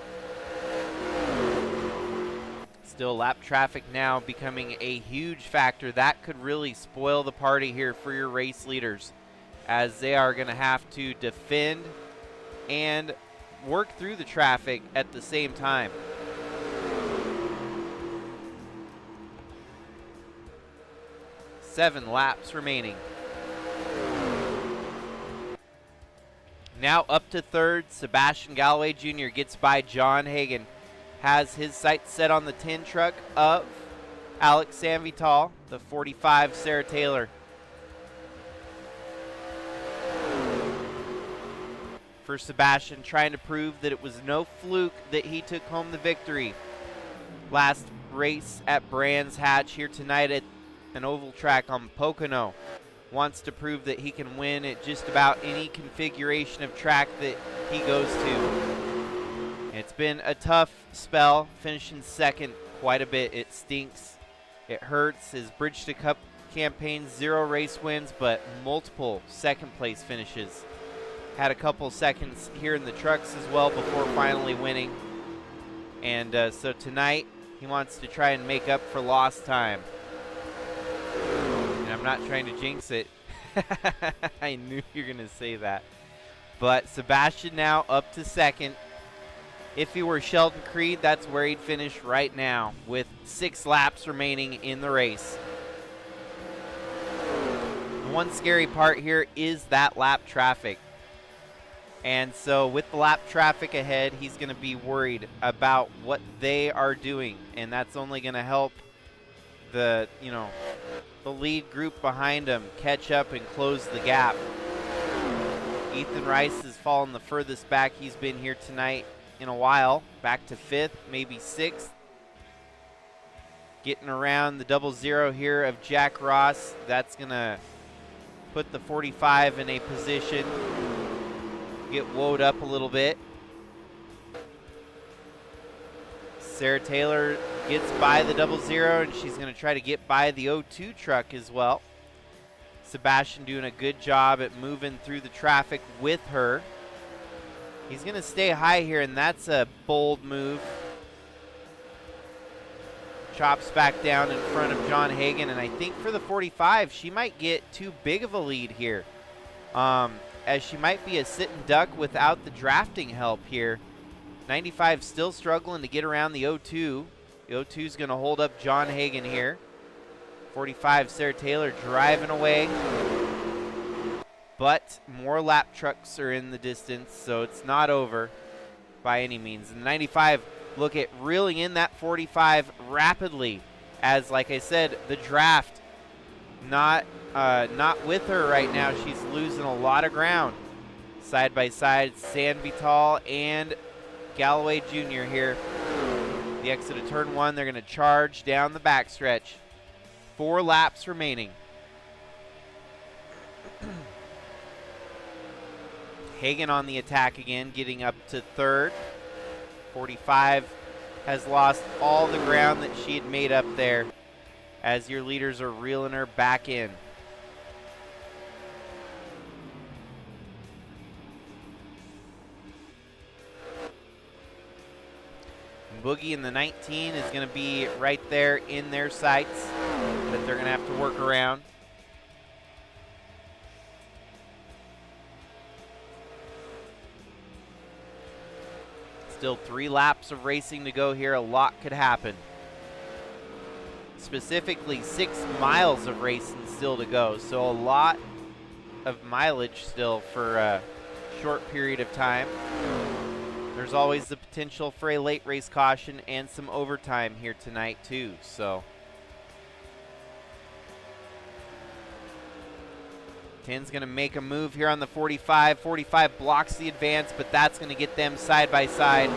Still lap traffic now becoming a huge factor. That could really spoil the party here for your race leaders, as they are going to have to defend and work through the traffic at the same time. Seven laps remaining. Now up to third, Sebastian Galloway Jr. gets by John Hagan. Has his sights set on the 10 truck of Alex Sanvital, the 45, Sarah Taylor. For Sebastian, trying to prove that it was no fluke that he took home the victory. Last race at Brands Hatch, here tonight at an oval track on Pocono. Wants to prove that he can win at just about any configuration of track that he goes to. It's been a tough spell, finishing second quite a bit. It stinks. It hurts. His Bridge to Cup campaign, 0 race wins, but multiple second place finishes. Had a couple seconds here in the trucks as well before finally winning. And so tonight, he wants to try and make up for lost time. I'm not trying to jinx it. I knew you were going to say that. But Sebastian now up to second. If he were Sheldon Creed, that's where he'd finish right now, with 6 laps remaining in the race. The one scary part here is that lap traffic. And so with the lap traffic ahead, he's going to be worried about what they are doing. And that's only going to help the lead group behind him catch up and close the gap. Ethan Rice has fallen the furthest back he's been here tonight in a while, back to 5th, maybe 6th. Getting around the 00 here of Jack Ross. That's going to put the 45 in a position, get woed up a little bit. Sarah Taylor gets by the 00, and she's going to try to get by the 02 truck as well. Sebastian doing a good job at moving through the traffic with her. He's going to stay high here, and that's a bold move. Chops back down in front of John Hagan, and I think for the 45, she might get too big of a lead here, as she might be a sitting duck without the drafting help here. 95 still struggling to get around the 02. The 02 is going to hold up John Hagan here. 45, Sarah Taylor driving away. But more lap trucks are in the distance, so it's not over by any means. And 95 look at reeling in that 45 rapidly, as, like I said, the draft not with her right now. She's losing a lot of ground. Side by side, Sanvital and Galloway Jr. here. The exit of turn 1, they're going to charge down the backstretch. 4 laps remaining. Hagan on the attack again, getting up to 3rd. 45 has lost all the ground that she had made up there, as your leaders are reeling her back in. Boogie in the 19 is going to be right there in their sights that they're going to have to work around. Still 3 laps of racing to go here. A lot could happen. Specifically 6 miles of racing still to go. So a lot of mileage still for a short period of time. There's always the potential for a late race caution and some overtime here tonight too. So 10's going to make a move here on the 45. 45 blocks the advance, but that's going to get them side by side,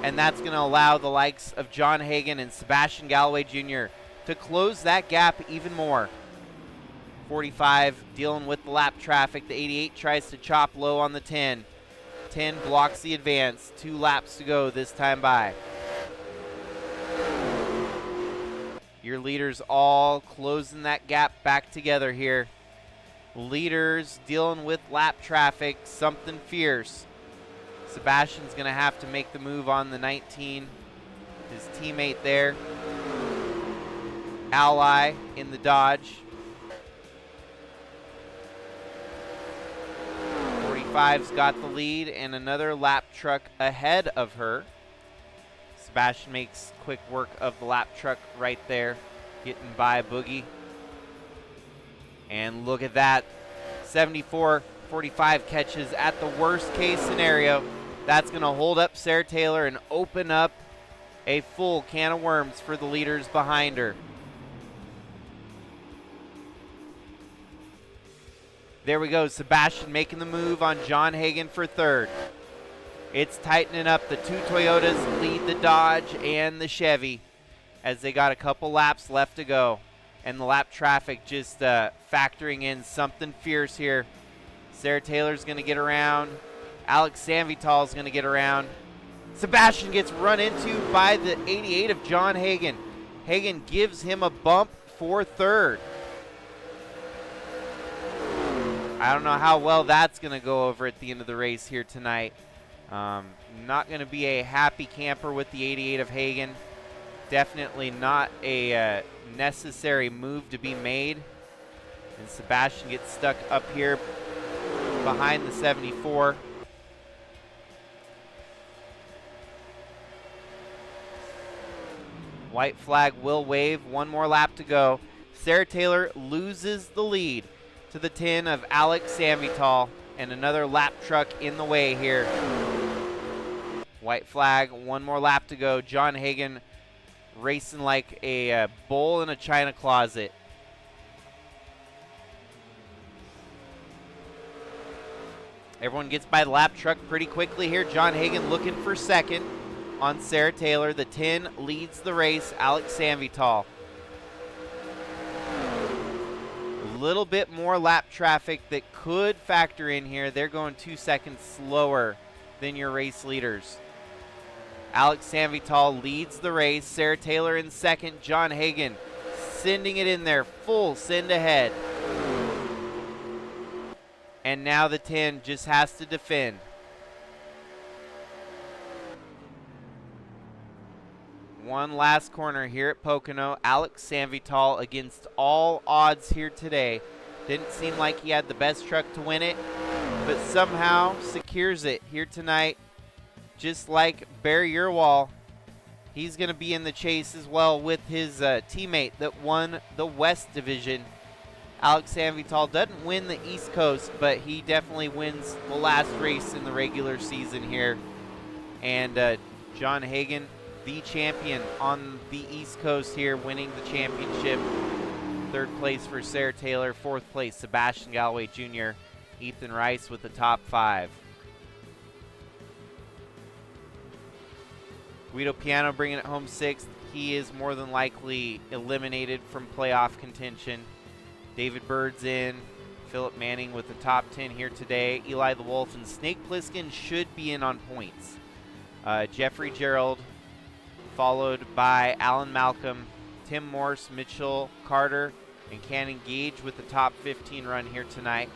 and that's going to allow the likes of John Hagan and Sebastian Galloway Jr. to close that gap even more. 45 dealing with the lap traffic. The 88 tries to chop low on the 10. 10 blocks the advance. 2 laps to go this time by. Your leaders all closing that gap back together here. Leaders dealing with lap traffic, something fierce. Sebastian's going to have to make the move on the 19. His teammate there. Ally in the Dodge. 45's got the lead and another lap truck ahead of her. Sebastian makes quick work of the lap truck right there, getting by Boogie. And look at that, 74-45 catches at the worst case scenario. That's going to hold up Sarah Taylor and open up a full can of worms for the leaders behind her. There we go, Sebastian making the move on John Hagan for third. It's tightening up. The 2 Toyotas lead the Dodge and the Chevy as they got a couple laps left to go. And the lap traffic just factoring in something fierce here. Sarah Taylor's going to get around. Alex Sanvital is going to get around. Sebastian gets run into by the 88 of John Hagan. Hagan gives him a bump for third. I don't know how well that's going to go over at the end of the race here tonight. Not going to be a happy camper with the 88 of Hagan. Definitely not a necessary move to be made. And Sebastian gets stuck up here behind the 74. White flag will wave. 1 more lap to go. Sarah Taylor loses the lead to the 10 of Alex Sanvital, and another lap truck in the way here. White flag, 1 more lap to go. John Hagan racing like a bull in a china closet. Everyone gets by the lap truck pretty quickly here. John Hagan looking for second on Sarah Taylor. The 10 leads the race, Alex Sanvital. A little bit more lap traffic that could factor in here. They're going 2 seconds slower than your race leaders. Alex Sanvital leads the race. Sarah Taylor in second. John Hagan sending it in there. Full send ahead. And now the 10 just has to defend. One last corner here at Pocono. Alex Sanvital against all odds here today. Didn't seem like he had the best truck to win it, but somehow secures it here tonight. Just like Barry Urwall, he's going to be in the chase as well with his teammate that won the West Division. Alex Sanvital doesn't win the East Coast, but he definitely wins the last race in the regular season here. And John Hagan, the champion on the East Coast here, winning the championship. Third place for Sarah Taylor. Fourth place, Sebastian Galloway Jr. Ethan Rice with the top 5. Guido Piano bringing it home 6th. He is more than likely eliminated from playoff contention. David Bird's in. Philip Manning with the top 10 here today. Eli the Wolf and Snake Plissken should be in on points. Jeffrey Gerald, followed by Alan Malcolm, Tim Morse, Mitchell Carter, and Cannon Gage with the top 15 run here tonight.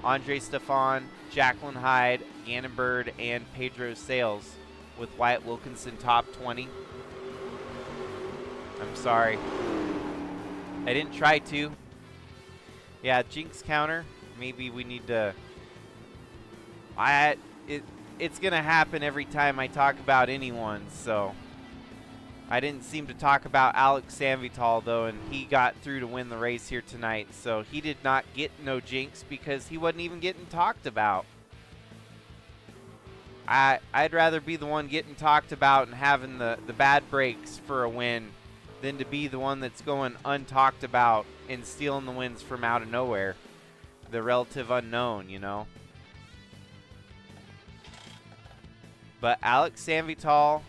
Andre Stefan, Jacqueline Hyde, Gannon Bird, and Pedro Sales with Wyatt Wilkinson top 20. I'm sorry. I didn't try to. Yeah, jinx counter. Maybe we need to... It's going to happen every time I talk about anyone, so... I didn't seem to talk about Alex Sanvital, though, and he got through to win the race here tonight. So he did not get no jinx because he wasn't even getting talked about. I'd rather be the one getting talked about and having the bad breaks for a win than to be the one that's going untalked about and stealing the wins from out of nowhere. The relative unknown, you know. But Alex Sanvital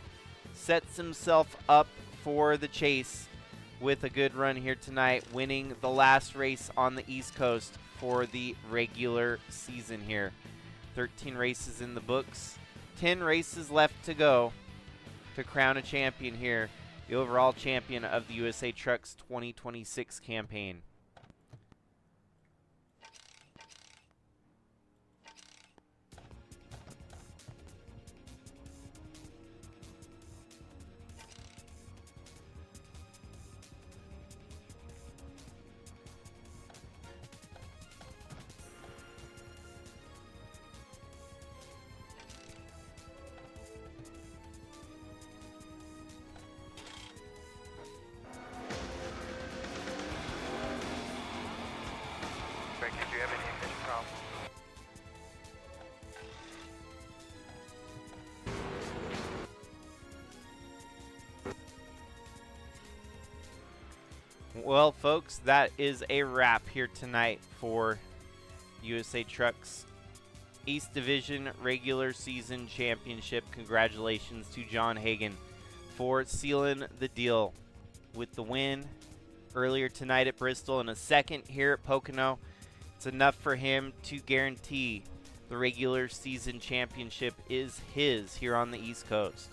sets himself up for the chase with a good run here tonight, winning the last race on the East Coast for the regular season here. 13 races in the books, 10 races left to go to crown a champion here, the overall champion of the USA Trucks 2026 campaign. Greg, did you have any ignition problems? Well, folks, that is a wrap here tonight for USA Trucks East Division Regular Season Championship. Congratulations to John Hagan for sealing the deal with the win earlier tonight at Bristol and a second here at Pocono. It's enough for him to guarantee the regular season championship is his here on the East Coast.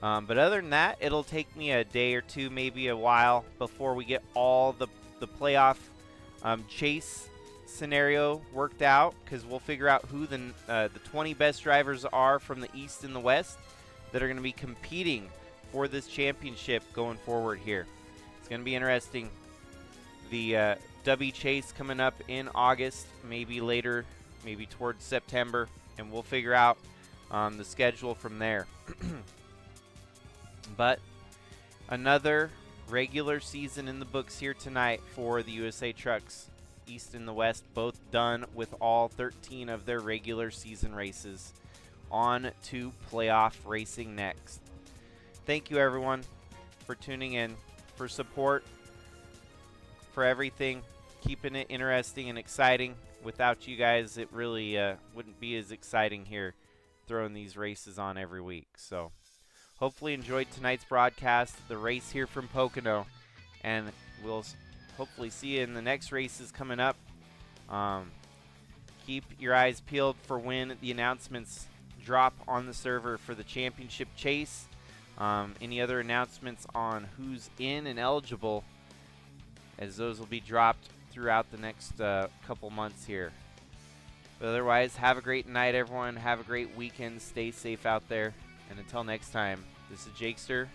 But other than that, it'll take me a day or two, maybe a while, before we get all the playoff chase scenario worked out, because we'll figure out who the 20 best drivers are from the East and the West that are going to be competing for this championship going forward here. It's going to be interesting. The W Chase coming up in August, maybe later, maybe towards September, and we'll figure out the schedule from there. But another regular season in the books here tonight for the USA Trucks East and the West, both done with all 13 of their regular season races. On to playoff racing next. Thank you, everyone, for tuning in, for support, for everything, keeping it interesting and exciting. Without you guys, it really wouldn't be as exciting here, throwing these races on every week. So hopefully enjoyed tonight's broadcast, the race here from Pocono, and we'll hopefully see you in the next races coming up. Keep your eyes peeled for when the announcements drop on the server for the championship chase. Any other announcements on who's in and eligible, as those will be dropped throughout the next couple months here. But otherwise, have a great night, everyone. Have a great weekend. Stay safe out there. And until next time, this is Jakester